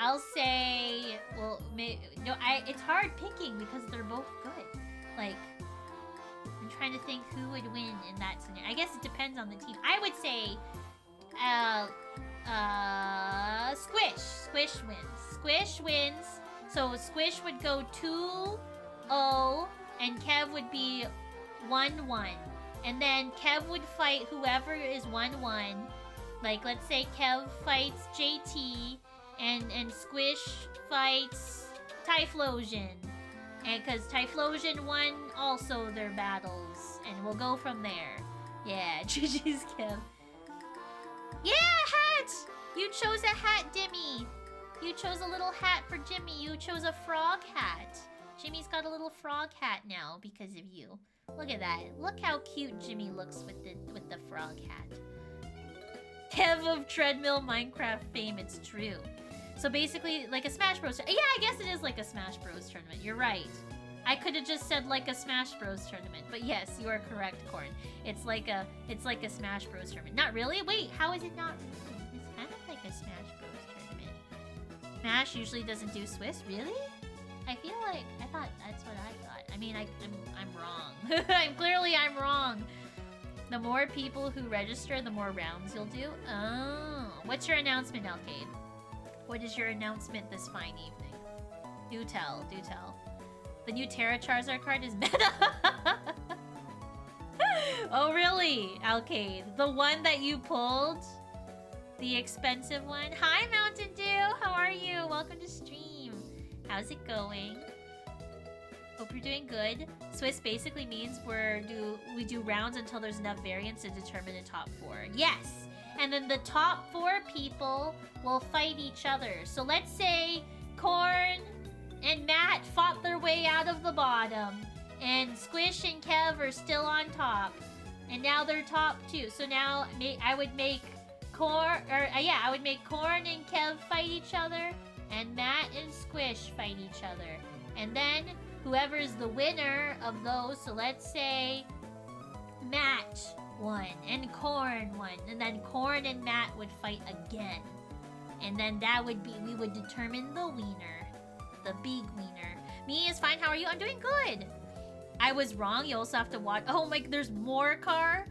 I'll say, well, it's hard picking because they're both good. Like, I'm trying to think who would win in that scenario. I guess it depends on the team. I would say, Squish. Squish wins. Squish wins. So Squish would go 2-0, and Kev would be 1-1. And then Kev would fight whoever is 1-1. Like, let's say Kev fights JT, and Squish fights Typhlosion. And because Typhlosion won also their battles. And we'll go from there. Yeah, GG's Kev. Yeah, hat! You chose a hat, Dimmy. You chose a little hat for Jimmy. You chose a frog hat. Jimmy's got a little frog hat now because of you. Look at that. Look how cute Jimmy looks with the frog hat. Kev of Treadmill Minecraft fame, it's true. So basically, like a Smash Bros. Yeah, I guess it is like a Smash Bros. Tournament. You're right. I could have just said like a Smash Bros. Tournament, but yes, you are correct, Corn. It's like a Smash Bros. Tournament. Not really? Wait, how is it not really? It's kind of like a Smash Bros. Tournament. Smash usually doesn't do Swiss, really? I feel like I thought that's what I thought. I mean, I'm wrong. I'm wrong. The more people who register, the more rounds you'll do. Oh, what's your announcement, Alcade? What is your announcement this fine evening? Do tell, do tell. The new Terra Charizard card is meta. Oh, really, Alcade? The one that you pulled? The expensive one? Hi, Mountain Dew. How are you? Welcome to stream. How's it going? Hope you're doing good. Swiss basically means we do rounds until there's enough variants to determine the top 4. Yes! And then the top 4 people will fight each other. So let's say Corn and Matt fought their way out of the bottom, and Squish and Kev are still on top, and now they're top 2. So now I would make Corn and Kev fight each other, and Matt and Squish fight each other, and then whoever is the winner of those, so let's say Matt won and Corn won, and then Corn and Matt would fight again, and then we would determine the wiener, the big wiener. Me is fine. How are you? I'm doing good. I was wrong. You also have to watch. Oh my, there's more Car.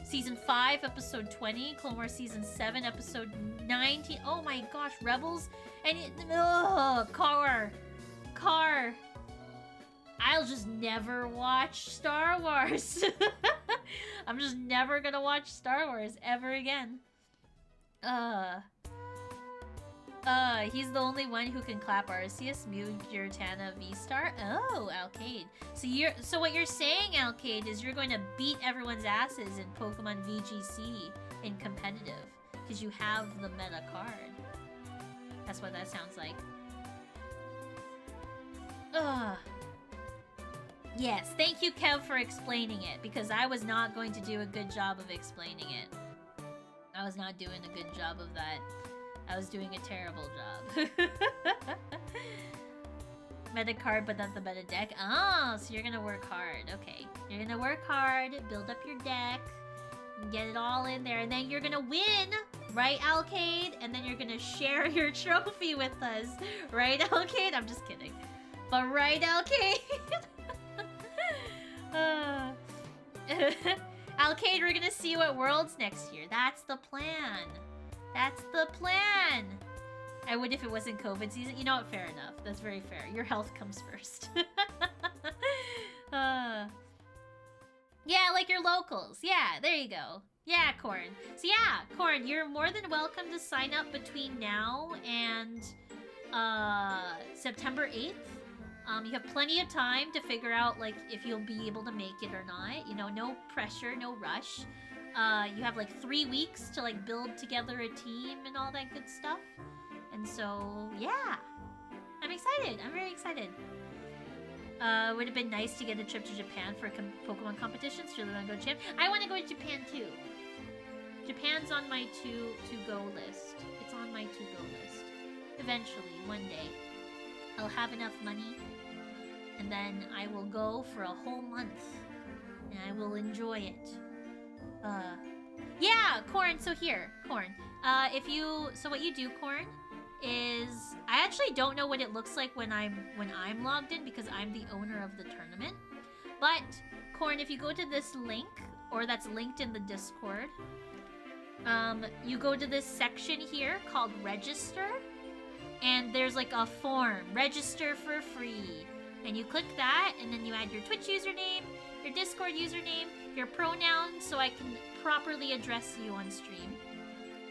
Season 5, episode 20. Clone Wars Season 7, episode 19. Oh my gosh, Rebels. And Car. I'll just never watch Star Wars. I'm just never gonna watch Star Wars ever again. He's the only one who can clap Arceus, Mew, Giratina, V-Star. Oh, Alcade. So what you're saying, Alcade, is you're going to beat everyone's asses in Pokemon VGC in competitive. Because you have the meta card. That's what that sounds like. Yes, thank you, Kev, for explaining it. Because I was not going to do a good job of explaining it. I was not doing a good job of that. I was doing a terrible job. Meta card, but not the meta deck. Oh, so you're gonna work hard. Okay. You're gonna work hard, build up your deck, Get it all in there, and then you're gonna win, right, Alcade? And then you're gonna share your trophy with us, right, Alcade? I'm just kidding. But right, Alcade? Alcade, we're gonna see you at Worlds next year. That's the plan. That's the plan. I would if it wasn't COVID season. You know what? Fair enough. That's very fair. Your health comes first. Yeah, like your locals. Yeah, there you go. Yeah, Corn. So yeah, Corn, you're more than welcome to sign up between now and September 8th. You have plenty of time to figure out like if you'll be able to make it or not. You know, no pressure, no rush. You have like 3 weeks to like build together a team and all that good stuff. And so, yeah. I'm excited. I'm very excited. Would have been nice to get a trip to Japan for Pokemon competitions. Do you really want to go to Japan? I want to go to Japan too. Japan's on my to-go list. It's on my to-go list. Eventually, one day, I'll have enough money, and then I will go for a whole month, and I will enjoy it. Yeah, Corn. So here, Corn. So what you do, Corn, is I actually don't know what it looks like when I'm logged in because I'm the owner of the tournament. But Corn, if you go to this link, or that's linked in the Discord, you go to this section here called Register, and there's like a form, register for free, and you click that, and then you add your Twitch username, your Discord username, your pronouns, so I can properly address you on stream.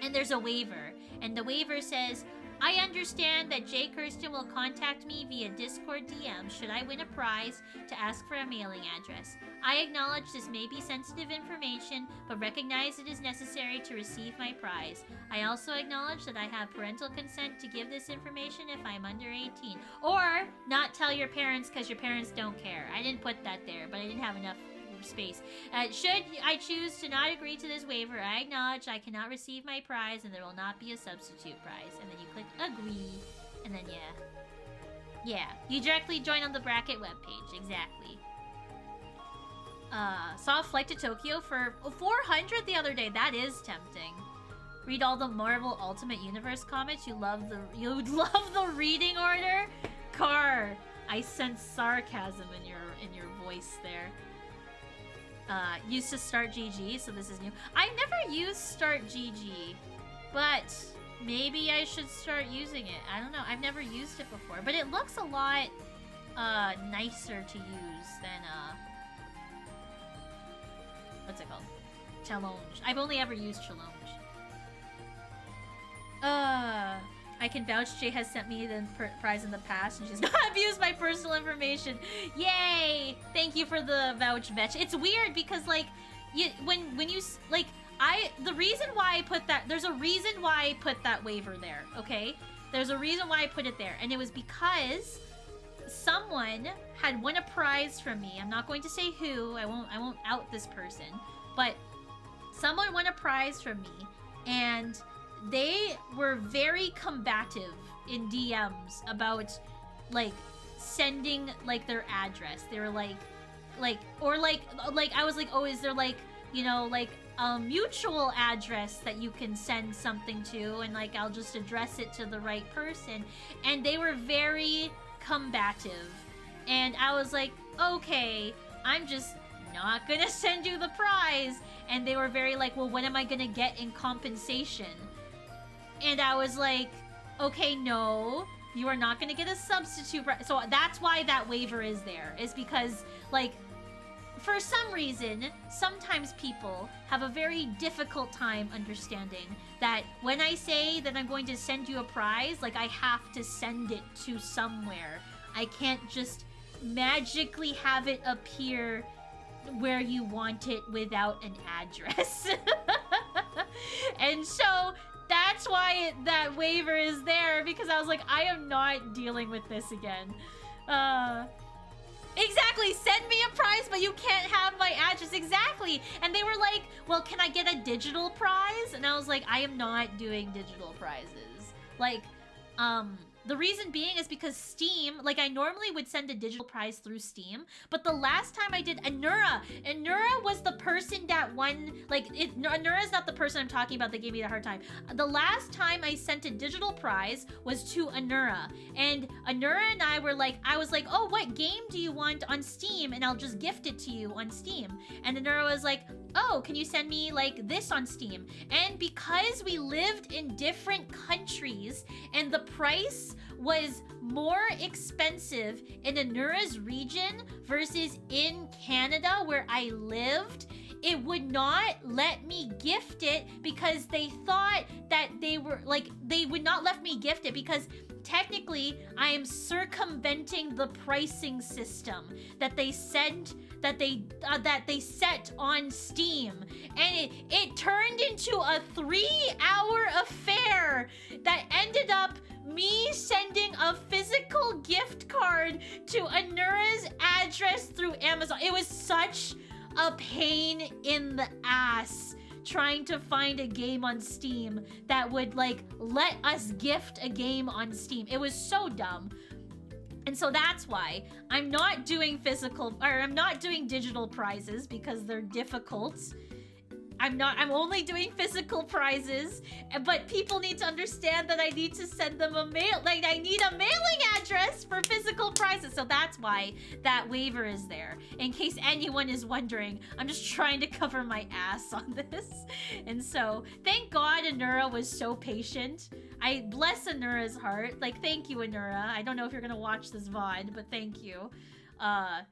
And there's a waiver, and the waiver says, I understand that Jkirstyn will contact me via Discord DM should I win a prize to ask for a mailing address. I acknowledge this may be sensitive information, but recognize it is necessary to receive my prize. I also acknowledge that I have parental consent to give this information if I'm under 18. Or not tell your parents because your parents don't care. I didn't put that there, but I didn't have enough space. Should I choose to not agree to this waiver, I acknowledge I cannot receive my prize and there will not be a substitute prize. And then you click agree, and then yeah, you directly join on the bracket webpage. Exactly. Saw a flight to Tokyo for 400 the other day. That is tempting. Read all the Marvel Ultimate Universe comics. You'd love the reading order. Car, I sense sarcasm in your voice there. Used to Start GG, so this is new. I've never used Start GG, but maybe I should start using it. I don't know. I've never used it before, but it looks a lot nicer to use than what's it called? Challenge. I've only ever used Challenge. I can vouch Jay has sent me the prize in the past and she's not abused my personal information. Yay! Thank you for the vouch, Vetch. It's weird because like, when you like, the reason why I put that, there's a reason why I put that waiver there, okay? There's a reason why I put it there, and it was because someone had won a prize from me. I'm not going to say who. I won't out this person, but someone won a prize from me, and they were very combative in DMs about like sending like their address. They were like I was like, oh, is there like, you know, like a mutual address that you can send something to, and like I'll just address it to the right person. And they were very combative, and I was like, okay, I'm just not gonna send you the prize. And they were very like, well, what am I gonna get in compensation? And I was like, okay, no, you are not gonna get a substitute. So that's why that waiver is there, is because like, for some reason, sometimes people have a very difficult time understanding that when I say that I'm going to send you a prize, like I have to send it to somewhere. I can't just magically have it appear where you want it without an address. And so that's why that waiver is there, because I was like, I am not dealing with this again. Exactly, send me a prize, but you can't have my address. Exactly. And they were like, well, can I get a digital prize? And I was like, I am not doing digital prizes. Like, The reason being is because Steam, like I normally would send a digital prize through Steam, but the last time I did, Anura was the person that won, like, Anura's not the person I'm talking about that gave me the hard time. The last time I sent a digital prize was to Anura, and Anura and I were like, I was like, oh, what game do you want on Steam? And I'll just gift it to you on Steam. And Anura was like, oh, can you send me like this on Steam? And because we lived in different countries and the price was more expensive in Anura's region versus in Canada where I lived, it would not let me gift it because they thought that they were like, they would not let me gift it because technically I am circumventing the pricing system that they sent that they set on Steam, and it turned into a 3-hour affair that ended up me sending a physical gift card to Anura's address through Amazon. It was such a pain in the ass trying to find a game on Steam that would like let us gift a game on Steam. It was so dumb. And so that's why I'm not doing I'm not doing digital prizes because they're difficult. I'm only doing physical prizes, but people need to understand that I need to send them a mail, like I need a mailing address for physical prizes. So that's why that waiver is there. In case anyone is wondering, I'm just trying to cover my ass on this. And so thank God Anura was so patient. I bless Anura's heart. Like, thank you, Anura. I don't know if you're gonna watch this VOD, but thank you. I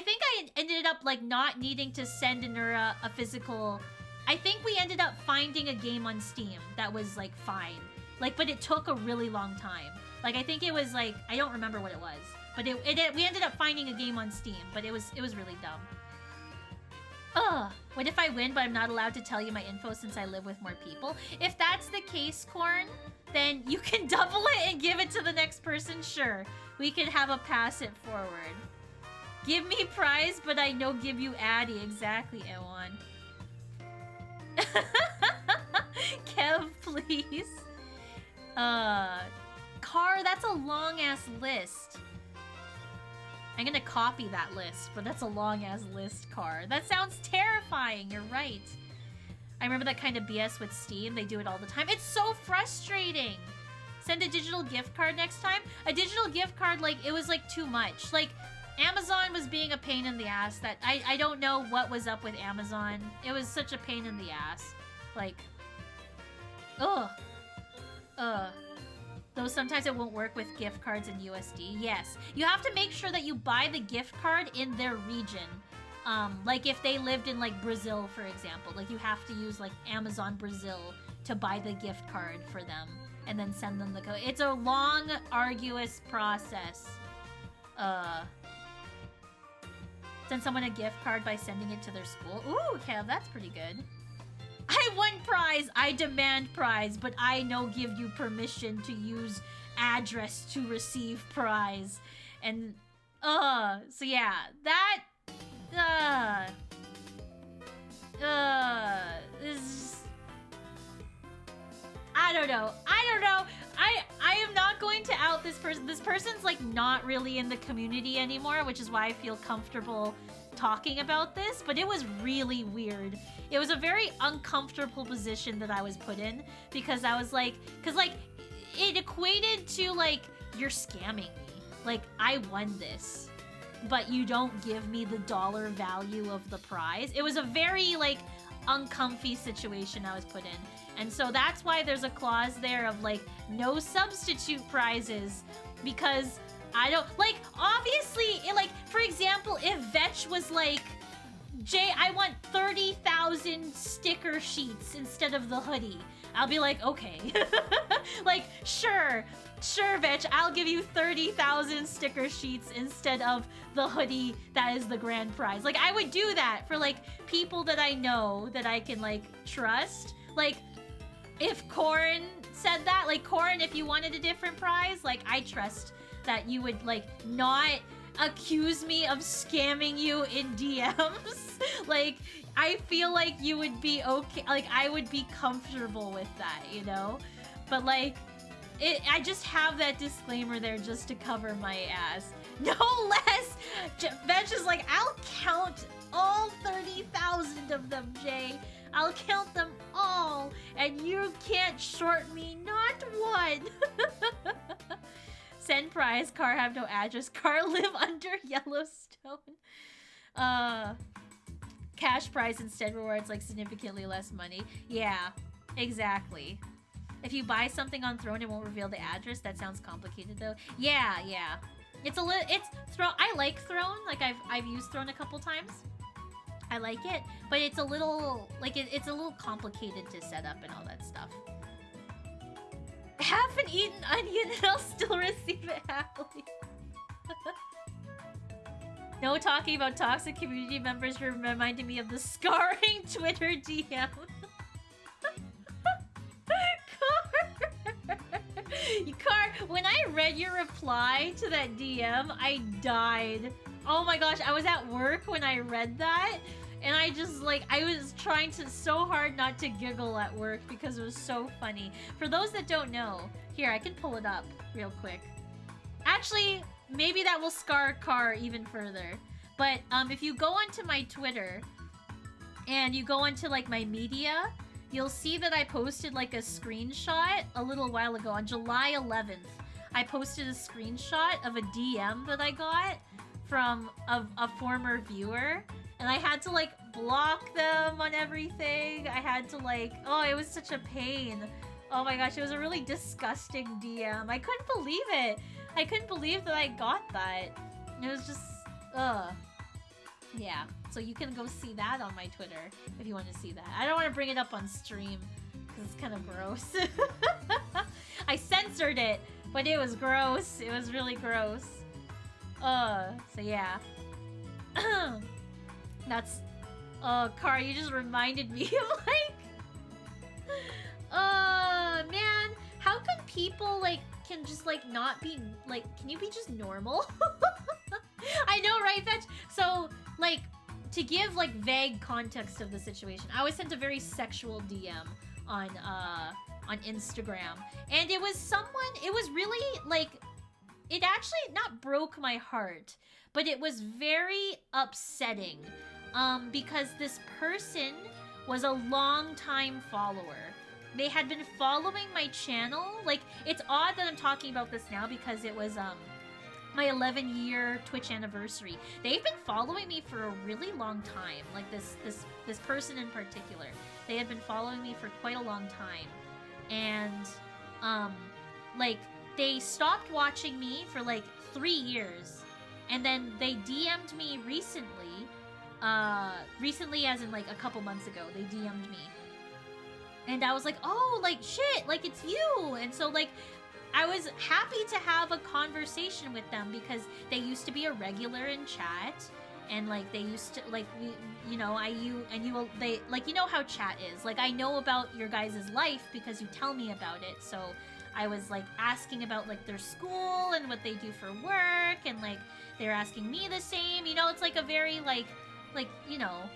think I ended up like not needing to send Anura a physical. I think we ended up finding a game on Steam that was like fine, like, but it took a really long time. Like, I think it was like, I don't remember what it was, but we ended up finding a game on Steam, but it was really dumb. Ugh, what if I win but I'm not allowed to tell you my info since I live with more people? If that's the case, Corn, then you can double it and give it to the next person, sure. We could have a pass it forward. Give me prize, but I no give you Addy. Exactly, Ewan. Kev, please. Car, that's a long-ass list. I'm gonna copy that list, but that's a long-ass list, Car. That sounds terrifying, you're right. I remember that kind of BS with Steam. They do it all the time. It's so frustrating. Send a digital gift card next time. A digital gift card, like, it was, like, too much. Like, Amazon was being a pain in the ass. That I don't know what was up with Amazon. It was such a pain in the ass. Like, ugh. Though sometimes it won't work with gift cards in USD. Yes. You have to make sure that you buy the gift card in their region. Like, if they lived in, like, Brazil, for example. Like, you have to use, like, Amazon Brazil to buy the gift card for them. And then send them the code. It's a long, arduous process. Send someone a gift card by sending it to their school. Ooh, Kev, that's pretty good. I won prize. I demand prize, but I no give you permission to use address to receive prize. And, so yeah, that, is... I don't know. I am not going to out this person. This person's like not really in the community anymore, which is why I feel comfortable talking about this, but it was really weird. It was a very uncomfortable position that I was put in because I was like, it equated to like, you're scamming me. Like, I won this, but you don't give me the dollar value of the prize. It was a very like uncomfy situation I was put in. And so that's why there's a clause there of like no substitute prizes, because I don't like, obviously it, like, for example, if Vetch was like, Jay, I want 30,000 sticker sheets instead of the hoodie, I'll be like, okay. Like, sure, Vetch, I'll give you 30,000 sticker sheets instead of the hoodie that is the grand prize. Like, I would do that for like people that I know that I can like trust. Like, if Corn said that, like, Corn, if you wanted a different prize, like, I trust that you would like not accuse me of scamming you in DMs. Like, I feel like you would be okay, like, I would be comfortable with that, you know? But like, I just have that disclaimer there just to cover my ass. No less! Bench is like, I'll count all 30,000 of them, Jay. I'll count them all, and you can't short me, not one. Send prize, car have no address, car live under Yellowstone. Cash prize instead rewards like significantly less money. Yeah, exactly. If you buy something on Throne, it won't reveal the address. That sounds complicated though. Yeah. It's Throne. I like Throne. Like I've used Throne a couple times. I like it, but it's a little like it's a little complicated to set up and all that stuff. Half an eaten onion and I'll still receive it happily. No talking about toxic community members reminding me of the scarring Twitter DM. Car, when I read your reply to that DM, I died. Oh my gosh, I was at work when I read that, and I just like, I was trying so hard not to giggle at work because it was so funny. For those that don't know, here, I can pull it up real quick. Actually, maybe that will scar Car even further. But if you go onto my Twitter, and you go onto like my media, you'll see that I posted like a screenshot a little while ago on July 11th. I posted a screenshot of a DM that I got from a former viewer, and I had to like block them on everything. I had to like, oh, it was such a pain. Oh my gosh, it was a really disgusting DM. I couldn't believe it. I couldn't believe that I got that. It was just, yeah. So you can go see that on my Twitter if you want to see that. I don't want to bring it up on stream because it's kind of gross. I censored it, but it was gross. It was really gross. So yeah. That's, Car, you just reminded me of like, man, how come people like can just like not be like, can you be just normal? I know, right, Fetch? So like, to give like vague context of the situation, I was sent a very sexual DM on Instagram, and it was really like, it actually not broke my heart, but it was very upsetting, because this person was a long-time follower. They had been following my channel. Like, it's odd that I'm talking about this now because it was my 11-year Twitch anniversary. They've been following me for a really long time. Like this person in particular. They had been following me for quite a long time. And like they stopped watching me for like 3 years. And then they DM'd me recently. Recently as in like a couple months ago, they DM'd me. And I was like, oh, like shit, like it's you. And so like I was happy to have a conversation with them because they used to be a regular in chat, and like they used to like we, you know, they like, you know how chat is. Like I know about your guys' life because you tell me about it. So I was like asking about like their school and what they do for work, and like they're asking me the same. You know, it's like a very like you know,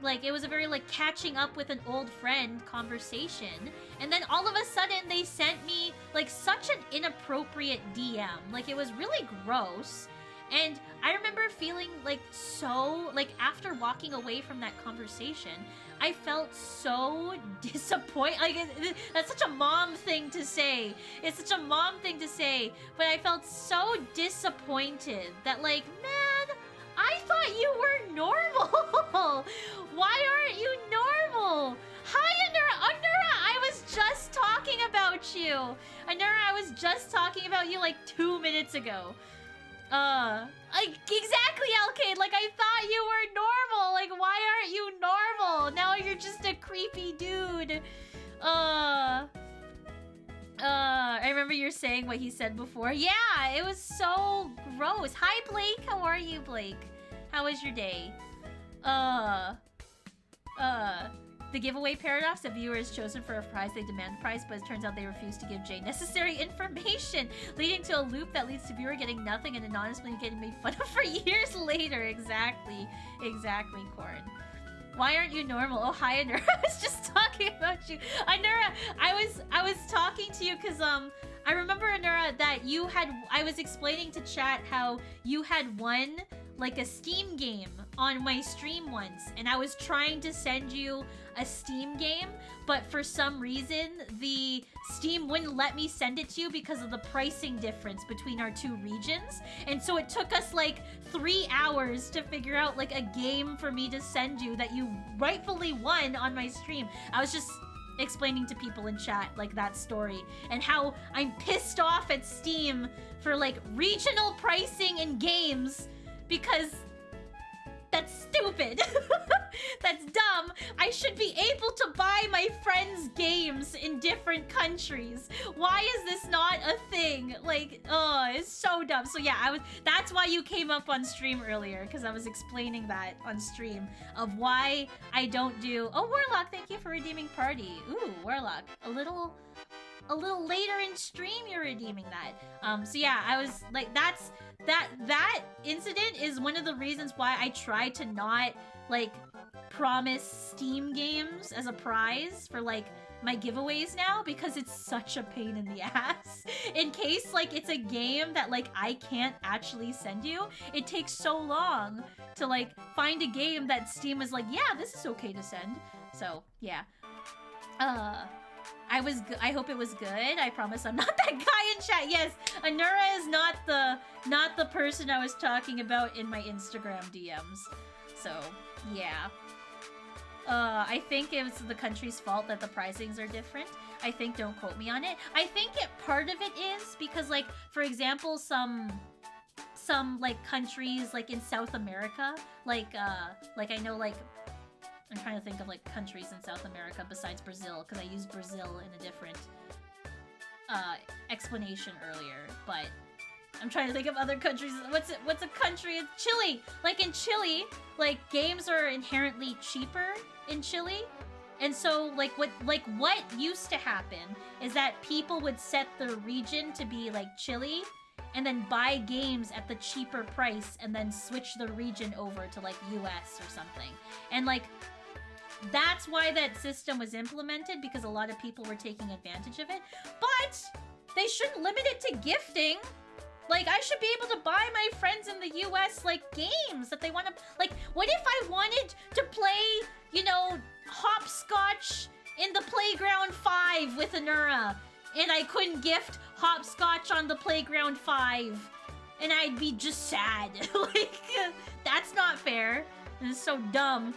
like it was a very like catching up with an old friend conversation. And then all of a sudden they sent me like such an inappropriate DM. Like it was really gross. And I remember feeling like so, like after walking away from that conversation, I felt so disappointed. Like that's such a mom thing to say. It's such a mom thing to say. But I felt so disappointed that like, man, I thought you were normal. Why aren't you normal? Hi, Anura, I was just talking about you. Anura, I was just talking about you like 2 minutes ago. Like, exactly, Alcade. Like, I thought you were normal. Like, why aren't you normal? Now you're just a creepy dude. I remember you're saying what he said before. Yeah, it was so gross. Hi, Blake. How are you, Blake? How was your day? The giveaway paradox. A viewer is chosen for a prize. They demand the prize, but it turns out they refuse to give Jay necessary information, leading to a loop that leads to viewer getting nothing and anonymously getting made fun of for years later. Exactly, Corn. Why aren't you normal? Oh, hi, Anura. I was just talking about you. Anura, I was talking to you because, I remember, Anura, that I was explaining to chat how you had won like a Steam game on my stream once, and I was trying to send you a Steam game, but for some reason the Steam wouldn't let me send it to you because of the pricing difference between our two regions. And so it took us like 3 hours to figure out like a game for me to send you that you rightfully won on my stream. I was just explaining to people in chat like that story and how I'm pissed off at Steam for like regional pricing in games because that's stupid. That's dumb. I should be able to buy my friends' games in different countries. Why is this not a thing? Like, oh, it's so dumb. So yeah, that's why you came up on stream earlier, because I was explaining that on stream of why I don't do... Oh, Warlock, thank you for redeeming party. Ooh, Warlock, a little later in stream you're redeeming that. So yeah, I was like, that incident is one of the reasons why I try to not like promise Steam games as a prize for like my giveaways now, because it's such a pain in the ass. In case like it's a game that like I can't actually send you, it takes so long to like find a game that Steam is like, yeah, this is okay to send. So yeah. I hope it was good. I promise I'm not that guy in chat. Yes, Anura is not the person I was talking about in my Instagram DMs. So, yeah. I think it's the country's fault that the pricings are different. I think, don't quote me on it. I think part of it is because, like, for example, some like countries like in South America, like I know, like, I'm trying to think of like countries in South America besides Brazil, because I used Brazil in a different explanation earlier, but I'm trying to think of other countries. What's a country? It's Chile. Like in Chile, like games are inherently cheaper in Chile. And so like what used to happen is that people would set the region to be like Chile and then buy games at the cheaper price and then switch the region over to like US or something. And like that's why that system was implemented, because a lot of people were taking advantage of it. But they shouldn't limit it to gifting. Like, I should be able to buy my friends in the US, like, games that they want to... Like, what if I wanted to play, you know, Hopscotch in the Playground 5 with Anura, and I couldn't gift Hopscotch on the Playground 5, and I'd be just sad. Like, that's not fair. It's so dumb.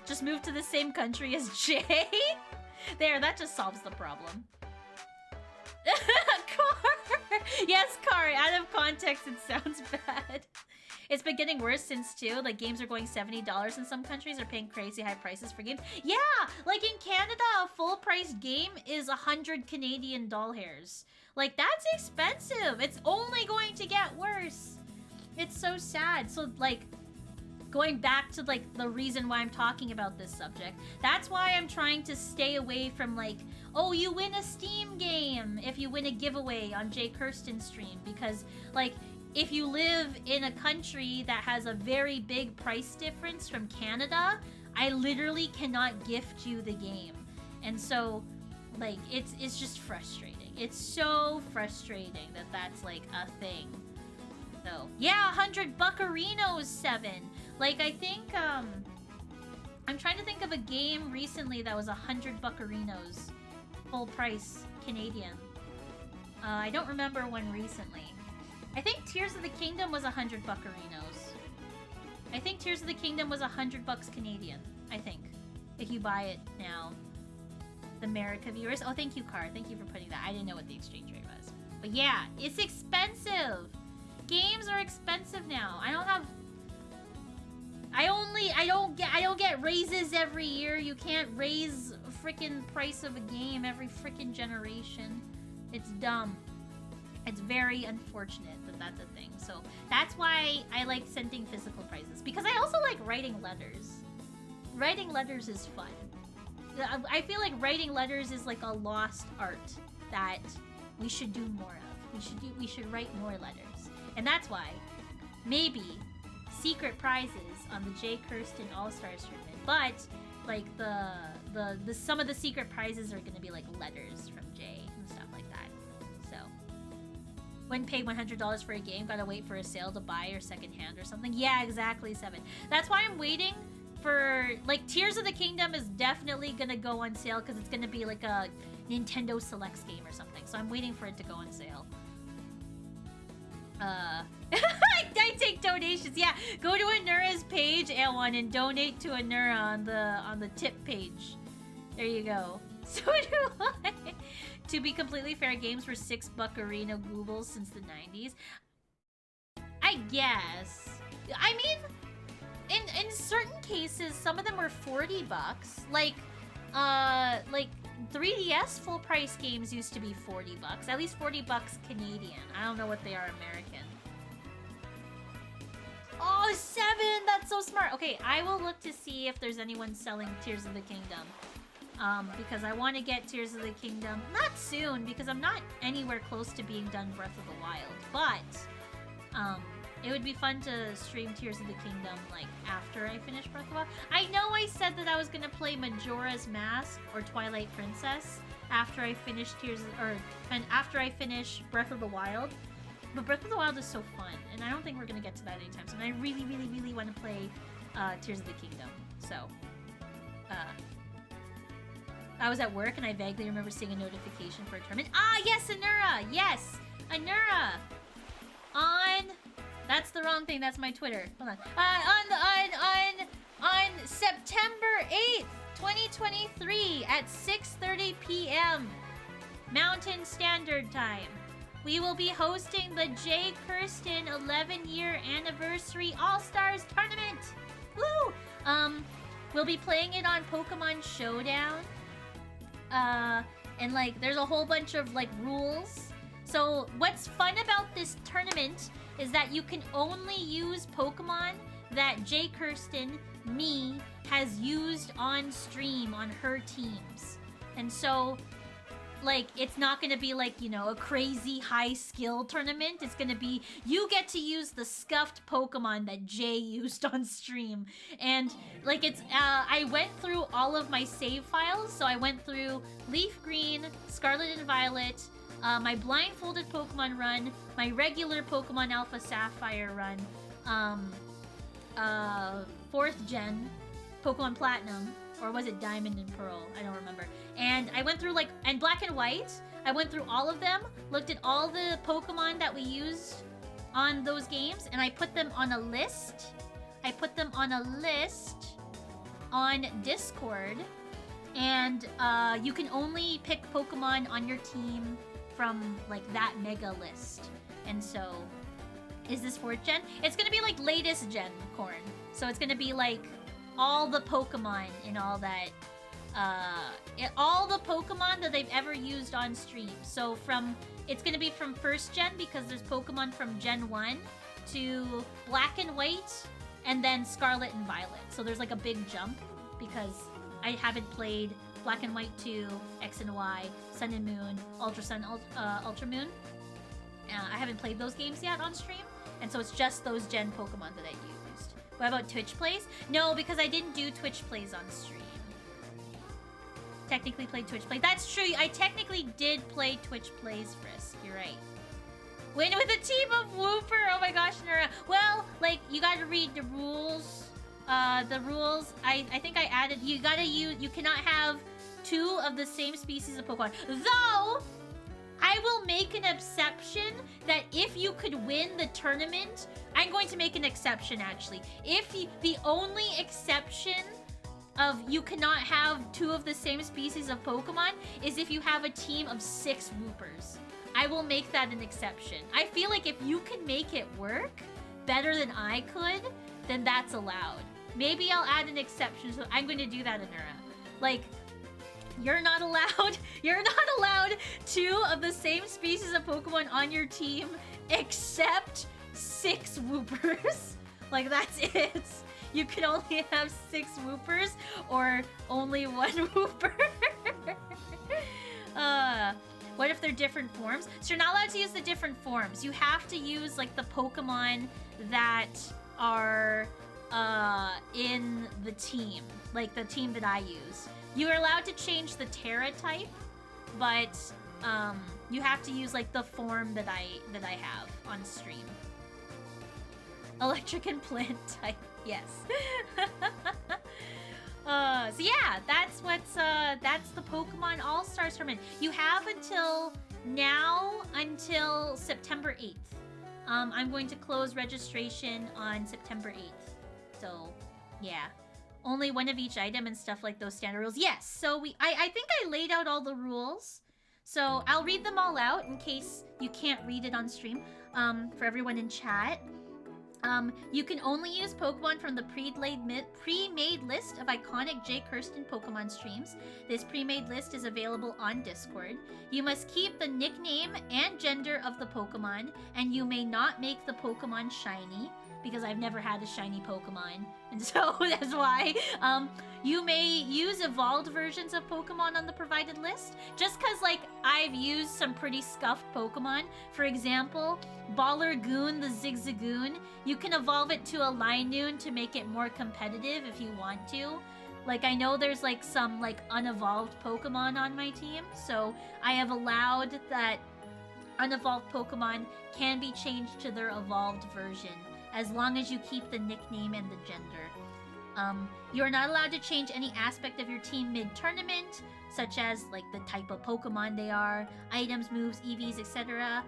Just move to the same country as Jay? There, that just solves the problem. Car! Yes, Car, out of context it sounds bad. It's been getting worse since, too. Like, games are going $70 in some countries, are paying crazy high prices for games. Yeah! Like, in Canada, a full-price game is 100 Canadian doll hairs. Like, that's expensive! It's only going to get worse! It's so sad. So, like... Going back to, like, the reason why I'm talking about this subject, that's why I'm trying to stay away from, like, oh, you win a Steam game if you win a giveaway on Jkirstyn stream, because, like, if you live in a country that has a very big price difference from Canada, I literally cannot gift you the game. And so, like, it's just frustrating. It's so frustrating that that's, like, a thing. So, yeah, 100 Buccarinos, 7. Like, I think, I'm trying to think of a game recently that was 100 Buccarinos. Full price Canadian. I don't remember one recently. I think Tears of the Kingdom was 100 Buccarinos. I think Tears of the Kingdom was $100 Canadian, I think. If you buy it now. The America viewers. Oh, thank you, Car. Thank you for putting that. I didn't know what the exchange rate was. But yeah, it's expensive. Games are expensive now. I don't have... I don't get raises every year. You can't raise a frickin' price of a game every frickin' generation. It's dumb. It's very unfortunate that that's a thing. So that's why I like sending physical prizes. Because I also like writing letters. Writing letters is fun. I feel like writing letters is like a lost art that we should do more of. We should write more letters. And that's why maybe secret prizes on the Jkirstyn All-Stars tournament. But like the some of the secret prizes are gonna be like letters from Jay and stuff like that. When paying $100 for a game, gotta wait for a sale to buy or secondhand or something. Yeah, exactly, Seven. That's why I'm waiting for, like, Tears of the Kingdom is definitely gonna go on sale because it's gonna be like a Nintendo Selects game or something. So I'm waiting for it to go on sale. I take donations. Yeah, go to Anura's page, Awan, and donate to Anura on the tip page. There you go. So do I. To be completely fair, games were $6 arena goobles since the 90s. I guess. I mean, in certain cases, some of them were $40. Like 3DS full price games used to be $40. At least $40 Canadian. I don't know what they are American. Oh, 7! That's so smart. Okay, I will look to see if there's anyone selling Tears of the Kingdom. Because I want to get Tears of the Kingdom. Not soon, because I'm not anywhere close to being done Breath of the Wild. But, it would be fun to stream Tears of the Kingdom, like, after I finish Breath of the Wild. I know I said that I was gonna play Majora's Mask or Twilight Princess after I finish after I finish Breath of the Wild. But Breath of the Wild is so fun, and I don't think we're gonna get to that anytime soon. I really, really, really want to play Tears of the Kingdom. So, I was at work and I vaguely remember seeing a notification for a tournament. Ah, yes, Anura! Yes! Anura! That's the wrong thing. That's my Twitter. Hold on. On September 8th, 2023 at 6:30 p.m. Mountain Standard Time, we will be hosting the Jkirstyn 11-year anniversary All-Stars Tournament. Woo! We'll be playing it on Pokemon Showdown. And like, there's a whole bunch of like rules. So what's fun about this tournament is that you can only use Pokemon that Jkirstyn, me, has used on stream on her teams. And so, like, it's not gonna be like, you know, a crazy high skill tournament. It's gonna be, you get to use the scuffed Pokemon that Jay used on stream. And, like, it's, I went through all of my save files. So I went through Leaf Green, Scarlet and Violet, my blindfolded Pokemon run, my regular Pokemon Alpha Sapphire run, 4th gen, Pokemon Platinum, or was it Diamond and Pearl? I don't remember. And I went through like, and Black and White, I went through all of them, looked at all the Pokemon that we used on those games, and I put them on a list. I put them on a list on Discord, and you can only pick Pokemon on your team from like that mega list. And so, is this 4th gen? It's gonna be like latest gen, Corn. So it's gonna be like all the Pokemon and all that, all the Pokemon that they've ever used on stream. So it's gonna be from 1st gen because there's Pokemon from Gen 1 to Black and White and then Scarlet and Violet. So there's like a big jump because I haven't played Black and White 2, X and Y, Sun and Moon, Ultra Sun, Ultra Moon. I haven't played those games yet on stream, and so it's just those gen Pokemon that I used. What about Twitch plays? No, because I didn't do Twitch plays on stream. Technically played Twitch plays. That's true. I technically did play Twitch plays, Frisk. You're right. Win with a team of Wooper. Oh my gosh, Nura. Well, like, you gotta read the rules. The rules, I think I added, you cannot have 2 of the same species of Pokemon. Though, I will make an exception that if you could win the tournament, I'm going to make an exception actually. The only exception of you cannot have 2 of the same species of Pokemon is if you have a team of 6 Woopers. I will make that an exception. I feel like if you can make it work better than I could, then that's allowed. Maybe I'll add an exception, so I'm going to do that, Anura. Like, you're not allowed 2 of the same species of Pokemon on your team except 6 Woopers. Like, that's it. You can only have 6 Woopers or only 1 Wooper. What if they're different forms? So you're not allowed to use the different forms. You have to use, like, the Pokemon that are in the team, like the team that I use. You are allowed to change the Terra type, but You have to use like the form that I have on stream. Electric and plant type, yes. So yeah, that's the Pokemon All-Stars tournament. You have until September 8th. I'm going to close registration on September 8th. So, yeah. Only one of each item and stuff like those standard rules. Yes, so I think I laid out all the rules. So I'll read them all out in case you can't read it on stream. For everyone in chat. You can only use Pokemon from the pre-made list of iconic Jkirstyn Pokemon streams. This pre-made list is available on Discord. You must keep the nickname and gender of the Pokemon, and you may not make the Pokemon shiny, because I've never had a shiny Pokemon, and so that's why. You may use evolved versions of Pokemon on the provided list, just because, like, I've used some pretty scuffed Pokemon. For example, Ballergoon the Zigzagoon, you can evolve it to a Linoon to make it more competitive if you want to. Like, I know there's, like, some, like, unevolved Pokemon on my team, so I have allowed that unevolved Pokemon can be changed to their evolved version, as long as you keep the nickname and the gender. You are not allowed to change any aspect of your team mid-tournament, such as like the type of Pokemon they are, items, moves, EVs, etc.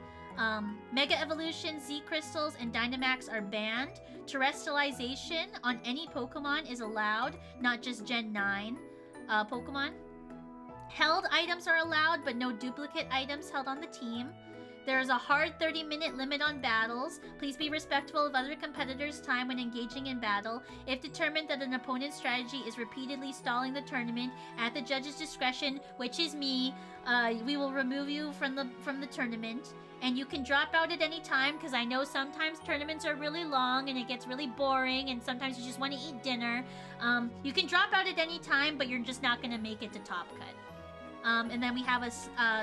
Mega Evolution, Z Crystals, and Dynamax are banned. Terrestrialization on any Pokemon is allowed, not just Gen 9 Pokemon. Held items are allowed, but no duplicate items held on the team. There is a hard 30-minute limit on battles. Please be respectful of other competitors' time when engaging in battle. If determined that an opponent's strategy is repeatedly stalling the tournament, at the judge's discretion, which is me, we will remove you from the tournament. And you can drop out at any time, because I know sometimes tournaments are really long and it gets really boring, and sometimes you just want to eat dinner. You can drop out at any time, but you're just not going to make it to Top Cut. And then we have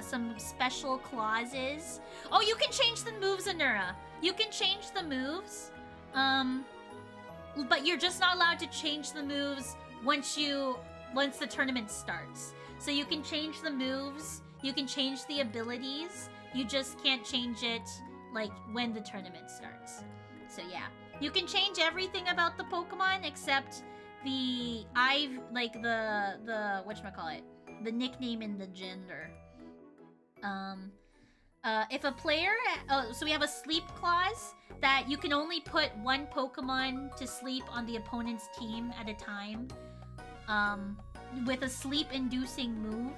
some special clauses. Oh, you can change the moves, Anura. You can change the moves. But you're just not allowed to change the moves once the tournament starts. So you can change the moves, you can change the abilities, you just can't change it like when the tournament starts. So yeah. You can change everything about the Pokemon except the whatchamacallit? The nickname and the gender. If a player... so we have a sleep clause that you can only put one Pokemon to sleep on the opponent's team at a time. With a sleep-inducing move.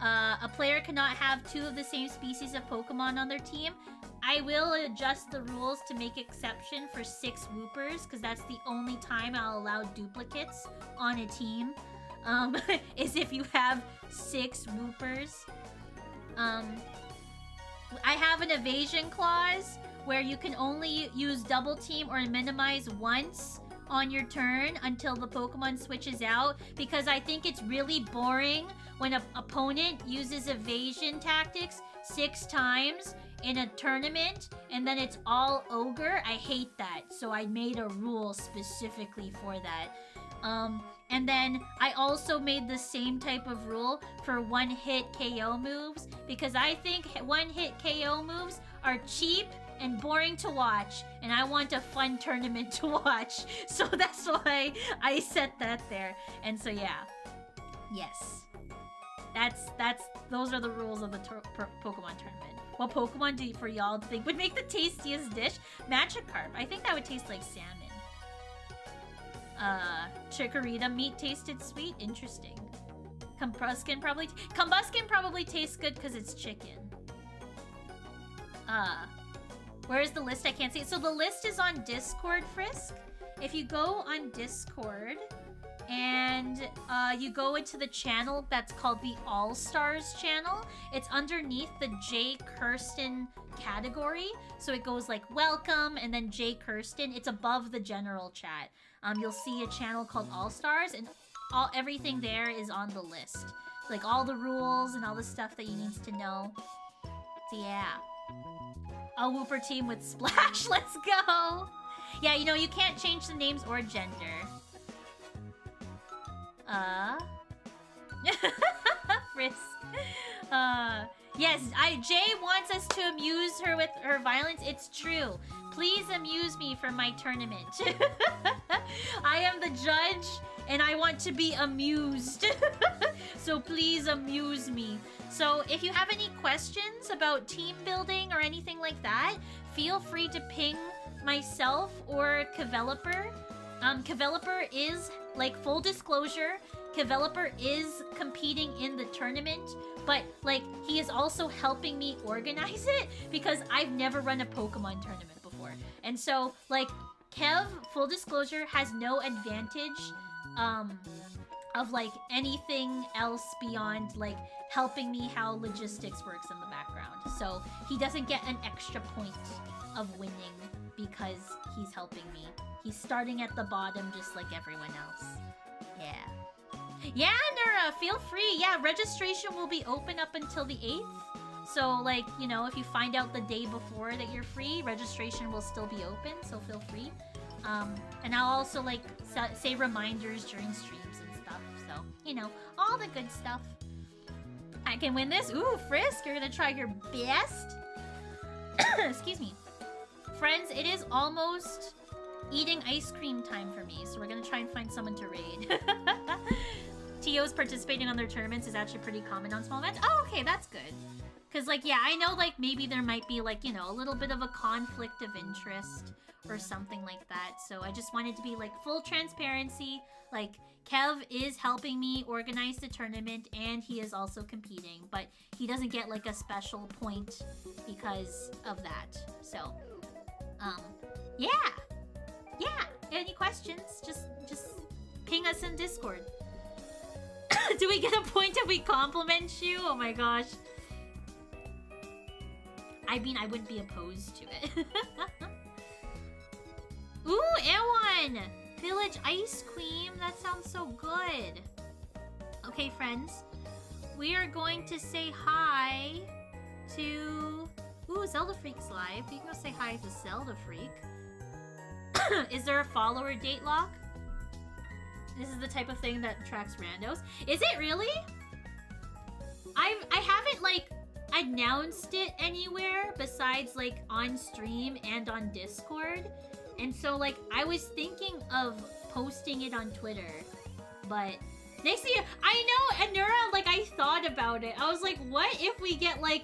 A player cannot have two of the same species of Pokemon on their team. I will adjust the rules to make exception for 6 Woopers, because that's the only time I'll allow duplicates on a team. Is if you have 6 Woopers. I have an evasion clause where you can only use double team or minimize once on your turn until the Pokemon switches out, because I think it's really boring when an opponent uses evasion tactics 6 times in a tournament and then it's all ogre. I hate that, so I made a rule specifically for that. And then I also made the same type of rule for one-hit KO moves, because I think one-hit KO moves are cheap and boring to watch, and I want a fun tournament to watch. So that's why I set that there. And so yeah. Yes. Those are the rules of the Pokemon tournament. What Pokemon do for y'all think would make the tastiest dish? Magikarp. I think that would taste like salmon. Chikorita meat tasted sweet. Interesting. Combuskin probably tastes good because it's chicken. Where's the list? I can't see it. So the list is on Discord, Frisk. If you go on Discord and you go into the channel that's called the All Stars channel, it's underneath the Jkirstyn category. So it goes like welcome and then Jkirstyn. It's above the general chat. You'll see a channel called All Stars, and everything there is on the list. Like all the rules and all the stuff that you need to know. So yeah. A Wooper team with Splash, let's go! Yeah, you know, you can't change the names or gender. Frisk. Yes, Jay wants us to amuse her with her violence. It's true. Please amuse me for my tournament. I am the judge, and I want to be amused. So please amuse me. So if you have any questions about team building or anything like that, feel free to ping myself or Kveloper. Kveloper is, like, full disclosure, Kveloper is competing in the tournament, but, like, he is also helping me organize it because I've never run a Pokemon tournament before. And so, like, Kev, full disclosure, has no advantage of, like, anything else beyond, like, helping me how logistics works in the background. So he doesn't get an extra point of winning because he's helping me. He's starting at the bottom just like everyone else. Yeah. Yeah, Nura, feel free. Yeah, registration will be open up until the 8th. So, like, you know, if you find out the day before that you're free, registration will still be open, so feel free. And I'll also, like, say reminders during streams and stuff. So, you know, all the good stuff. I can win this. Ooh, Frisk, you're gonna try your best. Excuse me. Friends, it is almost eating ice cream time for me, so we're gonna try and find someone to raid. TOs participating on their tournaments is actually pretty common on small events. Oh, okay, that's good. Because, like, yeah, I know, like, maybe there might be, like, you know, a little bit of a conflict of interest or something like that. So I just wanted to be, like, full transparency. Like, Kev is helping me organize the tournament, and he is also competing. But he doesn't get, like, a special point because of that. So, yeah. Yeah, any questions? Just ping us in Discord. Do we get a point if we compliment you? Oh my gosh. I mean, I wouldn't be opposed to it. Ooh, Ewan! Village ice cream. That sounds so good. Okay, friends. We are going to say hi to... Ooh, Zelda Freak's live. You can go say hi to Zelda Freak. Is there a follower date lock? This is the type of thing that attracts randos. Is it really? I haven't, like, announced it anywhere besides, like, on stream and on Discord. And so, like, I was thinking of posting it on Twitter. But next year, I know, Anura, like, I thought about it. I was like, what if we get, like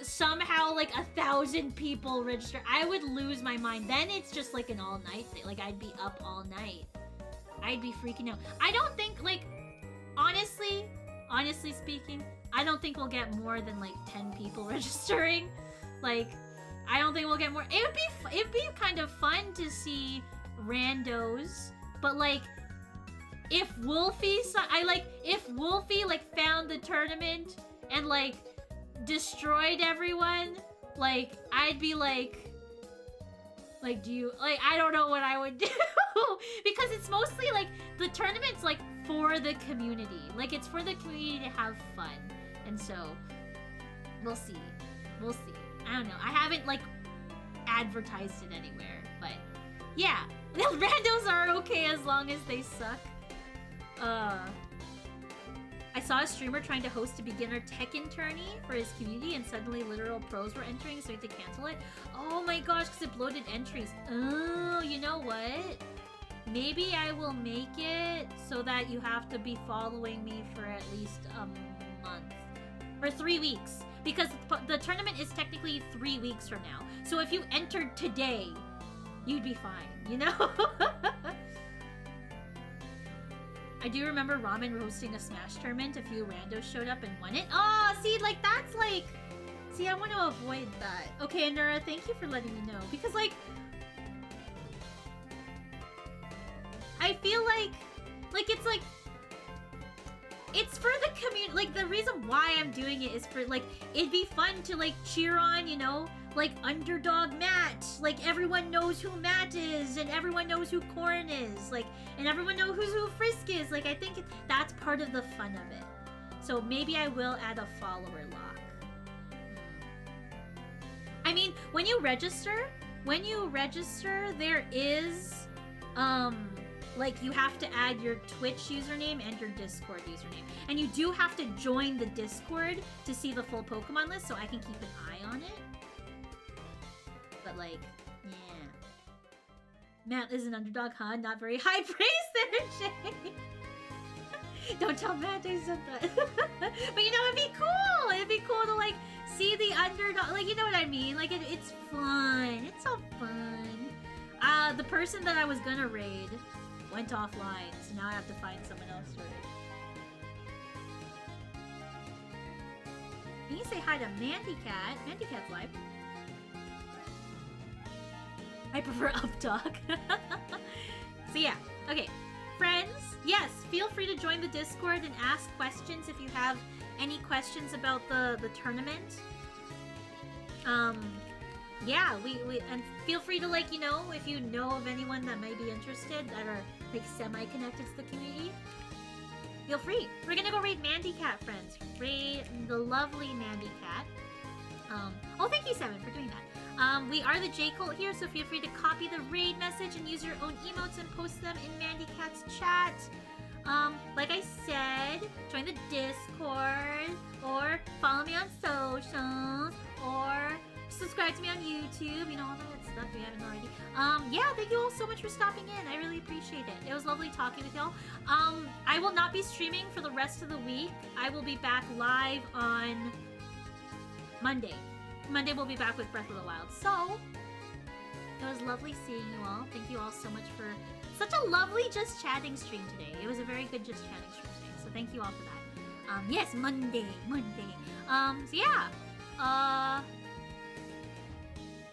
somehow, like, 1,000 people register? I would lose my mind. Then it's just, like, an all-night thing. Like, I'd be up all night. I'd be freaking out. I don't think, like, honestly speaking, I don't think we'll get more than, like, 10 people registering. Like, I don't think we'll get more. It'd be kind of fun to see randos, but, like, if Wolfie, like, found the tournament and, like, destroyed everyone, like, I'd be like, do you, like, I don't know what I would do. Because it's mostly, like, the tournament's, like, for the community. Like, it's for the community to have fun. And so, we'll see. We'll see. I don't know. I haven't, like, advertised it anywhere. But, yeah. Randos are okay as long as they suck. I saw a streamer trying to host a beginner Tekken tourney for his community, and suddenly literal pros were entering, so he had to cancel it. Oh my gosh, because it bloated entries. Oh, you know what? Maybe I will make it so that you have to be following me for at least a month. Or 3 weeks. Because the tournament is technically 3 weeks from now. So if you entered today, you'd be fine, you know? I do remember Ramen hosting a Smash tournament. A few randos showed up and won it. Oh, see, like, that's like... See, I want to avoid that. Okay, Anura, thank you for letting me know. Because, like... I feel like... it's like... It's for the community. Like, the reason why I'm doing it is for, like... It'd be fun to, like, cheer on, you know? Like, underdog Matt. Like, everyone knows who Matt is, and everyone knows who Corn is. Like, and everyone knows who Frisk is. Like, I think that's part of the fun of it. So maybe I will add a follower lock. I mean, when you register, there is, like, you have to add your Twitch username and your Discord username. And you do have to join the Discord to see the full Pokemon list, so I can keep an eye on it. But, like, yeah. Matt is an underdog, huh? Not very high praise there, Shay. Don't tell Matt I said that. But, you know, it'd be cool. It'd be cool to, like, see the underdog. Like, you know what I mean? Like, it's fun. It's so fun. The person that I was gonna raid went offline, so now I have to find someone else to raid. You can say hi to Mandy Cat. Mandy Cat's live. I prefer Updog. So yeah, okay. Friends, yes, feel free to join the Discord and ask questions if you have any questions about the tournament. Yeah, we and feel free to, like, you know, if you know of anyone that might be interested that are, like, semi-connected to the community, feel free. We're gonna go raid Mandy Cat, friends. Raid the lovely Mandy Cat. Oh, thank you, Seven, for doing that. We are the J Cult here, so feel free to copy the raid message and use your own emotes and post them in Mandy Cat's chat. Like I said, join the Discord, or follow me on socials, or subscribe to me on YouTube, you know, all that stuff if you haven't already. Yeah, thank you all so much for stopping in. I really appreciate it. It was lovely talking with y'all. I will not be streaming for the rest of the week. I will be back live on Monday. Monday we'll be back with Breath of the Wild. So, it was lovely seeing you all. Thank you all so much for such a lovely Just Chatting stream today. It was a very good Just Chatting stream today, so thank you all for that. Yes, Monday. So yeah. I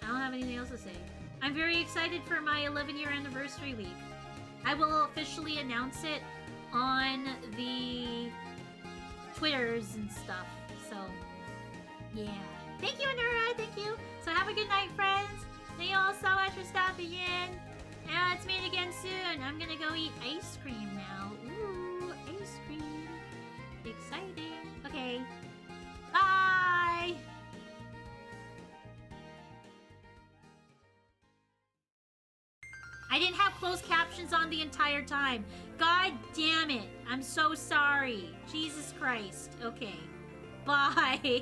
don't have anything else to say. I'm very excited for my 11-year anniversary week. I will officially announce it on the Twitters and stuff. So, yeah. Thank you, Anura. Thank you. So have a good night, friends. Thank you all so much for stopping in. And let's meet again soon. I'm gonna go eat ice cream now. Ooh, ice cream. Exciting. Okay. Bye. I didn't have closed captions on the entire time. God damn it. I'm so sorry. Jesus Christ. Okay. Bye.